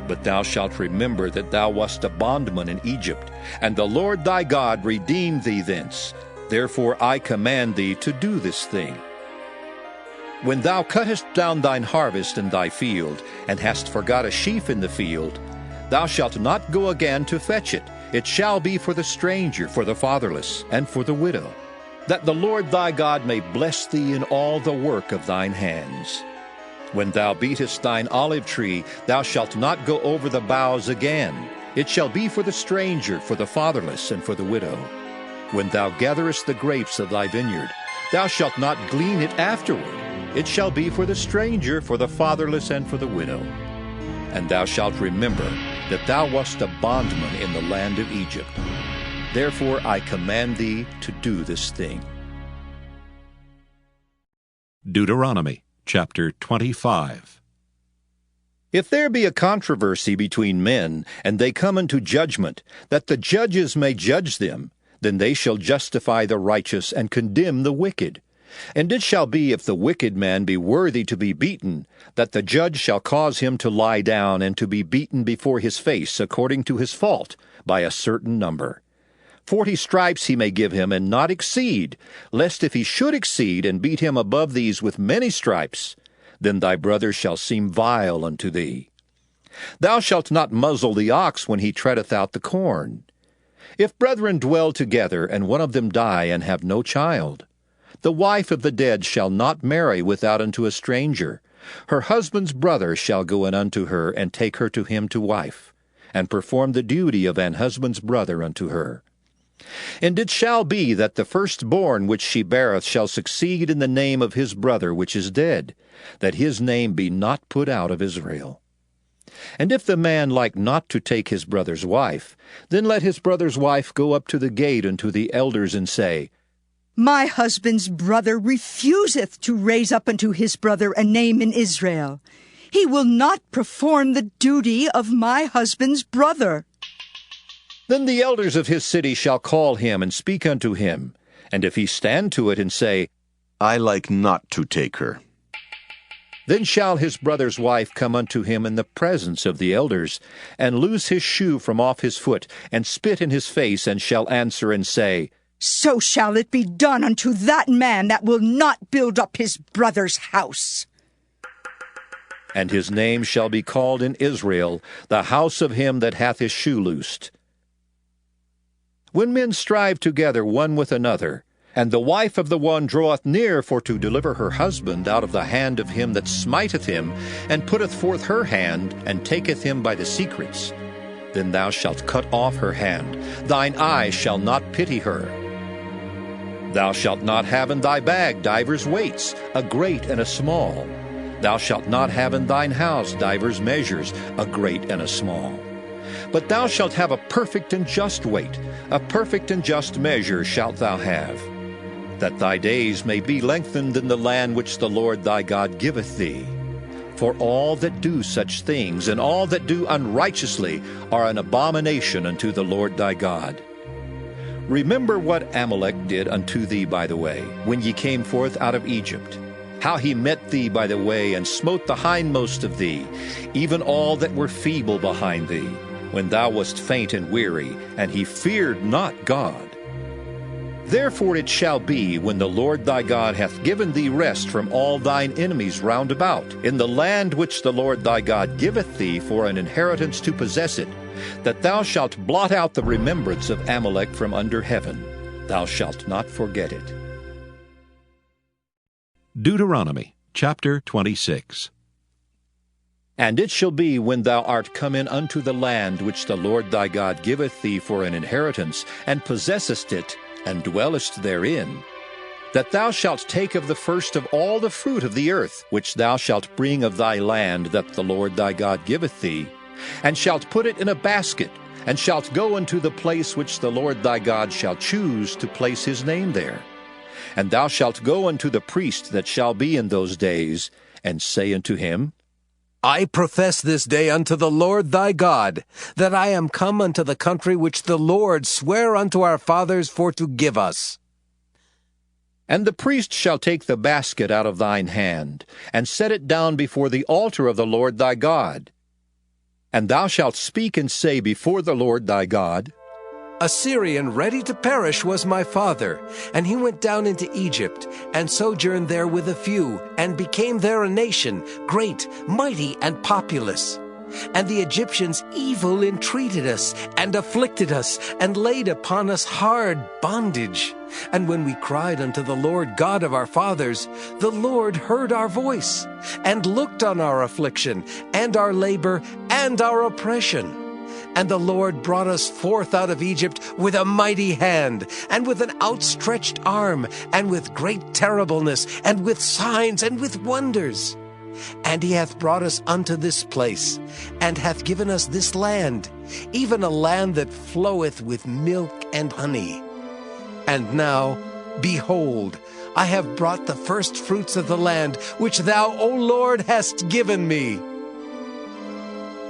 But thou shalt remember that thou wast a bondman in Egypt, and the Lord thy God redeemed thee thence. Therefore I command thee to do this thing. When thou cuttest down thine harvest in thy field, and hast forgot a sheaf in the field, thou shalt not go again to fetch it. It shall be for the stranger, for the fatherless, and for the widow, that the Lord thy God may bless thee in all the work of thine hands. When thou beatest thine olive tree, thou shalt not go over the boughs again. It shall be for the stranger, for the fatherless, and for the widow. When thou gatherest the grapes of thy vineyard, thou shalt not glean it afterward. It shall be for the stranger, for the fatherless, and for the widow. And thou shalt remember that thou wast a bondman in the land of Egypt. Therefore I command thee to do this thing. Deuteronomy chapter 25. If there be a controversy between men, and they come unto judgment, that the judges may judge them, then they shall justify the righteous and condemn the wicked. And it shall be, if the wicked man be worthy to be beaten, that the judge shall cause him to lie down and to be beaten before his face according to his fault, by a certain number. 40 stripes he may give him, and not exceed, lest if he should exceed, and beat him above these with many stripes, then thy brother shall seem vile unto thee. Thou shalt not muzzle the ox when he treadeth out the corn. If brethren dwell together, and one of them die, and have no child, the wife of the dead shall not marry without unto a stranger. Her husband's brother shall go in unto her, and take her to him to wife, and perform the duty of an husband's brother unto her. And it shall be that the firstborn which she beareth shall succeed in the name of his brother which is dead, that his name be not put out of Israel. And if the man like not to take his brother's wife, then let his brother's wife go up to the gate unto the elders, and say, My husband's brother refuseth to raise up unto his brother a name in Israel. He will not perform the duty of my husband's brother. Then the elders of his city shall call him, and speak unto him. And if he stand to it, and say, I like not to take her, then shall his brother's wife come unto him in the presence of the elders, and loose his shoe from off his foot, and spit in his face, and shall answer and say, So shall it be done unto that man that will not build up his brother's house. And his name shall be called in Israel, the house of him that hath his shoe loosed. When men strive together one with another, and the wife of the one draweth near for to deliver her husband out of the hand of him that smiteth him, and putteth forth her hand, and taketh him by the secrets, then thou shalt cut off her hand. Thine eye shall not pity her. Thou shalt not have in thy bag divers weights, a great and a small. Thou shalt not have in thine house divers measures, a great and a small. But thou shalt have a perfect and just weight, a perfect and just measure shalt thou have, that thy days may be lengthened in the land which the Lord thy God giveth thee. For all that do such things, and all that do unrighteously, are an abomination unto the Lord thy God. Remember what Amalek did unto thee by the way, when ye came forth out of Egypt, how he met thee by the way, and smote the hindmost of thee, even all that were feeble behind thee, when thou wast faint and weary, and he feared not God. Therefore it shall be, when the Lord thy God hath given thee rest from all thine enemies round about, in the land which the Lord thy God giveth thee for an inheritance to possess it, that thou shalt blot out the remembrance of Amalek from under heaven. Thou shalt not forget it. Deuteronomy chapter 26. And it shall be, when thou art come in unto the land which the Lord thy God giveth thee for an inheritance, and possessest it, and dwellest therein, that thou shalt take of the first of all the fruit of the earth, which thou shalt bring of thy land that the Lord thy God giveth thee, and shalt put it in a basket, and shalt go unto the place which the Lord thy God shall choose to place his name there. And thou shalt go unto the priest that shall be in those days, and say unto him, I profess this day unto the Lord thy God, that I am come unto the country which the Lord sware unto our fathers for to give us. And the priest shall take the basket out of thine hand, and set it down before the altar of the Lord thy God. And thou shalt speak and say before the Lord thy God, A Syrian ready to perish was my father, and he went down into Egypt, and sojourned there with a few, and became there a nation, great, mighty, and populous. And the Egyptians evil entreated us, and afflicted us, and laid upon us hard bondage. And when we cried unto the Lord God of our fathers, the Lord heard our voice, and looked on our affliction, and our labor, and our oppression. And the Lord brought us forth out of Egypt with a mighty hand, and with an outstretched arm, and with great terribleness, and with signs, and with wonders. And he hath brought us unto this place, and hath given us this land, even a land that floweth with milk and honey. And now, behold, I have brought the first fruits of the land, which thou, O Lord, hast given me.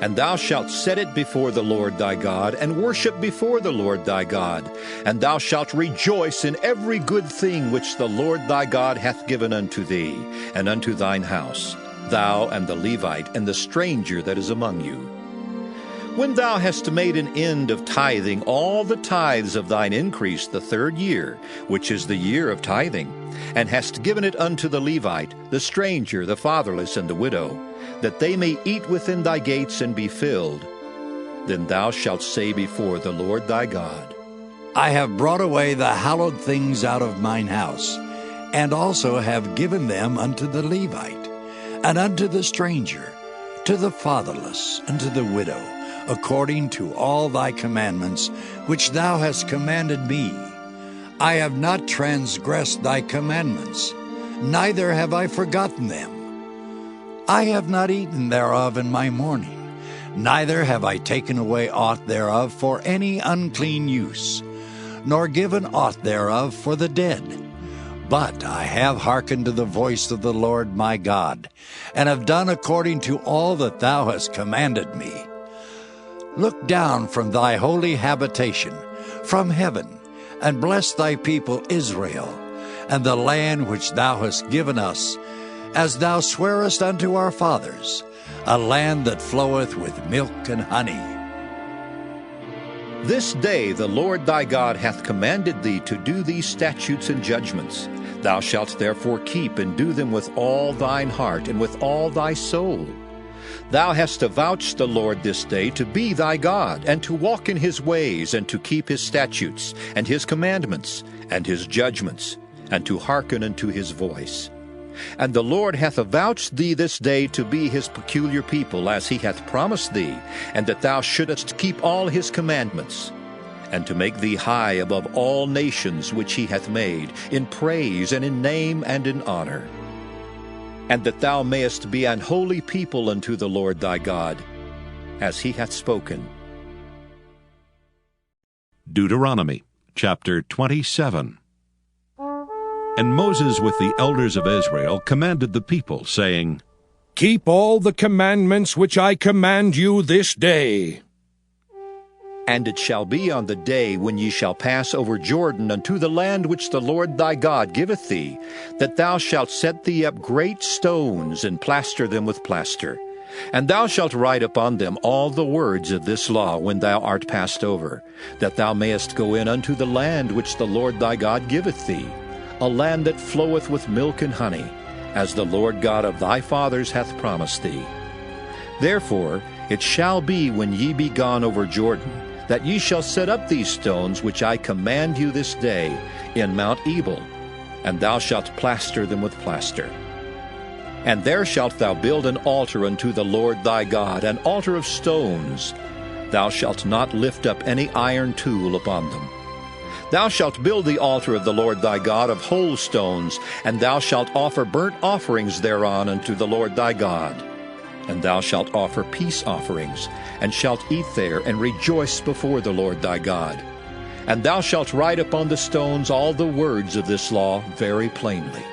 And thou shalt set it before the Lord thy God, and worship before the Lord thy God. And thou shalt rejoice in every good thing which the Lord thy God hath given unto thee, and unto thine house, thou and the Levite, and the stranger that is among you. When thou hast made an end of tithing all the tithes of thine increase the 3rd year, which is the year of tithing, and hast given it unto the Levite, the stranger, the fatherless, and the widow, that they may eat within thy gates and be filled, then thou shalt say before the Lord thy God, I have brought away the hallowed things out of mine house, and also have given them unto the Levite, and unto the stranger, to the fatherless, and to the widow, according to all thy commandments, which thou hast commanded me. I have not transgressed thy commandments, neither have I forgotten them. I have not eaten thereof in my mourning, neither have I taken away aught thereof for any unclean use, nor given aught thereof for the dead. But I have hearkened to the voice of the Lord my God, and have done according to all that thou hast commanded me. Look down from thy holy habitation, from heaven, and bless thy people Israel, and the land which thou hast given us, as thou swarest unto our fathers, a land that floweth with milk and honey. This day the Lord thy God hath commanded thee to do these statutes and judgments. Thou shalt therefore keep and do them with all thine heart and with all thy soul. Thou hast avouched the Lord this day to be thy God, and to walk in his ways, and to keep his statutes, and his commandments, and his judgments, and to hearken unto his voice. And the Lord hath avouched thee this day to be his peculiar people, as he hath promised thee, and that thou shouldest keep all his commandments, and to make thee high above all nations which he hath made, in praise and in name and in honor. And that thou mayest be an holy people unto the Lord thy God, as he hath spoken. Deuteronomy chapter 27. And Moses with the elders of Israel commanded the people, saying, Keep all the commandments which I command you this day. And it shall be on the day when ye shall pass over Jordan unto the land which the Lord thy God giveth thee, that thou shalt set thee up great stones, and plaster them with plaster. And thou shalt write upon them all the words of this law when thou art passed over, that thou mayest go in unto the land which the Lord thy God giveth thee, a land that floweth with milk and honey, as the Lord God of thy fathers hath promised thee. Therefore it shall be when ye be gone over Jordan, that ye shall set up these stones which I command you this day in Mount Ebal, and thou shalt plaster them with plaster. And there shalt thou build an altar unto the Lord thy God, an altar of stones. Thou shalt not lift up any iron tool upon them. Thou shalt build the altar of the Lord thy God of whole stones, and thou shalt offer burnt offerings thereon unto the Lord thy God. And thou shalt offer peace offerings, and shalt eat there, and rejoice before the Lord thy God. And thou shalt write upon the stones all the words of this law very plainly.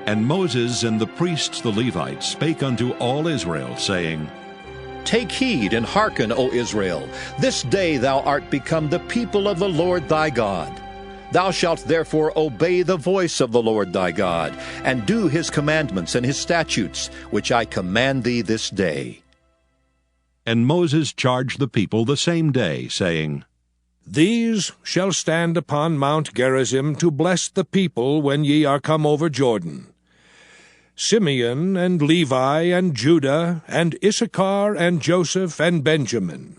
And Moses and the priests the Levites spake unto all Israel, saying, Take heed and hearken, O Israel. This day thou art become the people of the Lord thy God. Thou shalt therefore obey the voice of the Lord thy God, and do his commandments and his statutes, which I command thee this day. And Moses charged the people the same day, saying, These shall stand upon Mount Gerizim to bless the people when ye are come over Jordan. Simeon and Levi and Judah and Issachar and Joseph and Benjamin.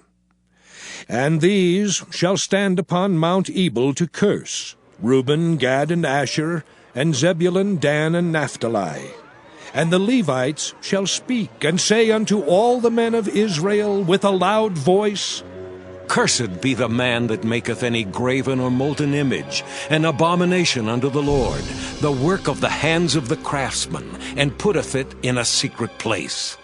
And these shall stand upon Mount Ebal to curse, Reuben, Gad, and Asher, and Zebulun, Dan, and Naphtali. And the Levites shall speak, and say unto all the men of Israel with a loud voice, Cursed be the man that maketh any graven or molten image, an abomination unto the Lord, the work of the hands of the craftsman, and putteth it in a secret place.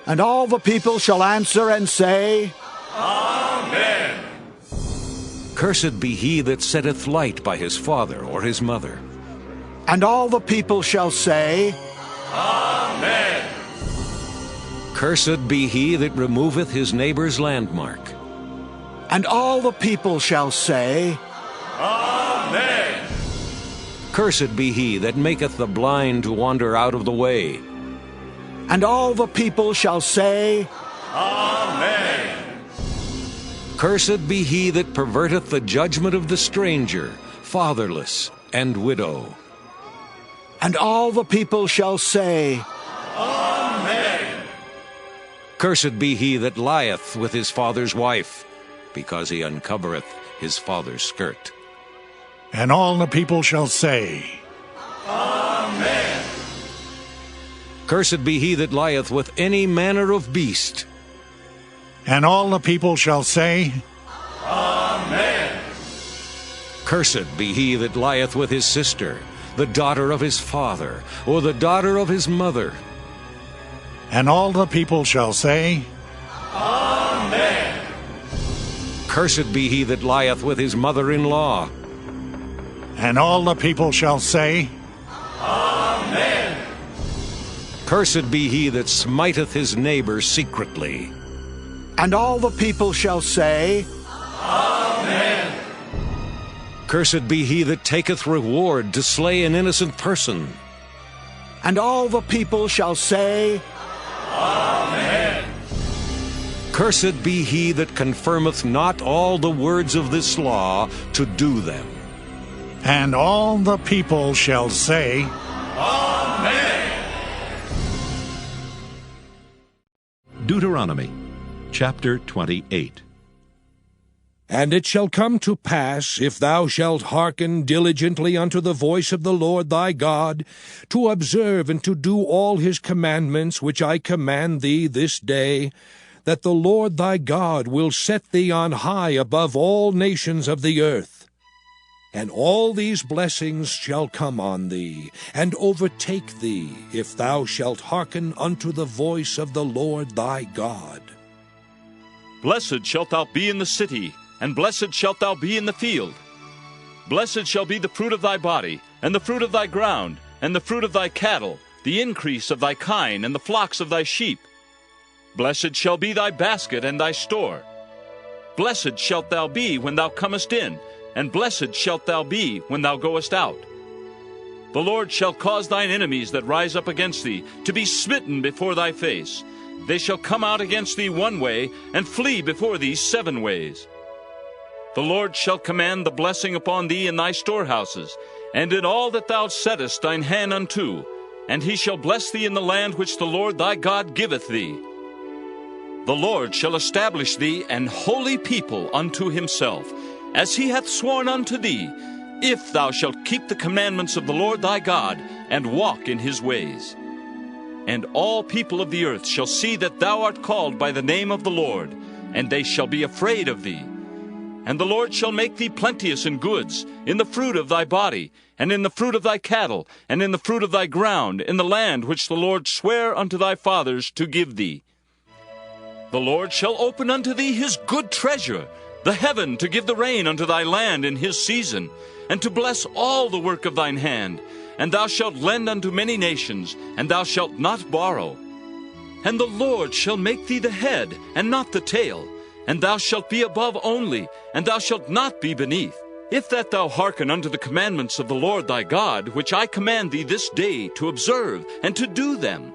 And all the people shall answer and say, Amen. Cursed be he that setteth light by his father or his mother. And all the people shall say, Amen. Cursed be he that removeth his neighbor's landmark. And all the people shall say, Amen. Cursed be he that maketh the blind to wander out of the way. And all the people shall say, Amen. Cursed be he that perverteth the judgment of the stranger, fatherless, and widow. And all the people shall say, Amen. Cursed be he that lieth with his father's wife, because he uncovereth his father's skirt. And all the people shall say, Amen. Cursed be he that lieth with any manner of beast. And all the people shall say, Amen. Cursed be he that lieth with his sister, the daughter of his father, or the daughter of his mother. And all the people shall say, Amen. Cursed be he that lieth with his mother-in-law. And all the people shall say, Amen. Cursed be he that smiteth his neighbor secretly. And all the people shall say, Amen. Cursed be he that taketh reward to slay an innocent person. And all the people shall say, Amen. Cursed be he that confirmeth not all the words of this law to do them. And all the people shall say, Amen. Deuteronomy chapter 28. And it shall come to pass, if thou shalt hearken diligently unto the voice of the Lord thy God, to observe and to do all his commandments which I command thee this day, that the Lord thy God will set thee on high above all nations of the earth. And all these blessings shall come on thee, and overtake thee, if thou shalt hearken unto the voice of the Lord thy God. Blessed shalt thou be in the city, and blessed shalt thou be in the field. Blessed shall be the fruit of thy body, and the fruit of thy ground, and the fruit of thy cattle, the increase of thy kine, and the flocks of thy sheep. Blessed shall be thy basket and thy store. Blessed shalt thou be when thou comest in, and blessed shalt thou be when thou goest out. The Lord shall cause thine enemies that rise up against thee to be smitten before thy face. They shall come out against thee one way, and flee before thee 7 ways. The Lord shall command the blessing upon thee in thy storehouses, and in all that thou settest thine hand unto, and he shall bless thee in the land which the Lord thy God giveth thee. The Lord shall establish thee an holy people unto himself, as he hath sworn unto thee, if thou shalt keep the commandments of the Lord thy God, and walk in his ways. And all people of the earth shall see that thou art called by the name of the Lord, and they shall be afraid of thee. And the Lord shall make thee plenteous in goods, in the fruit of thy body, and in the fruit of thy cattle, and in the fruit of thy ground, in the land which the Lord sware unto thy fathers to give thee. The Lord shall open unto thee his good treasure, the heaven, to give the rain unto thy land in his season, and to bless all the work of thine hand. And thou shalt lend unto many nations, and thou shalt not borrow. And the Lord shall make thee the head, and not the tail, and thou shalt be above only, and thou shalt not be beneath, if that thou hearken unto the commandments of the Lord thy God, which I command thee this day to observe and to do them.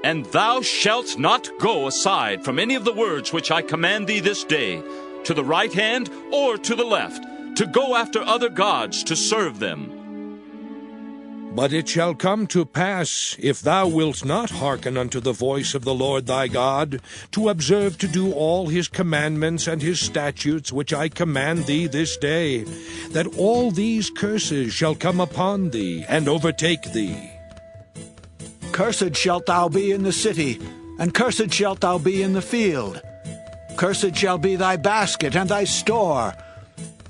And thou shalt not go aside from any of the words which I command thee this day, to the right hand or to the left, to go after other gods to serve them. But it shall come to pass, if thou wilt not hearken unto the voice of the Lord thy God, to observe to do all his commandments and his statutes which I command thee this day, that all these curses shall come upon thee and overtake thee. Cursed shalt thou be in the city, and cursed shalt thou be in the field. Cursed shall be thy basket and thy store.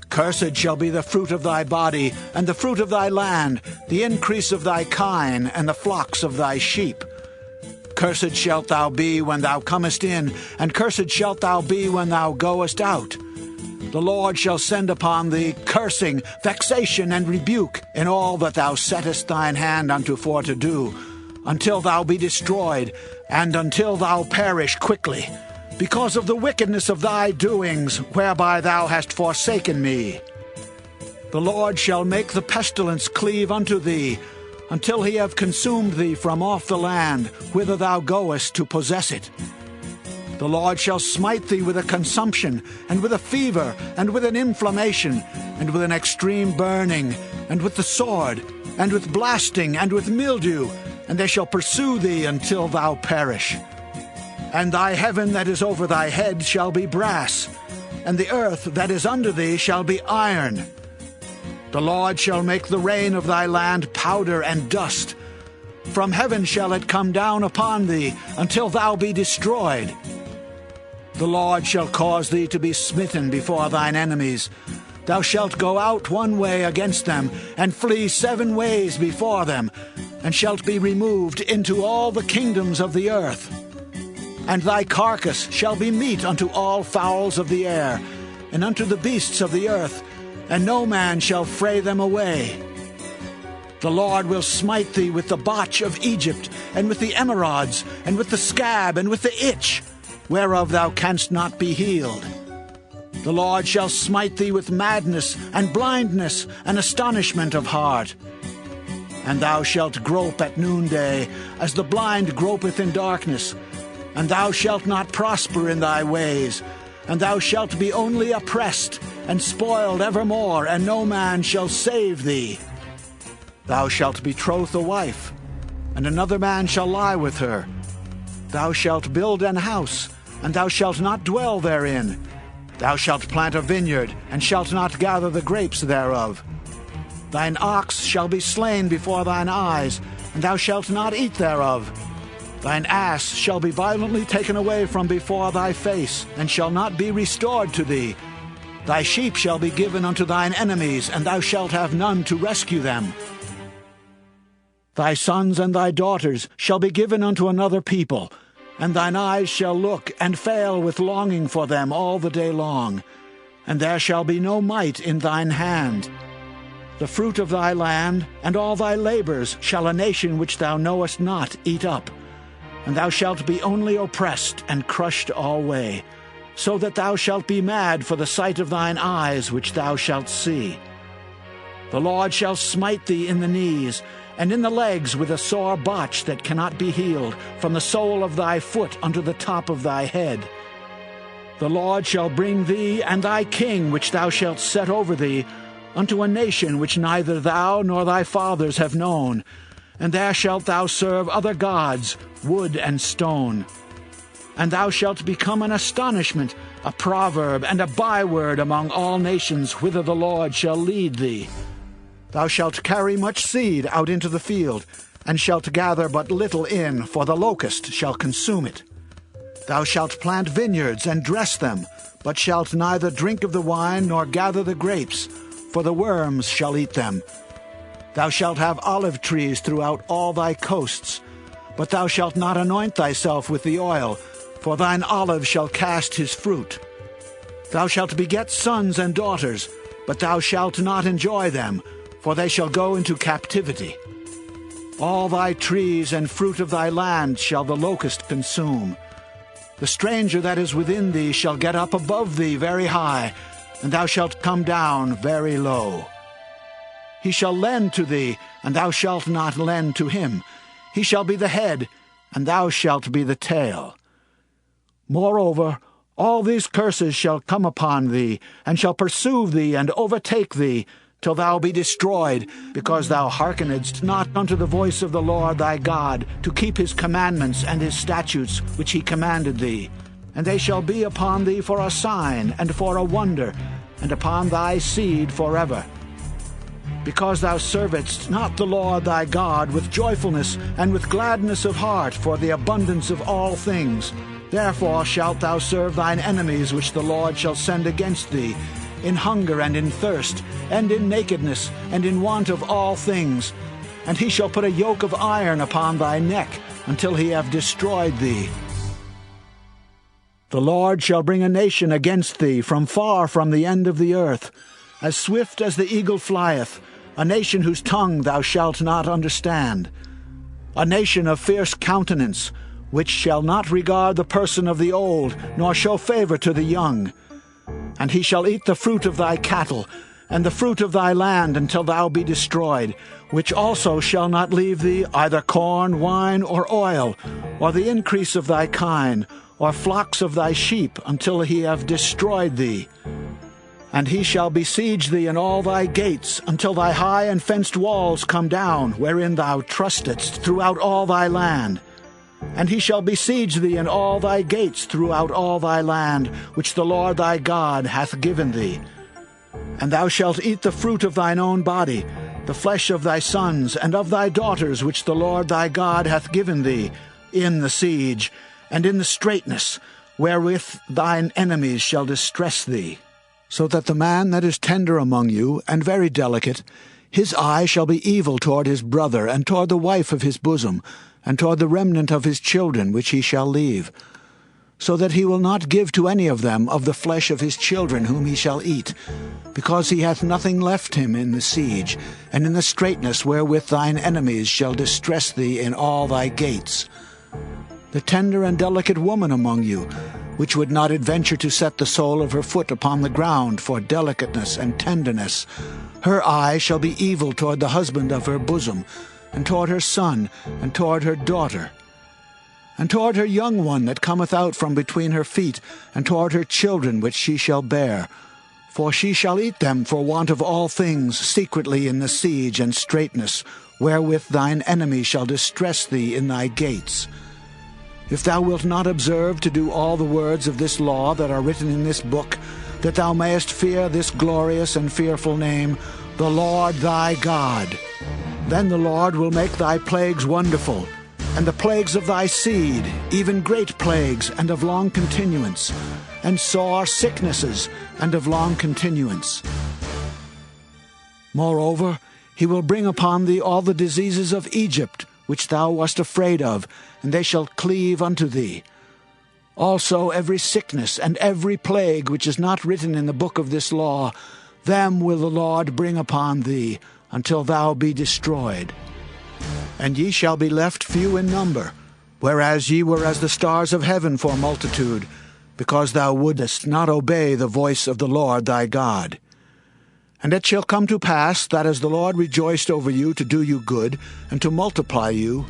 Cursed shall be the fruit of thy body, and the fruit of thy land, the increase of thy kine, and the flocks of thy sheep. Cursed shalt thou be when thou comest in, and cursed shalt thou be when thou goest out. The Lord shall send upon thee cursing, vexation, and rebuke in all that thou settest thine hand unto for to do, until thou be destroyed, and until thou perish quickly, because of the wickedness of thy doings, whereby thou hast forsaken me. The Lord shall make the pestilence cleave unto thee, until he have consumed thee from off the land, whither thou goest to possess it. The Lord shall smite thee with a consumption, and with a fever, and with an inflammation, and with an extreme burning, and with the sword, and with blasting, and with mildew, and they shall pursue thee until thou perish. And thy heaven that is over thy head shall be brass, and the earth that is under thee shall be iron. The Lord shall make the rain of thy land powder and dust. From heaven shall it come down upon thee, until thou be destroyed. The Lord shall cause thee to be smitten before thine enemies. Thou shalt go out one way against them, and flee 7 ways before them, and shalt be removed into all the kingdoms of the earth. And thy carcass shall be meat unto all fowls of the air, and unto the beasts of the earth, and no man shall fray them away. The Lord will smite thee with the botch of Egypt, and with the emerods, and with the scab, and with the itch, whereof thou canst not be healed. The Lord shall smite thee with madness, and blindness, and astonishment of heart. And thou shalt grope at noonday, as the blind gropeth in darkness. And thou shalt not prosper in thy ways, and thou shalt be only oppressed, and spoiled evermore, and no man shall save thee. Thou shalt betroth a wife, and another man shall lie with her. Thou shalt build an house, and thou shalt not dwell therein. Thou shalt plant a vineyard, and shalt not gather the grapes thereof. Thine ox shall be slain before thine eyes, and thou shalt not eat thereof. Thine ass shall be violently taken away from before thy face, and shall not be restored to thee. Thy sheep shall be given unto thine enemies, and thou shalt have none to rescue them. Thy sons and thy daughters shall be given unto another people, and thine eyes shall look and fail with longing for them all the day long, and there shall be no might in thine hand. The fruit of thy land, and all thy labors, shall a nation which thou knowest not eat up. And thou shalt be only oppressed and crushed alway, so that thou shalt be mad for the sight of thine eyes which thou shalt see. The Lord shall smite thee in the knees, and in the legs with a sore botch that cannot be healed, from the sole of thy foot unto the top of thy head. The Lord shall bring thee and thy king which thou shalt set over thee unto a nation which neither thou nor thy fathers have known, and there shalt thou serve other gods, wood and stone. And thou shalt become an astonishment, a proverb, and a byword among all nations whither the Lord shall lead thee. Thou shalt carry much seed out into the field, and shalt gather but little in, for the locust shall consume it. Thou shalt plant vineyards and dress them, but shalt neither drink of the wine nor gather the grapes, for the worms shall eat them. Thou shalt have olive trees throughout all thy coasts, but thou shalt not anoint thyself with the oil, for thine olive shall cast his fruit. Thou shalt beget sons and daughters, but thou shalt not enjoy them, for they shall go into captivity. All thy trees and fruit of thy land shall the locust consume. The stranger that is within thee shall get up above thee very high, and thou shalt come down very low. He shall lend to thee, and thou shalt not lend to him. He shall be the head, and thou shalt be the tail. Moreover, all these curses shall come upon thee, and shall pursue thee and overtake thee, till thou be destroyed, because thou hearkenedst not unto the voice of the Lord thy God, to keep his commandments and his statutes which he commanded thee. And they shall be upon thee for a sign and for a wonder, and upon thy seed forever. Because thou servedst not the Lord thy God with joyfulness and with gladness of heart for the abundance of all things, therefore shalt thou serve thine enemies which the Lord shall send against thee, in hunger and in thirst, and in nakedness, and in want of all things. And he shall put a yoke of iron upon thy neck, until he have destroyed thee. The Lord shall bring a nation against thee from far from the end of the earth, as swift as the eagle flieth, a nation whose tongue thou shalt not understand, a nation of fierce countenance, which shall not regard the person of the old, nor show favor to the young. And he shall eat the fruit of thy cattle, and the fruit of thy land until thou be destroyed, which also shall not leave thee either corn, wine, or oil, or the increase of thy kine, or flocks of thy sheep, until he have destroyed thee. And he shall besiege thee in all thy gates, until thy high and fenced walls come down, wherein thou trustedst throughout all thy land. And he shall besiege thee in all thy gates throughout all thy land, which the Lord thy God hath given thee. And thou shalt eat the fruit of thine own body, the flesh of thy sons and of thy daughters, which the Lord thy God hath given thee, in the siege, and in the straitness, wherewith thine enemies shall distress thee. So that the man that is tender among you, and very delicate, his eye shall be evil toward his brother, and toward the wife of his bosom, and toward the remnant of his children which he shall leave, so that he will not give to any of them of the flesh of his children whom he shall eat, because he hath nothing left him in the siege, and in the straitness wherewith thine enemies shall distress thee in all thy gates. The tender and delicate woman among you, which would not adventure to set the sole of her foot upon the ground for delicateness and tenderness, her eye shall be evil toward the husband of her bosom, and toward her son, and toward her daughter, and toward her young one that cometh out from between her feet, and toward her children which she shall bear. For she shall eat them for want of all things secretly in the siege and straitness, wherewith thine enemy shall distress thee in thy gates. If thou wilt not observe to do all the words of this law that are written in this book, that thou mayest fear this glorious and fearful name, the Lord thy God, then the Lord will make thy plagues wonderful, and the plagues of thy seed, even great plagues, and of long continuance, and sore sicknesses, and of long continuance. Moreover, he will bring upon thee all the diseases of Egypt, which thou wast afraid of, and they shall cleave unto thee. Also every sickness and every plague which is not written in the book of this law, them will the Lord bring upon thee, until thou be destroyed. And ye shall be left few in number, whereas ye were as the stars of heaven for multitude, because thou wouldest not obey the voice of the Lord thy God. And it shall come to pass, that as the Lord rejoiced over you to do you good, and to multiply you,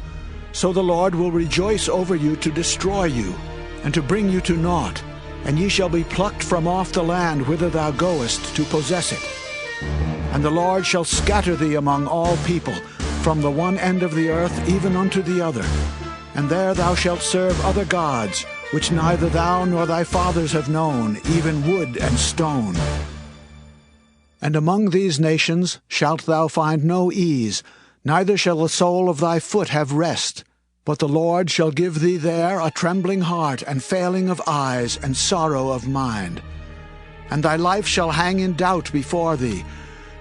so the Lord will rejoice over you to destroy you, and to bring you to naught, and ye shall be plucked from off the land whither thou goest to possess it. And the Lord shall scatter thee among all people, from the one end of the earth even unto the other. And there thou shalt serve other gods, which neither thou nor thy fathers have known, even wood and stone. And among these nations shalt thou find no ease, neither shall the sole of thy foot have rest. But the Lord shall give thee there a trembling heart, and failing of eyes, and sorrow of mind. And thy life shall hang in doubt before thee,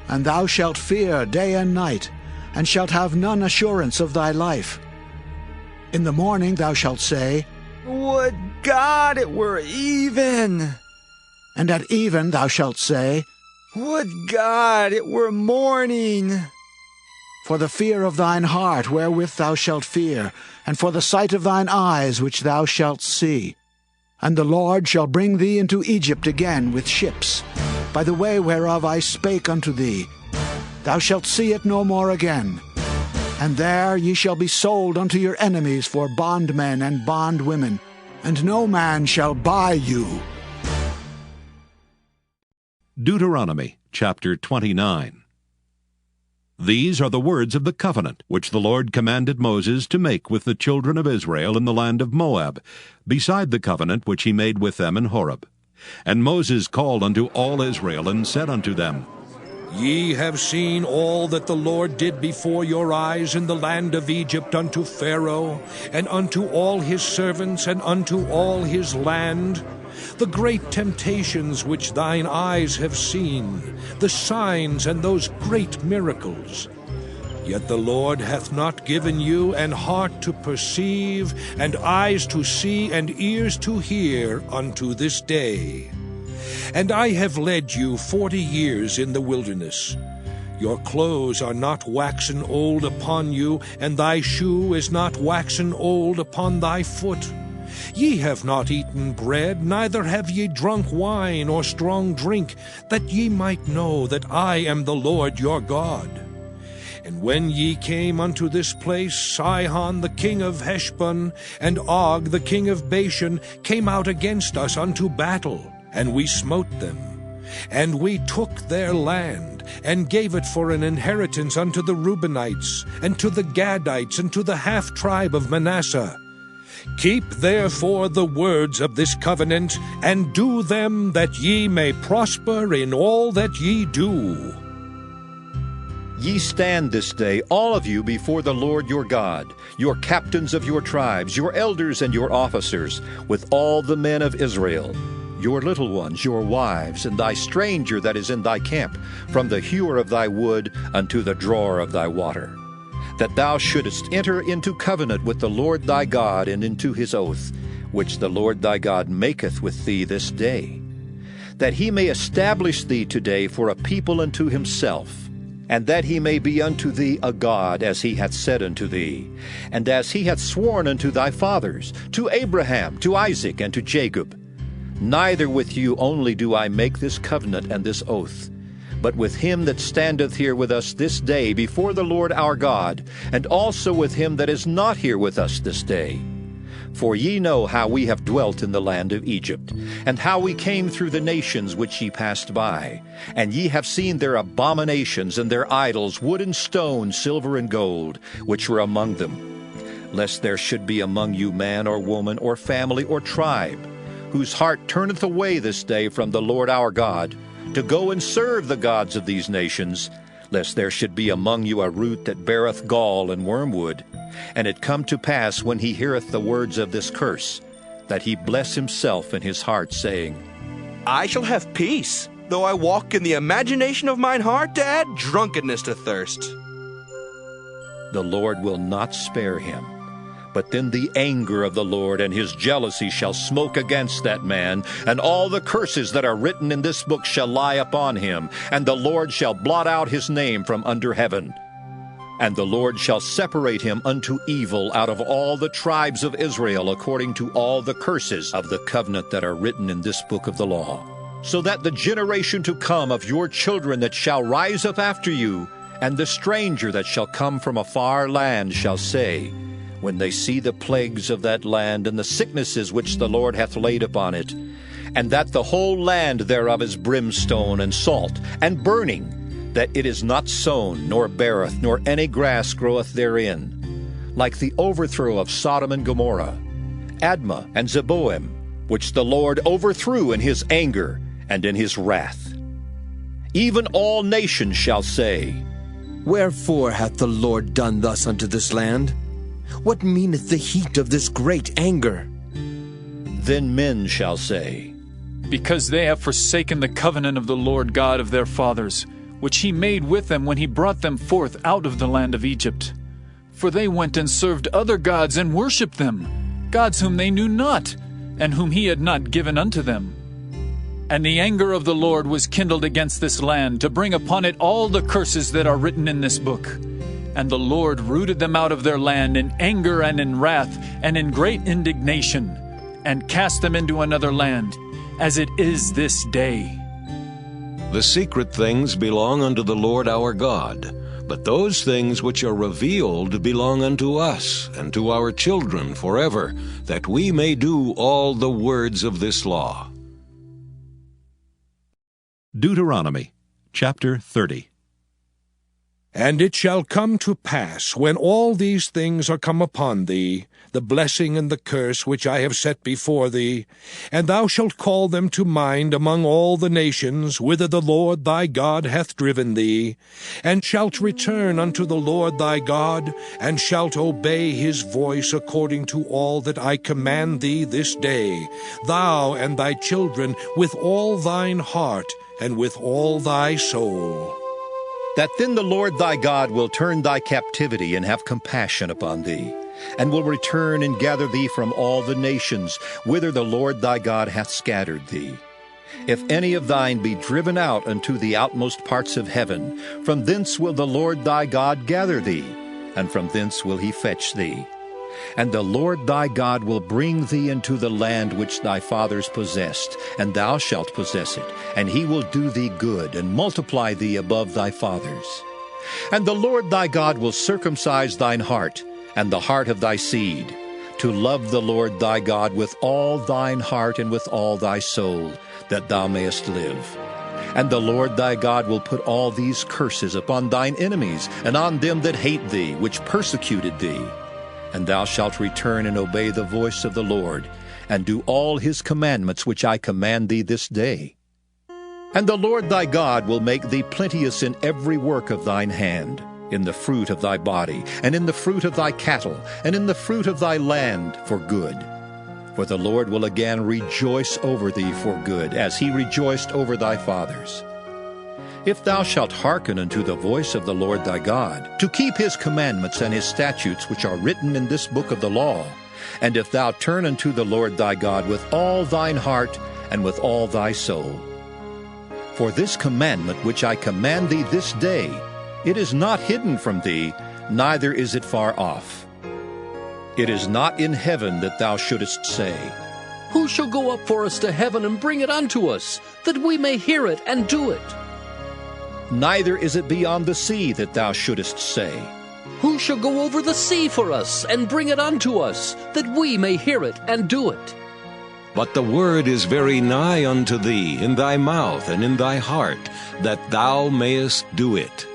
and thou shalt fear day and night, and shalt have none assurance of thy life. In the morning thou shalt say, Would God it were even! And at even thou shalt say, Would God it were morning! For the fear of thine heart wherewith thou shalt fear, and for the sight of thine eyes which thou shalt see. And the Lord shall bring thee into Egypt again with ships, by the way whereof I spake unto thee. Thou shalt see it no more again. And there ye shall be sold unto your enemies for bondmen and bondwomen, and no man shall buy you. Deuteronomy chapter 29. These are the words of the covenant which the Lord commanded Moses to make with the children of Israel in the land of Moab, beside the covenant which he made with them in Horeb. And Moses called unto all Israel, and said unto them, Ye have seen all that the Lord did before your eyes in the land of Egypt unto Pharaoh, and unto all his servants, and unto all his land, the great temptations which thine eyes have seen, the signs and those great miracles. Yet the Lord hath not given you an heart to perceive, and eyes to see, and ears to hear unto this day. And I have led you 40 years in the wilderness. Your clothes are not waxen old upon you, and thy shoe is not waxen old upon thy foot. Ye have not eaten bread, neither have ye drunk wine or strong drink, that ye might know that I am the Lord your God. And when ye came unto this place, Sihon the king of Heshbon, and Og the king of Bashan, came out against us unto battle, and we smote them. And we took their land, and gave it for an inheritance unto the Reubenites, and to the Gadites, and to the half-tribe of Manasseh. Keep therefore the words of this covenant, and do them, that ye may prosper in all that ye do. Ye stand this day, all of you, before the Lord your God, your captains of your tribes, your elders and your officers, with all the men of Israel, your little ones, your wives, and thy stranger that is in thy camp, from the hewer of thy wood unto the drawer of thy water, that thou shouldest enter into covenant with the Lord thy God, and into his oath, which the Lord thy God maketh with thee this day, that he may establish thee today for a people unto himself, and that he may be unto thee a God, as he hath said unto thee, and as he hath sworn unto thy fathers, to Abraham, to Isaac, and to Jacob. Neither with you only do I make this covenant and this oath, but with him that standeth here with us this day before the Lord our God, and also with him that is not here with us this day. For ye know how we have dwelt in the land of Egypt, and how we came through the nations which ye passed by. And ye have seen their abominations and their idols, wood and stone, silver and gold, which were among them. Lest there should be among you man or woman or family or tribe, whose heart turneth away this day from the Lord our God, to go and serve the gods of these nations, lest there should be among you a root that beareth gall and wormwood. And it come to pass, when he heareth the words of this curse, that he bless himself in his heart, saying, I shall have peace, though I walk in the imagination of mine heart to add drunkenness to thirst. The Lord will not spare him, But then the anger of the Lord and his jealousy shall smoke against that man, and all the curses that are written in this book shall lie upon him, and the Lord shall blot out his name from under heaven. And the Lord shall separate him unto evil out of all the tribes of Israel, according to all the curses of the covenant that are written in this book of the law. So that the generation to come of your children that shall rise up after you, and the stranger that shall come from a far land shall say, when they see the plagues of that land and the sicknesses which the Lord hath laid upon it, and that the whole land thereof is brimstone and salt and burning, that it is not sown, nor beareth, nor any grass groweth therein, like the overthrow of Sodom and Gomorrah, Admah and Zeboim, which the Lord overthrew in his anger and in his wrath. Even all nations shall say, Wherefore hath the Lord done thus unto this land? What meaneth the heat of this great anger? Then men shall say, Because they have forsaken the covenant of the Lord God of their fathers, which he made with them when he brought them forth out of the land of Egypt. For they went and served other gods and worshipped them, gods whom they knew not, and whom he had not given unto them. And the anger of the Lord was kindled against this land, to bring upon it all the curses that are written in this book. And the Lord rooted them out of their land in anger and in wrath and in great indignation, and cast them into another land, as it is this day. The secret things belong unto the Lord our God, but those things which are revealed belong unto us and to our children forever, that we may do all the words of this law. Deuteronomy chapter 30. And it shall come to pass, when all these things are come upon thee, the blessing and the curse which I have set before thee, and thou shalt call them to mind among all the nations, whither the Lord thy God hath driven thee, and shalt return unto the Lord thy God, and shalt obey his voice according to all that I command thee this day, thou and thy children, with all thine heart, and with all thy soul. That then the Lord thy God will turn thy captivity and have compassion upon thee, and will return and gather thee from all the nations, whither the Lord thy God hath scattered thee. If any of thine be driven out unto the outmost parts of heaven, from thence will the Lord thy God gather thee, and from thence will he fetch thee. And the Lord thy God will bring thee into the land which thy fathers possessed, and thou shalt possess it, and he will do thee good, and multiply thee above thy fathers. And the Lord thy God will circumcise thine heart, and the heart of thy seed, to love the Lord thy God with all thine heart and with all thy soul, that thou mayest live. And the Lord thy God will put all these curses upon thine enemies, and on them that hate thee, which persecuted thee. And thou shalt return and obey the voice of the Lord, and do all his commandments which I command thee this day. And the Lord thy God will make thee plenteous in every work of thine hand, in the fruit of thy body, and in the fruit of thy cattle, and in the fruit of thy land for good. For the Lord will again rejoice over thee for good, as he rejoiced over thy fathers. If thou shalt hearken unto the voice of the Lord thy God, to keep his commandments and his statutes which are written in this book of the law, and if thou turn unto the Lord thy God with all thine heart and with all thy soul. For this commandment which I command thee this day, it is not hidden from thee, neither is it far off. It is not in heaven that thou shouldest say, Who shall go up for us to heaven and bring it unto us, that we may hear it and do it? Neither is it beyond the sea that thou shouldest say, Who shall go over the sea for us and bring it unto us, that we may hear it and do it? But the word is very nigh unto thee, in thy mouth and in thy heart, that thou mayest do it.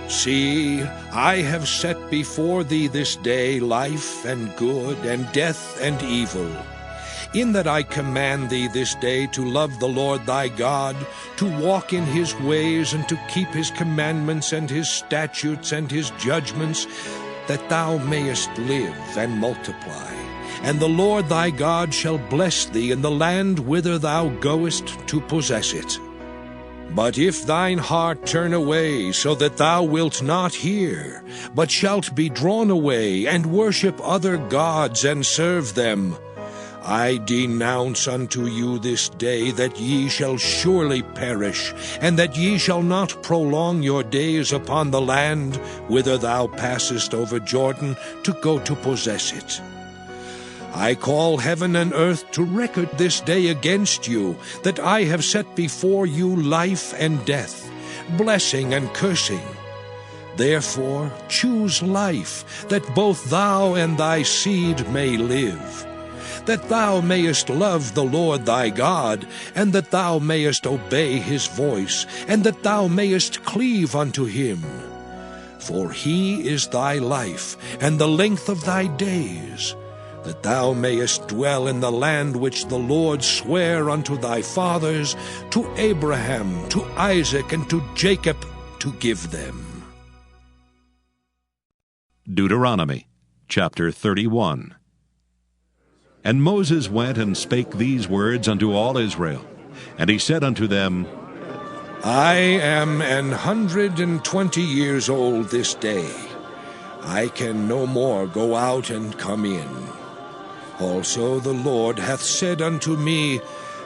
See, I have set before thee this day life and good, and death and evil. In that I command thee this day to love the Lord thy God, to walk in his ways, and to keep his commandments and his statutes and his judgments, that thou mayest live and multiply. And the Lord thy God shall bless thee in the land whither thou goest to possess it. But if thine heart turn away, so that thou wilt not hear, but shalt be drawn away, and worship other gods, and serve them, I denounce unto you this day that ye shall surely perish, and that ye shall not prolong your days upon the land whither thou passest over Jordan to go to possess it. I call heaven and earth to record this day against you, that I have set before you life and death, blessing and cursing. Therefore choose life, that both thou and thy seed may live, that thou mayest love the Lord thy God, and that thou mayest obey his voice, and that thou mayest cleave unto him. For he is thy life, and the length of thy days, that thou mayest dwell in the land which the Lord sware unto thy fathers, to Abraham, to Isaac, and to Jacob, to give them. Deuteronomy chapter 31. And Moses went and spake these words unto all Israel. And he said unto them, I am 120 years old this day. I can no more go out and come in. Also the Lord hath said unto me,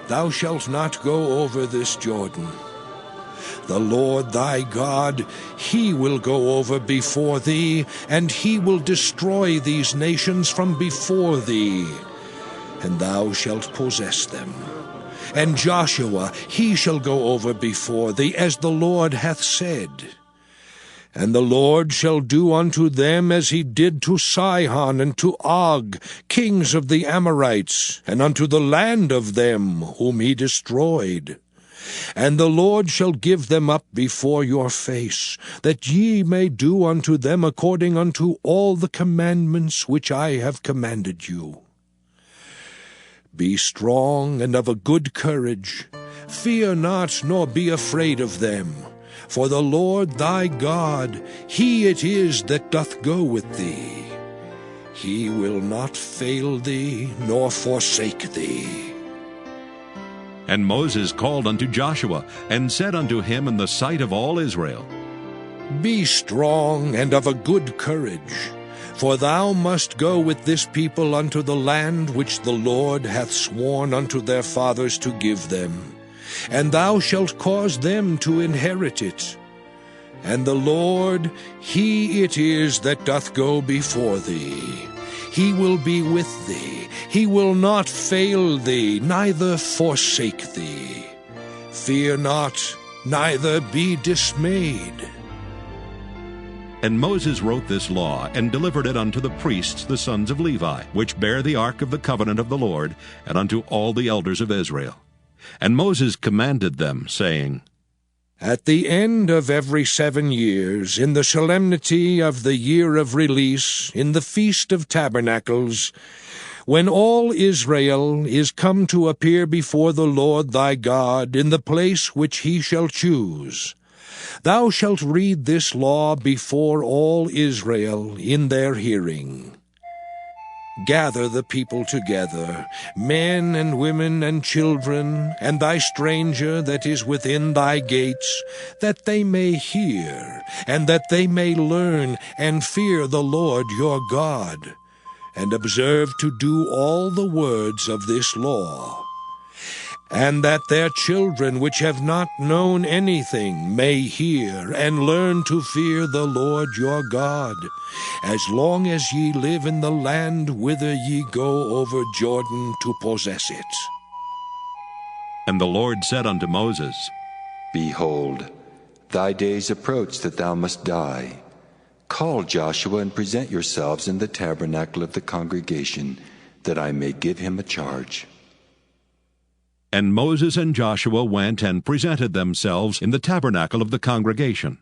Thou shalt not go over this Jordan. The Lord thy God, he will go over before thee, and he will destroy these nations from before thee, and thou shalt possess them. And Joshua, he shall go over before thee, as the Lord hath said. And the Lord shall do unto them as he did to Sihon and to Og, kings of the Amorites, and unto the land of them whom he destroyed. And the Lord shall give them up before your face, that ye may do unto them according unto all the commandments which I have commanded you. Be strong and of a good courage. Fear not, nor be afraid of them. For the Lord thy God, he it is that doth go with thee. He will not fail thee, nor forsake thee. And Moses called unto Joshua, and said unto him in the sight of all Israel, Be strong and of a good courage. For thou must go with this people unto the land which the Lord hath sworn unto their fathers to give them, and thou shalt cause them to inherit it. And the Lord, he it is that doth go before thee. He will be with thee. He will not fail thee, neither forsake thee. Fear not, neither be dismayed. And Moses wrote this law, and delivered it unto the priests the sons of Levi, which bear the ark of the covenant of the Lord, and unto all the elders of Israel. And Moses commanded them, saying, At the end of every 7 years, in the solemnity of the year of release, in the Feast of Tabernacles, when all Israel is come to appear before the Lord thy God in the place which he shall choose, thou shalt read this law before all Israel in their hearing. Gather the people together, men and women and children, and thy stranger that is within thy gates, that they may hear, and that they may learn, and fear the Lord your God, and observe to do all the words of this law. And that their children which have not known anything may hear and learn to fear the Lord your God, as long as ye live in the land whither ye go over Jordan to possess it. And the Lord said unto Moses, Behold, thy days approach that thou must die. Call Joshua and present yourselves in the tabernacle of the congregation, that I may give him a charge. And Moses and Joshua went and presented themselves in the tabernacle of the congregation.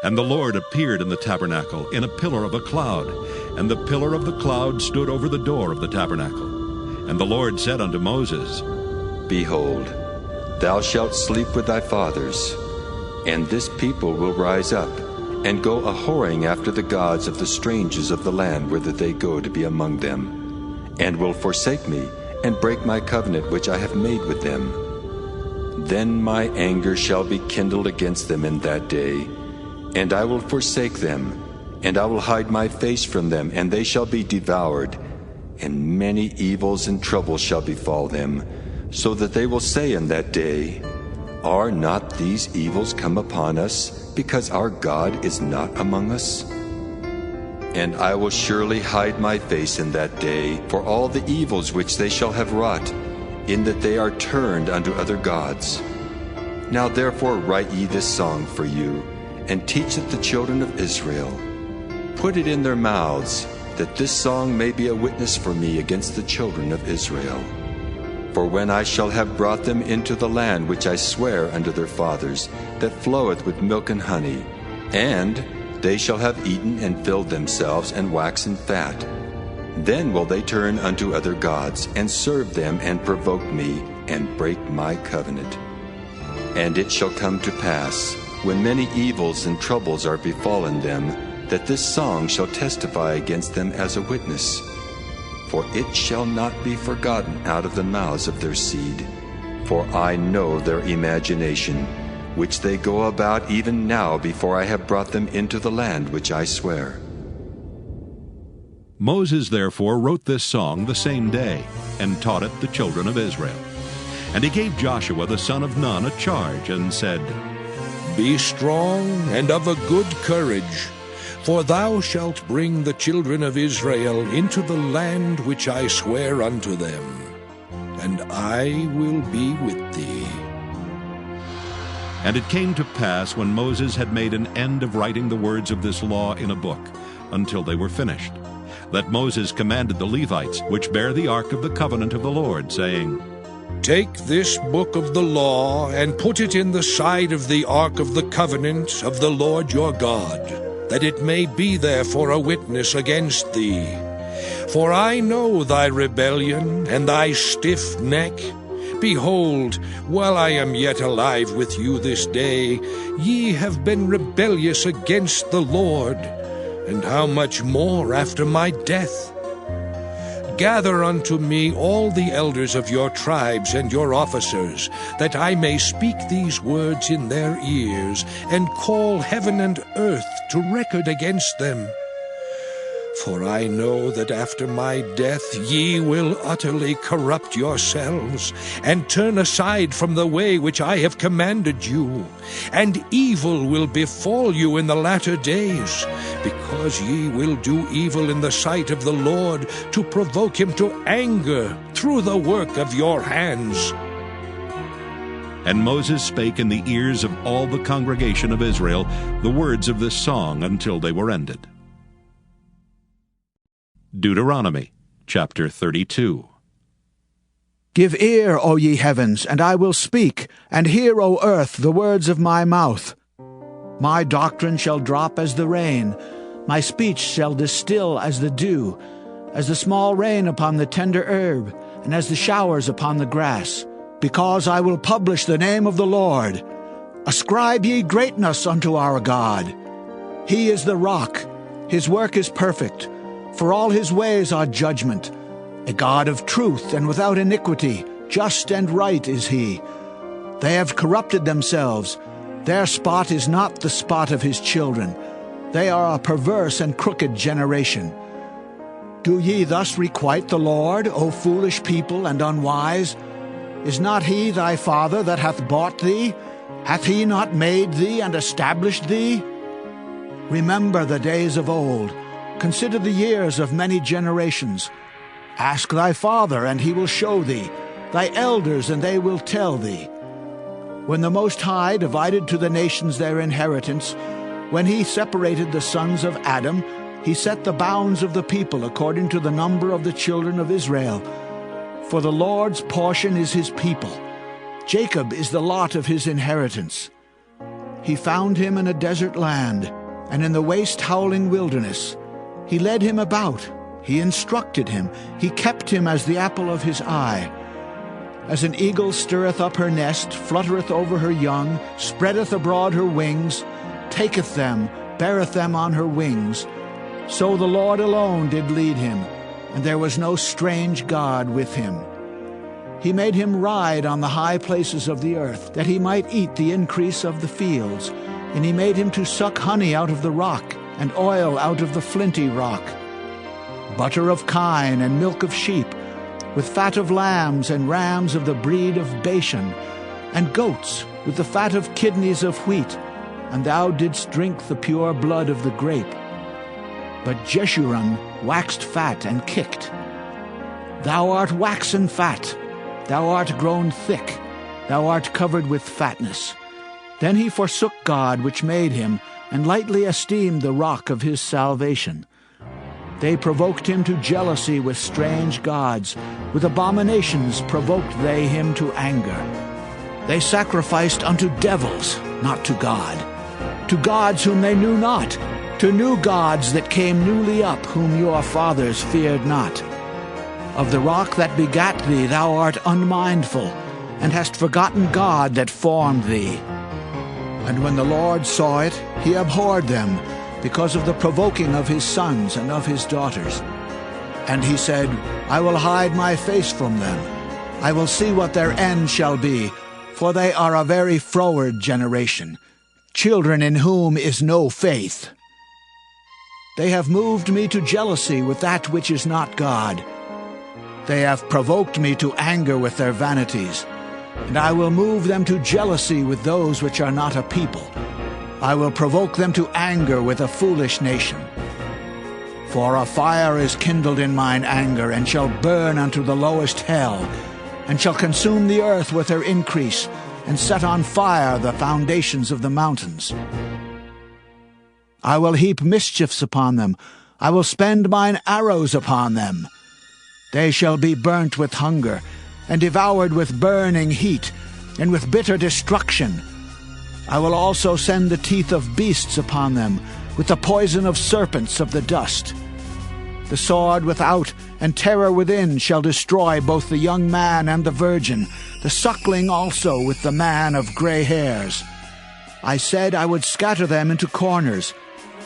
And the Lord appeared in the tabernacle in a pillar of a cloud, and the pillar of the cloud stood over the door of the tabernacle. And the Lord said unto Moses, Behold, thou shalt sleep with thy fathers, and this people will rise up, and go a-whoring after the gods of the strangers of the land whither they go to be among them, and will forsake me, and break my covenant which I have made with them. Then my anger shall be kindled against them in that day, and I will forsake them, and I will hide my face from them, and they shall be devoured, and many evils and troubles shall befall them, so that they will say in that day, Are not these evils come upon us, because our God is not among us? And I will surely hide my face in that day for all the evils which they shall have wrought, in that they are turned unto other gods. Now therefore write ye this song for you, and teach it the children of Israel. Put it in their mouths, that this song may be a witness for me against the children of Israel. For when I shall have brought them into the land which I swear unto their fathers, that floweth with milk and honey, and they shall have eaten and filled themselves and waxen fat, then will they turn unto other gods, and serve them, and provoke me, and break my covenant. And it shall come to pass, when many evils and troubles are befallen them, that this song shall testify against them as a witness. For it shall not be forgotten out of the mouths of their seed. For I know their imagination, which they go about even now before I have brought them into the land which I swear. Moses therefore wrote this song the same day, and taught it the children of Israel. And he gave Joshua the son of Nun a charge, and said, Be strong and of a good courage, for thou shalt bring the children of Israel into the land which I swear unto them, and I will be with thee. And it came to pass, when Moses had made an end of writing the words of this law in a book, until they were finished, that Moses commanded the Levites, which bear the ark of the covenant of the Lord, saying, Take this book of the law, and put it in the side of the ark of the covenant of the Lord your God, that it may be there for a witness against thee. For I know thy rebellion, and thy stiff neck. Behold, while I am yet alive with you this day, ye have been rebellious against the Lord, and how much more after my death? Gather unto me all the elders of your tribes and your officers, that I may speak these words in their ears, and call heaven and earth to record against them. For I know that after my death ye will utterly corrupt yourselves, and turn aside from the way which I have commanded you, and evil will befall you in the latter days, because ye will do evil in the sight of the Lord, to provoke him to anger through the work of your hands. And Moses spake in the ears of all the congregation of Israel the words of this song until they were ended. Deuteronomy chapter 32. Give ear, O ye heavens, and I will speak, and hear, O earth, the words of my mouth. My doctrine shall drop as the rain, my speech shall distill as the dew, as the small rain upon the tender herb, and as the showers upon the grass. Because I will publish the name of the Lord. Ascribe ye greatness unto our God. He is the rock, his work is perfect, for all his ways are judgment. A God of truth and without iniquity, just and right is he. They have corrupted themselves. Their spot is not the spot of his children. They are a perverse and crooked generation. Do ye thus requite the Lord, O foolish people and unwise? Is not he thy father that hath bought thee? Hath he not made thee and established thee? Remember the days of old. Consider the years of many generations. Ask thy father, and he will show thee, thy elders, and they will tell thee. When the Most High divided to the nations their inheritance, when he separated the sons of Adam, he set the bounds of the people according to the number of the children of Israel. For the Lord's portion is his people. Jacob is the lot of his inheritance. He found him in a desert land, and in the waste howling wilderness. He led him about, he instructed him, he kept him as the apple of his eye. As an eagle stirreth up her nest, fluttereth over her young, spreadeth abroad her wings, taketh them, beareth them on her wings. So the Lord alone did lead him, and there was no strange God with him. He made him ride on the high places of the earth, that he might eat the increase of the fields. And he made him to suck honey out of the rock, and oil out of the flinty rock, butter of kine and milk of sheep, with fat of lambs and rams of the breed of Bashan, and goats with the fat of kidneys of wheat, and thou didst drink the pure blood of the grape. But Jeshurun waxed fat and kicked. Thou art waxen fat, thou art grown thick, thou art covered with fatness. Then he forsook God which made him, and lightly esteemed the rock of his salvation. They provoked him to jealousy with strange gods. With abominations provoked they him to anger. They sacrificed unto devils, not to God, to gods whom they knew not, to new gods that came newly up, whom your fathers feared not. Of the rock that begat thee thou art unmindful, and hast forgotten God that formed thee. And when the Lord saw it, he abhorred them, because of the provoking of his sons and of his daughters. And he said, I will hide my face from them. I will see what their end shall be, for they are a very froward generation, children in whom is no faith. They have moved me to jealousy with that which is not God. They have provoked me to anger with their vanities. And I will move them to jealousy with those which are not a people. I will provoke them to anger with a foolish nation. For a fire is kindled in mine anger, and shall burn unto the lowest hell, and shall consume the earth with her increase, and set on fire the foundations of the mountains. I will heap mischiefs upon them. I will spend mine arrows upon them. They shall be burnt with hunger, and devoured with burning heat, and with bitter destruction. I will also send the teeth of beasts upon them, with the poison of serpents of the dust. The sword without and terror within shall destroy both the young man and the virgin, the suckling also with the man of gray hairs. I said I would scatter them into corners.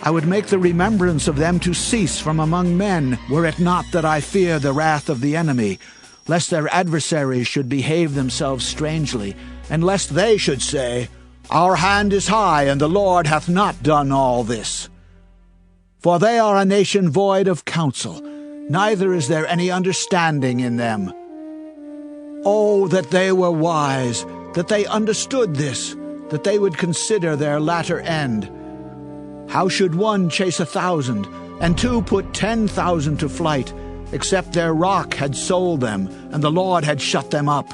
I would make the remembrance of them to cease from among men, were it not that I fear the wrath of the enemy, lest their adversaries should behave themselves strangely, and lest they should say, Our hand is high, and the Lord hath not done all this. For they are a nation void of counsel, neither is there any understanding in them. Oh, that they were wise, that they understood this, that they would consider their latter end. How should one chase 1,000, and two put 10,000 to flight, except their rock had sold them, and the Lord had shut them up?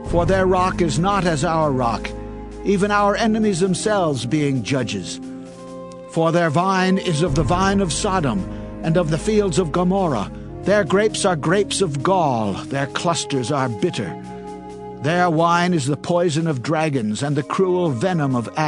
For their rock is not as our rock, even our enemies themselves being judges. For their vine is of the vine of Sodom, and of the fields of Gomorrah. Their grapes are grapes of gall, their clusters are bitter. Their wine is the poison of dragons, and the cruel venom of asps.